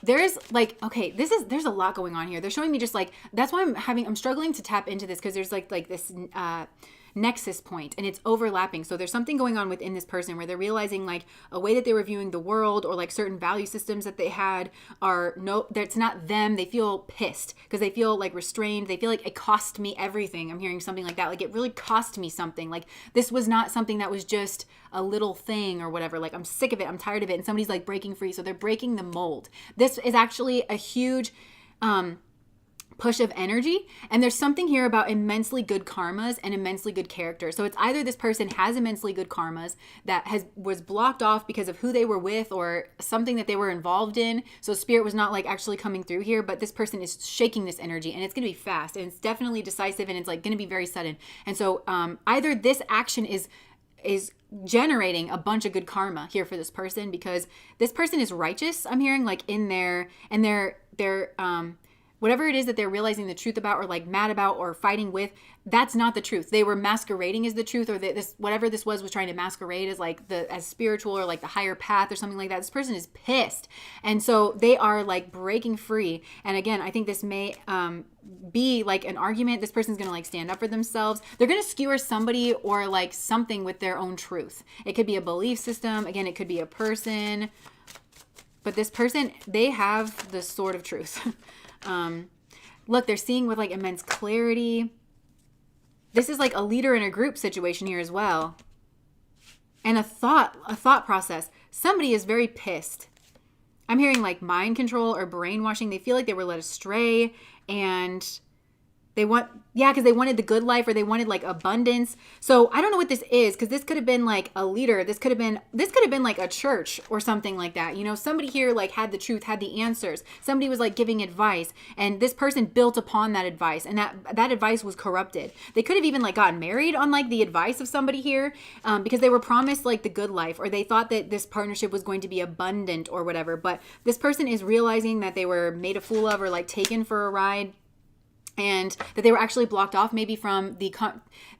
There's like, okay, there's a lot going on here. They're showing me just like, that's why I'm struggling to tap into this, because there's like this nexus point and it's overlapping. So there's something going on within this person where they're realizing like a way that they were viewing the world or like certain value systems that they had that's not them. They feel pissed because they feel like restrained. They feel like it cost me everything. I'm hearing something like that. Like, it really cost me something. Like, this was not something that was just a little thing or whatever. Like, I'm sick of it. I'm tired of it. And somebody's like breaking free. So they're breaking the mold. This is actually a huge, push of energy, and there's something here about immensely good karmas and immensely good character. So it's either this person has immensely good karmas that was blocked off because of who they were with or something that they were involved in. So Spirit was not like actually coming through here, but this person is shaking this energy, and it's going to be fast, and it's definitely decisive, and it's like going to be very sudden. And so either this action is generating a bunch of good karma here for this person, because this person is righteous. I'm hearing like in their whatever it is that they're realizing the truth about or like mad about or fighting with, that's not the truth. They were masquerading as the truth, or this whatever this was trying to masquerade as like as spiritual or like the higher path or something like that. This person is pissed. And so they are like breaking free. And again, I think this may be like an argument. This person's going to like stand up for themselves. They're going to skewer somebody or like something with their own truth. It could be a belief system. Again, it could be a person. But this person, they have the sword of truth. Look, they're seeing with like immense clarity. This is like a leader in a group situation here as well. And a thought process. Somebody is very pissed. I'm hearing like mind control or brainwashing. They feel like they were led astray, and because they wanted the good life, or they wanted like abundance. So I don't know what this is, because this could have been like a leader. This could have been like a church or something like that. Somebody here like had the truth, had the answers. Somebody was like giving advice, and this person built upon that advice, and that advice was corrupted. They could have even like gotten married on like the advice of somebody here, because they were promised like the good life, or they thought that this partnership was going to be abundant or whatever. But this person is realizing that they were made a fool of, or like taken for a ride. And that they were actually blocked off maybe from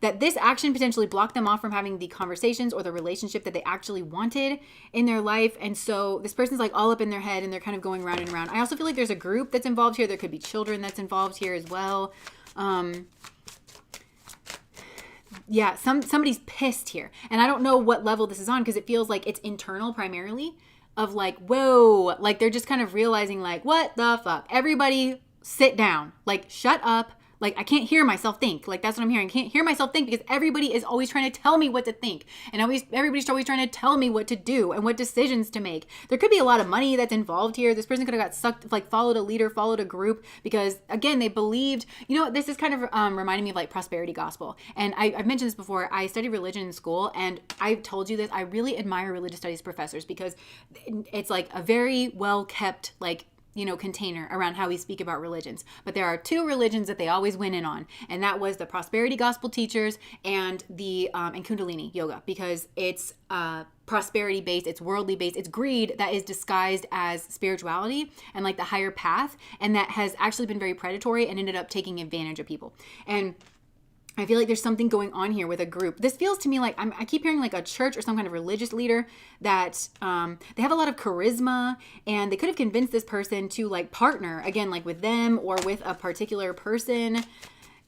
that this action potentially blocked them off from having the conversations or the relationship that they actually wanted in their life. And so this person's like all up in their head, and they're kind of going round and round. I also feel like there's a group that's involved here. There could be children that's involved here as well. Somebody's pissed here. And I don't know what level this is on, because it feels like it's internal primarily, of like, whoa, like they're just kind of realizing like, what the fuck? Everybody sit down, like shut up, Like, I can't hear myself think. Like, that's what I'm hearing. I can't hear myself think because everybody is always trying to tell me what to think. And everybody's always trying to tell me what to do and what decisions to make. There could be a lot of money that's involved here. This person could have got sucked, like followed a leader, followed a group because, again, they believed, this is kind of reminding me of like prosperity gospel. And I've mentioned this before. I studied religion in school, and I've told you this. I really admire religious studies professors because it's like a very well kept, like, container around how we speak about religions. But there are two religions that they always went in on, and that was the prosperity gospel teachers and the and Kundalini yoga, because it's prosperity based, it's worldly based, it's greed that is disguised as spirituality and like the higher path, and that has actually been very predatory and ended up taking advantage of people. And I feel like there's something going on here with a group. This feels to me like I keep hearing like a church or some kind of religious leader that they have a lot of charisma, and they could have convinced this person to like partner again, like with them or with a particular person.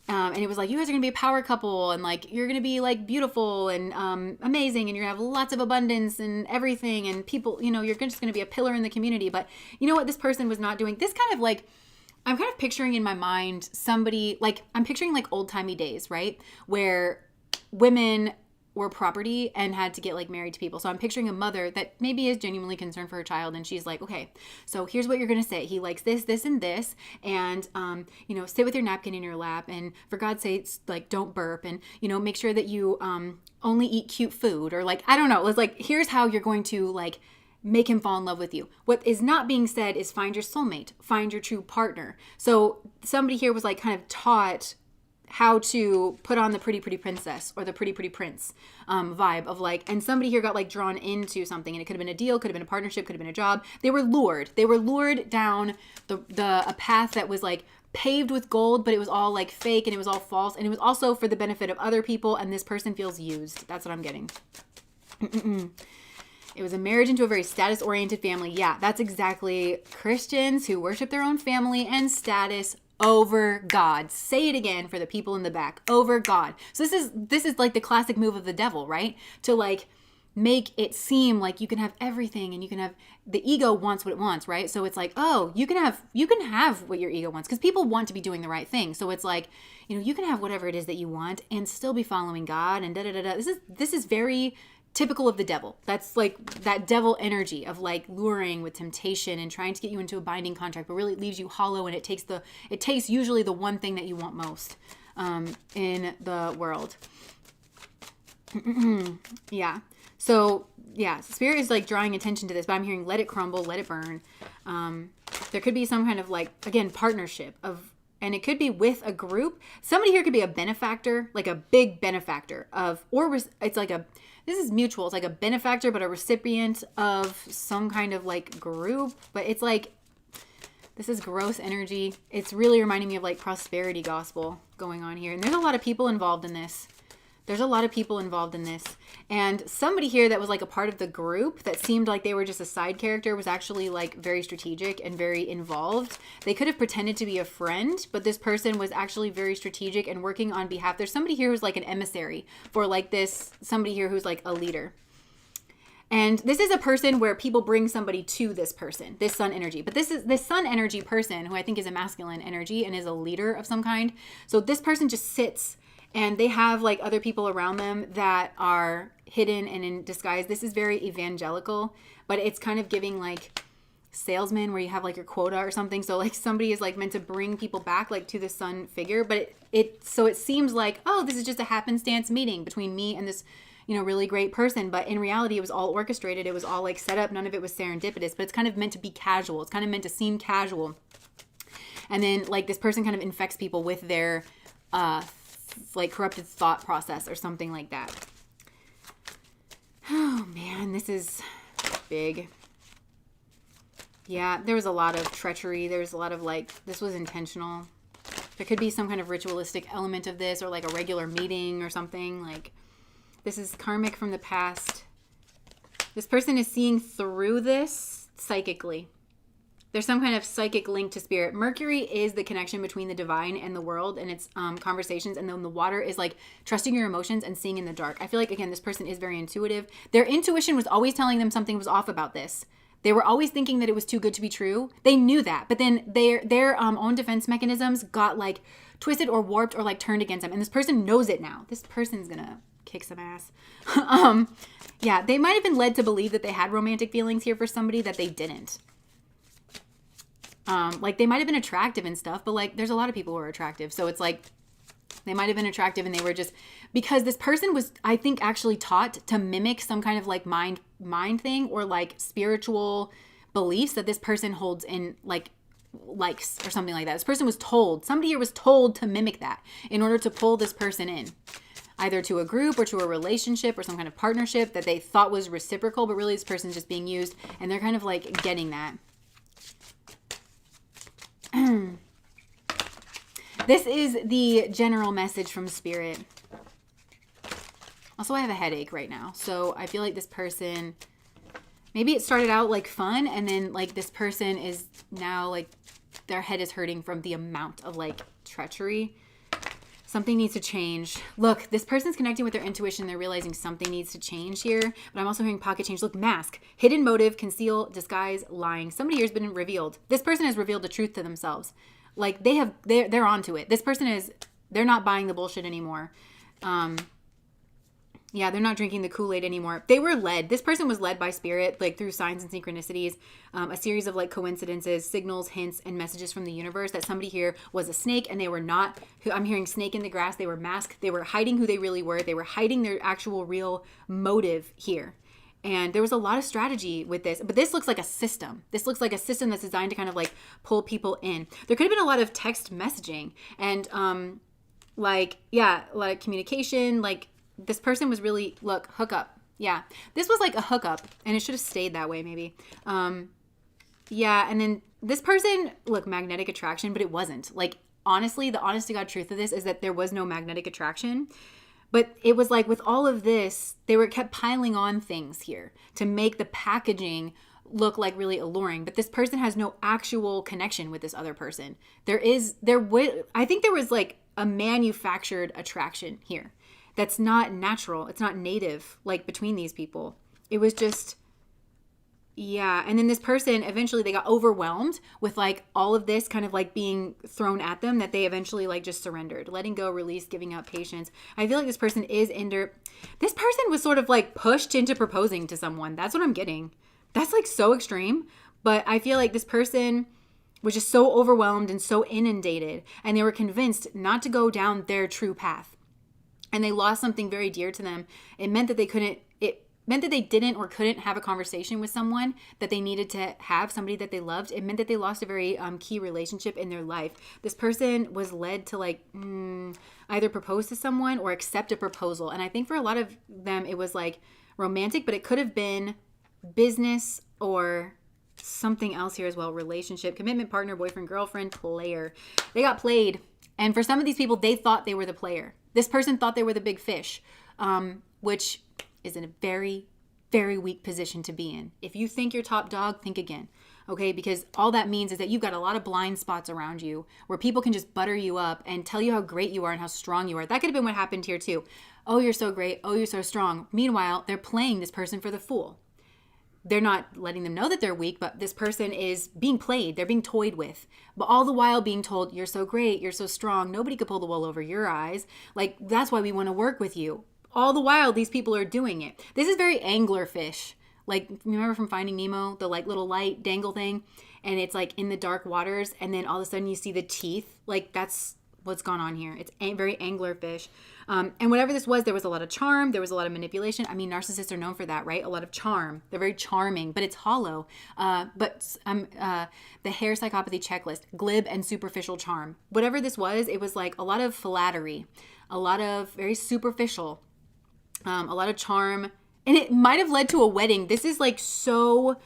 And it was like, you guys are going to be a power couple, and like, you're going to be like beautiful and amazing, and you're going to have lots of abundance and everything. And people, you're just going to be a pillar in the community. But you know what this person was not doing? This kind of like, I'm kind of picturing in my mind somebody, like, I'm picturing like old-timey days, right? Where women were property and had to get like married to people. So I'm picturing a mother that maybe is genuinely concerned for her child, and she's like, okay, so here's what you're going to say. He likes this, this, and this, and, sit with your napkin in your lap, and for God's sakes, like, don't burp, and, make sure that you only eat cute food, or like, I don't know. It's like, here's how you're going to like make him fall in love with you. What is not being said is find your soulmate, find your true partner. So somebody here was like kind of taught how to put on the pretty princess or the pretty prince vibe of like, and somebody here got like drawn into something, and it could have been a deal, could have been a partnership, could have been a job. They were lured down a path that was like paved with gold, but it was all like fake, and it was all false, and it was also for the benefit of other people, and this person feels used. That's what I'm getting. It was a marriage into a very status-oriented family. Yeah, that's exactly Christians who worship their own family and status over God. Say it again for the people in the back. Over God. So this is like the classic move of the devil, right? To like make it seem like you can have everything, and you can have, the ego wants what it wants, right? So it's like, oh, you can have what your ego wants, because people want to be doing the right thing. So it's like, you can have whatever it is that you want and still be following God and da-da-da-da. This is very typical of the devil. That's like that devil energy of like luring with temptation and trying to get you into a binding contract, but really it leaves you hollow, and it takes usually the one thing that you want most in the world. Yeah. So yeah, Spirit is like drawing attention to this, but I'm hearing let it crumble, let it burn. There could be some kind of like, again, partnership of, and it could be with a group. Somebody here could be a benefactor, like a big benefactor of, or it's like this is mutual. It's like a benefactor, but a recipient of some kind of like group. But it's like, this is gross energy. It's really reminding me of like prosperity gospel going on here. And there's a lot of people involved in this. And somebody here that was like a part of the group that seemed like they were just a side character was actually like very strategic and very involved. They could have pretended to be a friend, but this person was actually very strategic and working on behalf. There's somebody here who's like an emissary for like this, somebody here who's like a leader. And this is a person where people bring somebody to this person, this sun energy. But this is this sun energy person who I think is a masculine energy and is a leader of some kind. So this person just sits, and they have like other people around them that are hidden and in disguise. This is very evangelical, but it's kind of giving like salesman where you have like your quota or something. So like somebody is like meant to bring people back like to the sun figure, but it seems like, oh, this is just a happenstance meeting between me and this, really great person. But in reality, it was all orchestrated. It was all like set up. None of it was serendipitous, but it's kind of meant to be casual. It's kind of meant to seem casual. And then like this person kind of infects people with their, like corrupted thought process or something like that. Oh man, this is big. Yeah, there was a lot of treachery. There was a lot of like, this was intentional. There could be some kind of ritualistic element of this, or like a regular meeting or something. Like, this is karmic from the past. This person is seeing through this psychically. There's some kind of psychic link to spirit. Mercury is the connection between the divine and the world and its conversations. And then the water is like trusting your emotions and seeing in the dark. I feel like, again, this person is very intuitive. Their intuition was always telling them something was off about this. They were always thinking that it was too good to be true. They knew that. But then their own defense mechanisms got like twisted or warped or like turned against them. And this person knows it now. This person's gonna kick some ass. Yeah, they might have been led to believe that they had romantic feelings here for somebody that they didn't. Like they might have been attractive and stuff, but like there's a lot of people who are attractive. So it's like they might have been attractive and they were just, because this person was, I think, actually taught to mimic some kind of like mind thing or like spiritual beliefs that this person holds in like likes or something like that. This person was told, somebody here was told to mimic that in order to pull this person in, either to a group or to a relationship or some kind of partnership that they thought was reciprocal, but really this person's just being used and they're kind of like getting that. This is the general message from Spirit. Also, I have a headache right now. So I feel like this person, maybe it started out like fun and then like this person is now like their head is hurting from the amount of like treachery. Something needs to change. Look, this person's connecting with their intuition. They're realizing something needs to change here. But I'm also hearing pocket change. Look, mask, hidden motive, conceal, disguise, lying. Somebody here has been revealed. This person has revealed the truth to themselves. Like they're onto it. This person they're not buying the bullshit anymore. Yeah, they're not drinking the Kool-Aid anymore. They were led. This person was led by Spirit, like through signs and synchronicities, a series of like coincidences, signals, hints, and messages from the universe that somebody here was a snake and they were not. I'm hearing snake in the grass. They were masked. They were hiding who they really were. They were hiding their actual real motive here. And there was a lot of strategy with this, but this looks like a system. This looks like a system that's designed to kind of like pull people in. There could have been a lot of text messaging and like, yeah, a lot of communication. Like this person was really, look, hookup. Yeah, this was like a hookup and it should have stayed that way maybe. Yeah, and then this person, look, magnetic attraction, but it wasn't. Like, honestly, the honest to God truth of this is that there was no magnetic attraction. But it was like with all of this, they kept piling on things here to make the packaging look like really alluring. But this person has no actual connection with this other person. I think there was like a manufactured attraction here that's not natural. It's not native, like between these people. It was just, yeah. And then this person, eventually they got overwhelmed with like all of this kind of like being thrown at them that they eventually like just surrendered, letting go, release, giving up, patience. I feel like this person this person was sort of like pushed into proposing to someone. That's what I'm getting. That's like so extreme. But I feel like this person was just so overwhelmed and so inundated and they were convinced not to go down their true path. And they lost something very dear to them. It meant that they didn't or couldn't have a conversation with someone that they needed to have, somebody that they loved. It meant that they lost a very key relationship in their life. This person was led to like either propose to someone or accept a proposal. And I think for a lot of them, it was like romantic, but it could have been business or something else here as well. Relationship, commitment, partner, boyfriend, girlfriend, player. They got played. And for some of these people, they thought they were the player. This person thought they were the big fish, which is in a very, very weak position to be in. If you think you're top dog, think again, okay? Because all that means is that you've got a lot of blind spots around you where people can just butter you up and tell you how great you are and how strong you are. That could have been what happened here too. Oh, you're so great. Oh, you're so strong. Meanwhile, they're playing this person for the fool. They're not letting them know that they're weak, but this person is being played. They're being toyed with. But all the while being told, you're so great, you're so strong, nobody could pull the wool over your eyes. Like, that's why we want to work with you. All the while, these people are doing it. This is very anglerfish. Like, remember from Finding Nemo, the like little light dangle thing? And it's like in the dark waters, and then all of a sudden you see the teeth. Like, that's what's gone on here. It's very anglerfish. And whatever this was, there was a lot of charm. There was a lot of manipulation. I mean, narcissists are known for that, right? A lot of charm. They're very charming, but it's hollow. But the hair psychopathy checklist, glib and superficial charm. Whatever this was, it was like a lot of flattery, a lot of very superficial, a lot of charm. And it might have led to a wedding. This is like so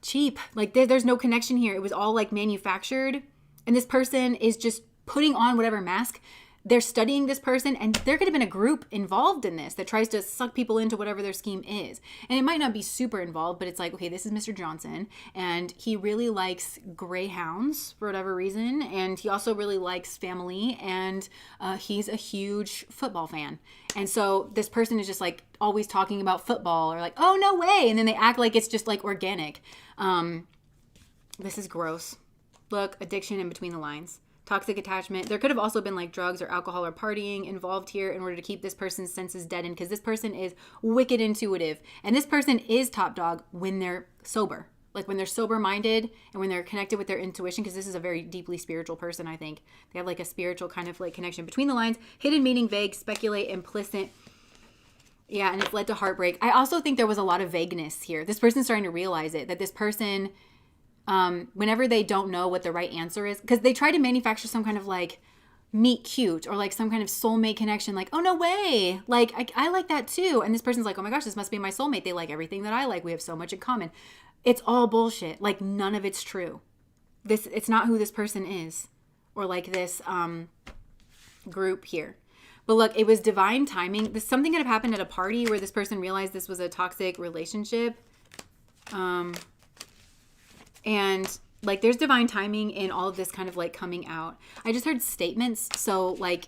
cheap. Like there's no connection here. It was all like manufactured. And this person is just putting on whatever mask. They're studying this person, and there could have been a group involved in this that tries to suck people into whatever their scheme is. And it might not be super involved, but it's like, okay, this is Mr. Johnson, and he really likes greyhounds for whatever reason, and he also really likes family, and he's a huge football fan. And so this person is just like always talking about football, or like, oh, no way, and then they act like it's just like organic. This is gross. Look, addiction in between the lines. toxic attachment. There could have also been like drugs or alcohol or partying involved here in order to keep this person's senses deadened, because this person is wicked intuitive. And this person is top dog when they're sober. Like when they're sober minded and when they're connected with their intuition, because this is a very deeply spiritual person, I think. They have like a spiritual kind of like connection between the lines, hidden meaning, vague, speculate, implicit. Yeah, and it's led to heartbreak. I also think there was a lot of vagueness here. This person's starting to realize it, that this person, whenever they don't know what the right answer is, because they try to manufacture some kind of like meet cute or like some kind of soulmate connection, like, oh, no way. Like, I like that too. And this person's like, oh my gosh, this must be my soulmate. They like everything that I like. We have so much in common. It's all bullshit. Like, none of it's true. It's not who this person is, or like this group here. But look, it was divine timing. This something could have happened at a party where this person realized this was a toxic relationship. And like there's divine timing in all of this kind of like coming out. I just heard statements. So like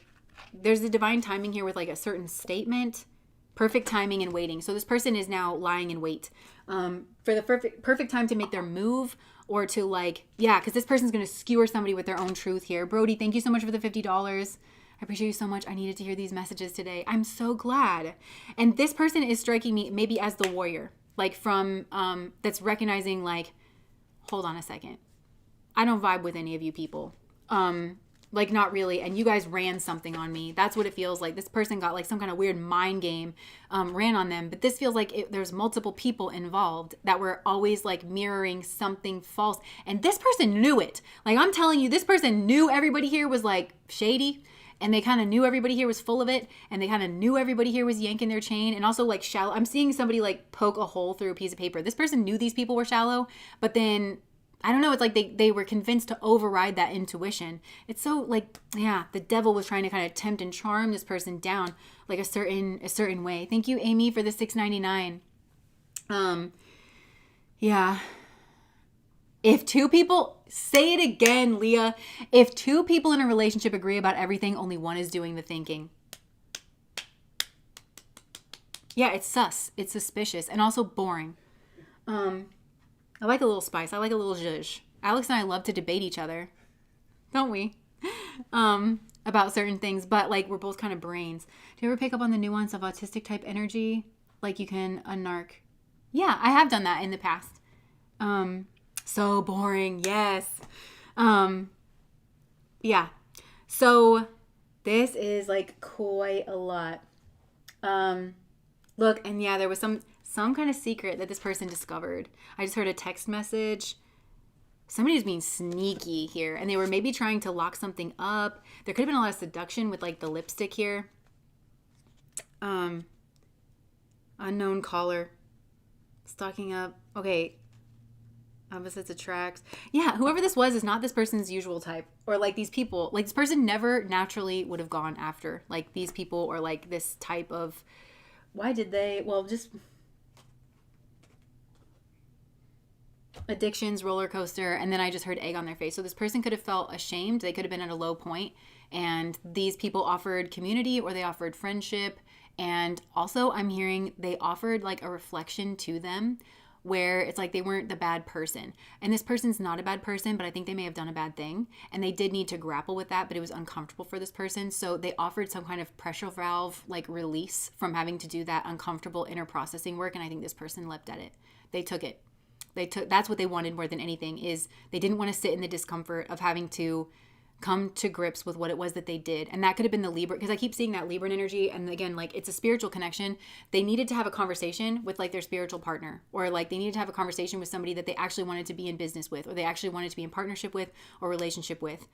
there's a divine timing here with like a certain statement, perfect timing and waiting. So this person is now lying in wait for the perfect time to make their move, or to like, yeah, because this person's going to skewer somebody with their own truth here. Brody, thank you so much for the $50. I appreciate you so much. I needed to hear these messages today. I'm so glad. And this person is striking me maybe as the warrior, like from, that's recognizing like, hold on a second. I don't vibe with any of you people. Like not really. And you guys ran something on me. That's what it feels like. This person got like some kind of weird mind game, ran on them. But this feels like there's multiple people involved that were always like mirroring something false. And this person knew it. Like I'm telling you, this person knew everybody here was like shady. And they kind of knew everybody here was full of it. And they kind of knew everybody here was yanking their chain. And also like shallow. I'm seeing somebody like poke a hole through a piece of paper. This person knew these people were shallow. But then, I don't know. It's like they were convinced to override that intuition. It's so like, yeah, the devil was trying to kind of tempt and charm this person down like a certain way. Thank you, Amy, for the $6.99. Yeah. If two people, say it again, Leah. If two people in a relationship agree about everything, only one is doing the thinking. Yeah, it's sus. It's suspicious and also boring. I like a little spice. I like a little zhuzh. Alex and I love to debate each other. Don't we? About certain things. But like we're both kind of brains. Do you ever pick up on the nuance of autistic type energy? Like you can unarc. Yeah, I have done that in the past. So boring. Yes. Yeah. So this is like quite a lot. Look, and yeah, there was some kind of secret that this person discovered. I just heard a text message. Somebody was being sneaky here, and they were maybe trying to lock something up. There could have been a lot of seduction with like the lipstick here. Unknown caller. Stalking up. Okay. Opposites attracts. Yeah, whoever this was is not this person's usual type. Or like these people. Like this person never naturally would have gone after like these people or like this type of... Why did they? Well, just... addictions, roller coaster, and then I just heard egg on their face. So this person could have felt ashamed. They could have been at a low point, and these people offered community or they offered friendship. And also I'm hearing they offered like a reflection to them where it's like they weren't the bad person. And this person's not a bad person, but I think they may have done a bad thing. And they did need to grapple with that, but it was uncomfortable for this person. So they offered some kind of pressure valve, like release from having to do that uncomfortable inner processing work. And I think this person leapt at it. They took it. That's what they wanted more than anything, is they didn't want to sit in the discomfort of having to come to grips with what it was that they did. And that could have been the Libra, because I keep seeing that Libran energy. And again, like it's a spiritual connection. They needed to have a conversation with like their spiritual partner, or like they needed to have a conversation with somebody that they actually wanted to be in business with, or they actually wanted to be in partnership with or relationship with.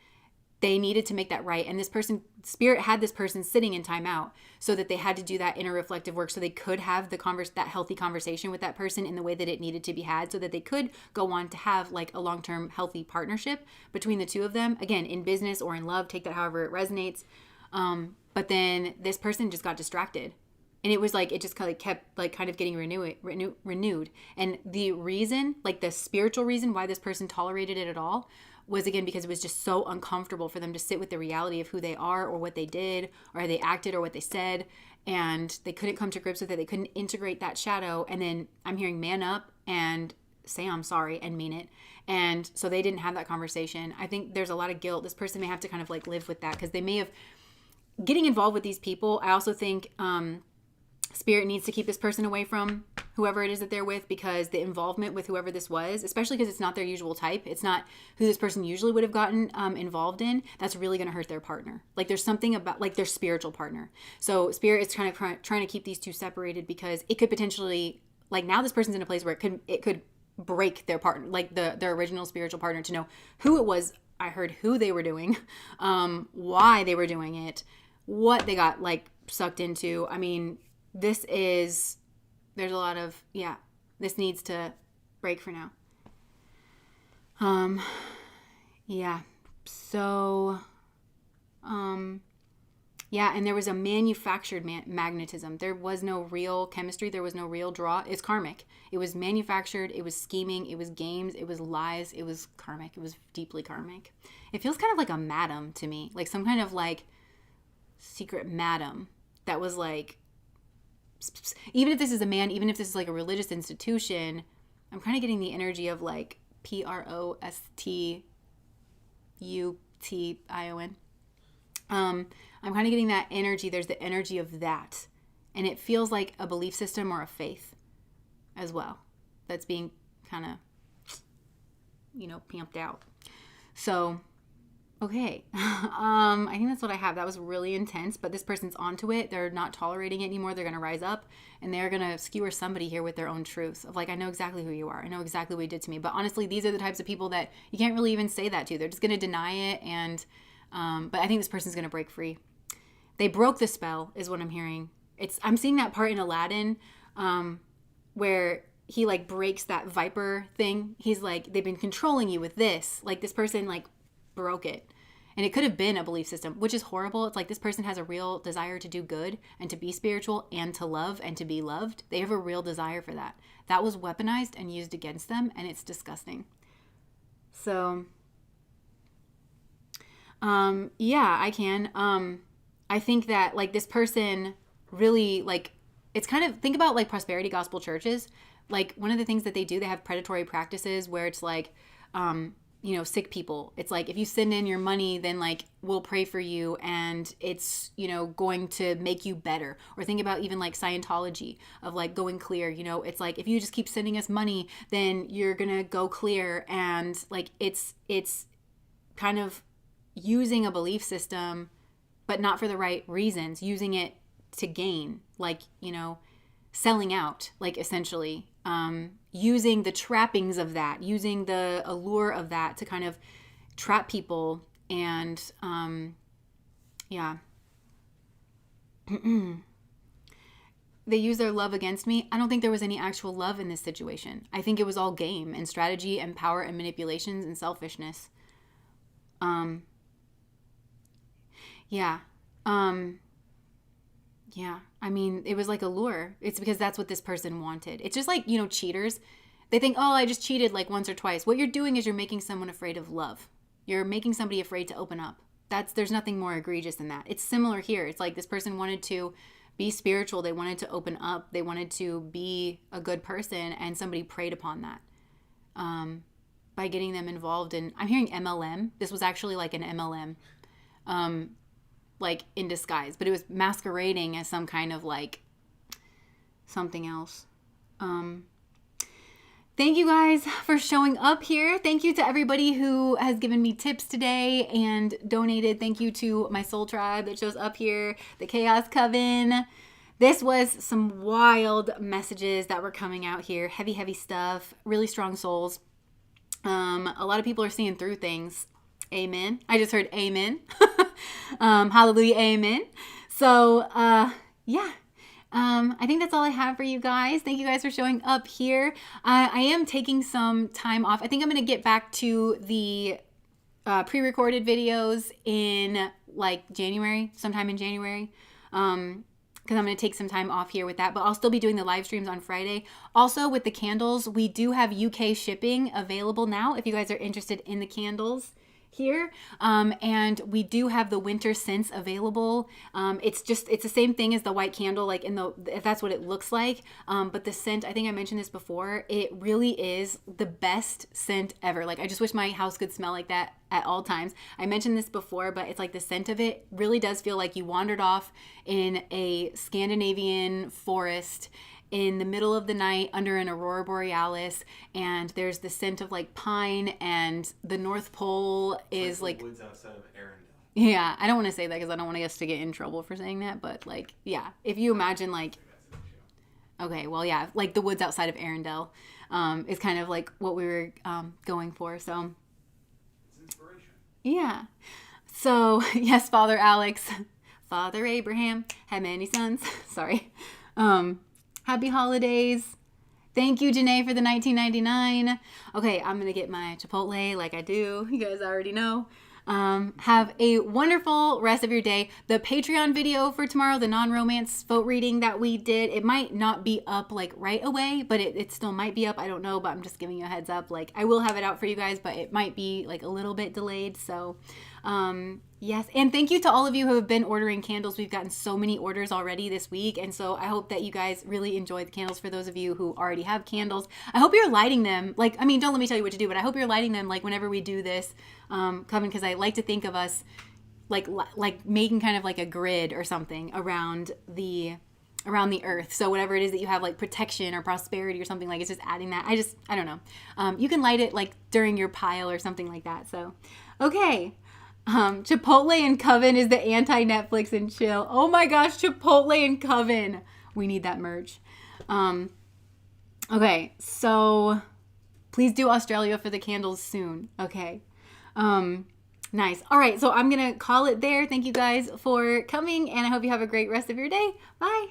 They needed to make that right. And this person, spirit had this person sitting in timeout, so that they had to do that inner reflective work so they could have that healthy conversation with that person in the way that it needed to be had, so that they could go on to have like a long-term healthy partnership between the two of them. Again, in business or in love, take that however it resonates. But then this person just got distracted. And it was like, it just kind of kept like kind of getting renewed. And the reason, like the spiritual reason why this person tolerated it at all was, again, because it was just so uncomfortable for them to sit with the reality of who they are or what they did or how they acted or what they said. And they couldn't come to grips with it. They couldn't integrate that shadow. And then I'm hearing man up and say I'm sorry and mean it. And so they didn't have that conversation. I think there's a lot of guilt. This person may have to kind of like live with that because they may have getting involved with these people. I also think Spirit needs to keep this person away from whoever it is that they're with, because the involvement with whoever this was, especially because it's not their usual type, it's not who this person usually would have gotten involved in, that's really going to hurt their partner. Like there's something about like their spiritual partner. So Spirit is kind of trying to keep these two separated because it could potentially, like now this person's in a place where it could break their partner, like their original spiritual partner, to know who it was. I heard who they were doing, why they were doing it, what they got like sucked into. I mean, there's a lot of, this needs to break for now. Yeah. So, and there was a manufactured magnetism. There was no real chemistry. There was no real draw. It's karmic. It was manufactured. It was scheming. It was games. It was lies. It was karmic. It was deeply karmic. It feels kind of like a madam to me, like some kind of like secret madam that was like, even if this is a man, even if this is like a religious institution, I'm kind of getting the energy of like PROSTUTION. I'm kind of getting that energy. There's the energy of that. And it feels like a belief system or a faith as well that's being kind of, pamped out. So, okay. I think that's what I have. That was really intense, but this person's onto it. They're not tolerating it anymore. They're going to rise up and they're going to skewer somebody here with their own truth of like, I know exactly who you are. I know exactly what you did to me. But honestly, these are the types of people that you can't really even say that to. They're just going to deny it. And, but I think this person's going to break free. They broke the spell is what I'm hearing. I'm seeing that part in Aladdin, where he like breaks that viper thing. He's like, they've been controlling you with this. Like this person like broke it. And it could have been a belief system, which is horrible. It's like this person has a real desire to do good and to be spiritual and to love and to be loved. They have a real desire for that. That was weaponized and used against them, and it's disgusting. So, I can. I think that like this person really like, it's kind of, think about like prosperity gospel churches. Like one of the things that they do, they have predatory practices where it's like, sick people. It's like, if you send in your money, then like, we'll pray for you and it's, going to make you better. Or think about even like Scientology of like going clear, it's like, if you just keep sending us money, then you're going to go clear. And like, it's kind of using a belief system, but not for the right reasons, using it to gain, like, selling out, like essentially, using the trappings of that, using the allure of that to kind of trap people. And they use their love against me. I don't think there was any actual love in this situation. I think it was all game and strategy and power and manipulations and selfishness. I mean, it was like a lure. It's because that's what this person wanted. It's just like, cheaters. They think, oh, I just cheated like once or twice. What you're doing is you're making someone afraid of love. You're making somebody afraid to open up. There's nothing more egregious than that. It's similar here. It's like this person wanted to be spiritual. They wanted to open up. They wanted to be a good person, and somebody preyed upon that by getting them involved in, I'm hearing MLM. This was actually like an MLM. Like in disguise, but it was masquerading as some kind of like something else. Thank you guys for showing up here. Thank you to everybody who has given me tips today and donated. Thank you to my soul tribe that shows up here, the Chaos Coven. This was some wild messages that were coming out here. Heavy, heavy stuff. Really strong souls. A lot of people are seeing through things. Amen. I just heard amen. Hallelujah, amen. So, I think that's all I have for you guys. Thank you guys for showing up here. I am taking some time off. I think I'm going to get back to the pre-recorded videos in like January, sometime in January. Because I'm going to take some time off here with that, but I'll still be doing the live streams on Friday. Also with the candles, we do have UK shipping available now if you guys are interested in the candles. here. And we do have the winter scents available. It's the same thing as the white candle, like that's what it looks like. But the scent, I think I mentioned this before, it really is the best scent ever. Like I just wish my house could smell like that at all times. I mentioned this before, but it's like the scent of it really does feel like you wandered off in a Scandinavian forest in the middle of the night under an aurora borealis, and there's the scent of like pine, and the North Pole is like the woods outside of Arendelle. Yeah, I don't want to say that because I don't want us to get in trouble for saying that, but like, yeah, if you imagine like, okay, well, yeah, like the woods outside of Arendelle is kind of like what we were going for. So it's inspiration. Yeah. So yes, Father Alex, Father Abraham had many sons. Sorry. Happy holidays. Thank you, Janae, for the $19.99. Okay, I'm going to get my Chipotle like I do. You guys already know. Have a wonderful rest of your day. The Patreon video for tomorrow, the non-romance vote reading that we did, it might not be up like right away, but it still might be up. I don't know, but I'm just giving you a heads up. Like I will have it out for you guys, but it might be like a little bit delayed. So, yes. And thank you to all of you who have been ordering candles. We've gotten so many orders already this week. And so I hope that you guys really enjoy the candles. For those of you who already have candles, I hope you're lighting them. Like, I mean, don't let me tell you what to do, but I hope you're lighting them like whenever we do this, coming, because I like to think of us like making kind of like a grid or something around the earth. So whatever it is that you have, like protection or prosperity or something, like it's just adding that. I don't know. You can light it like during your pile or something like that. So, okay. Chipotle and Coven is the anti-Netflix and chill. Oh my gosh, Chipotle and Coven. We need that merch. Okay, so please do Australia for the candles soon. Okay. Nice. All right, so I'm going to call it there. Thank you guys for coming, and I hope you have a great rest of your day. Bye.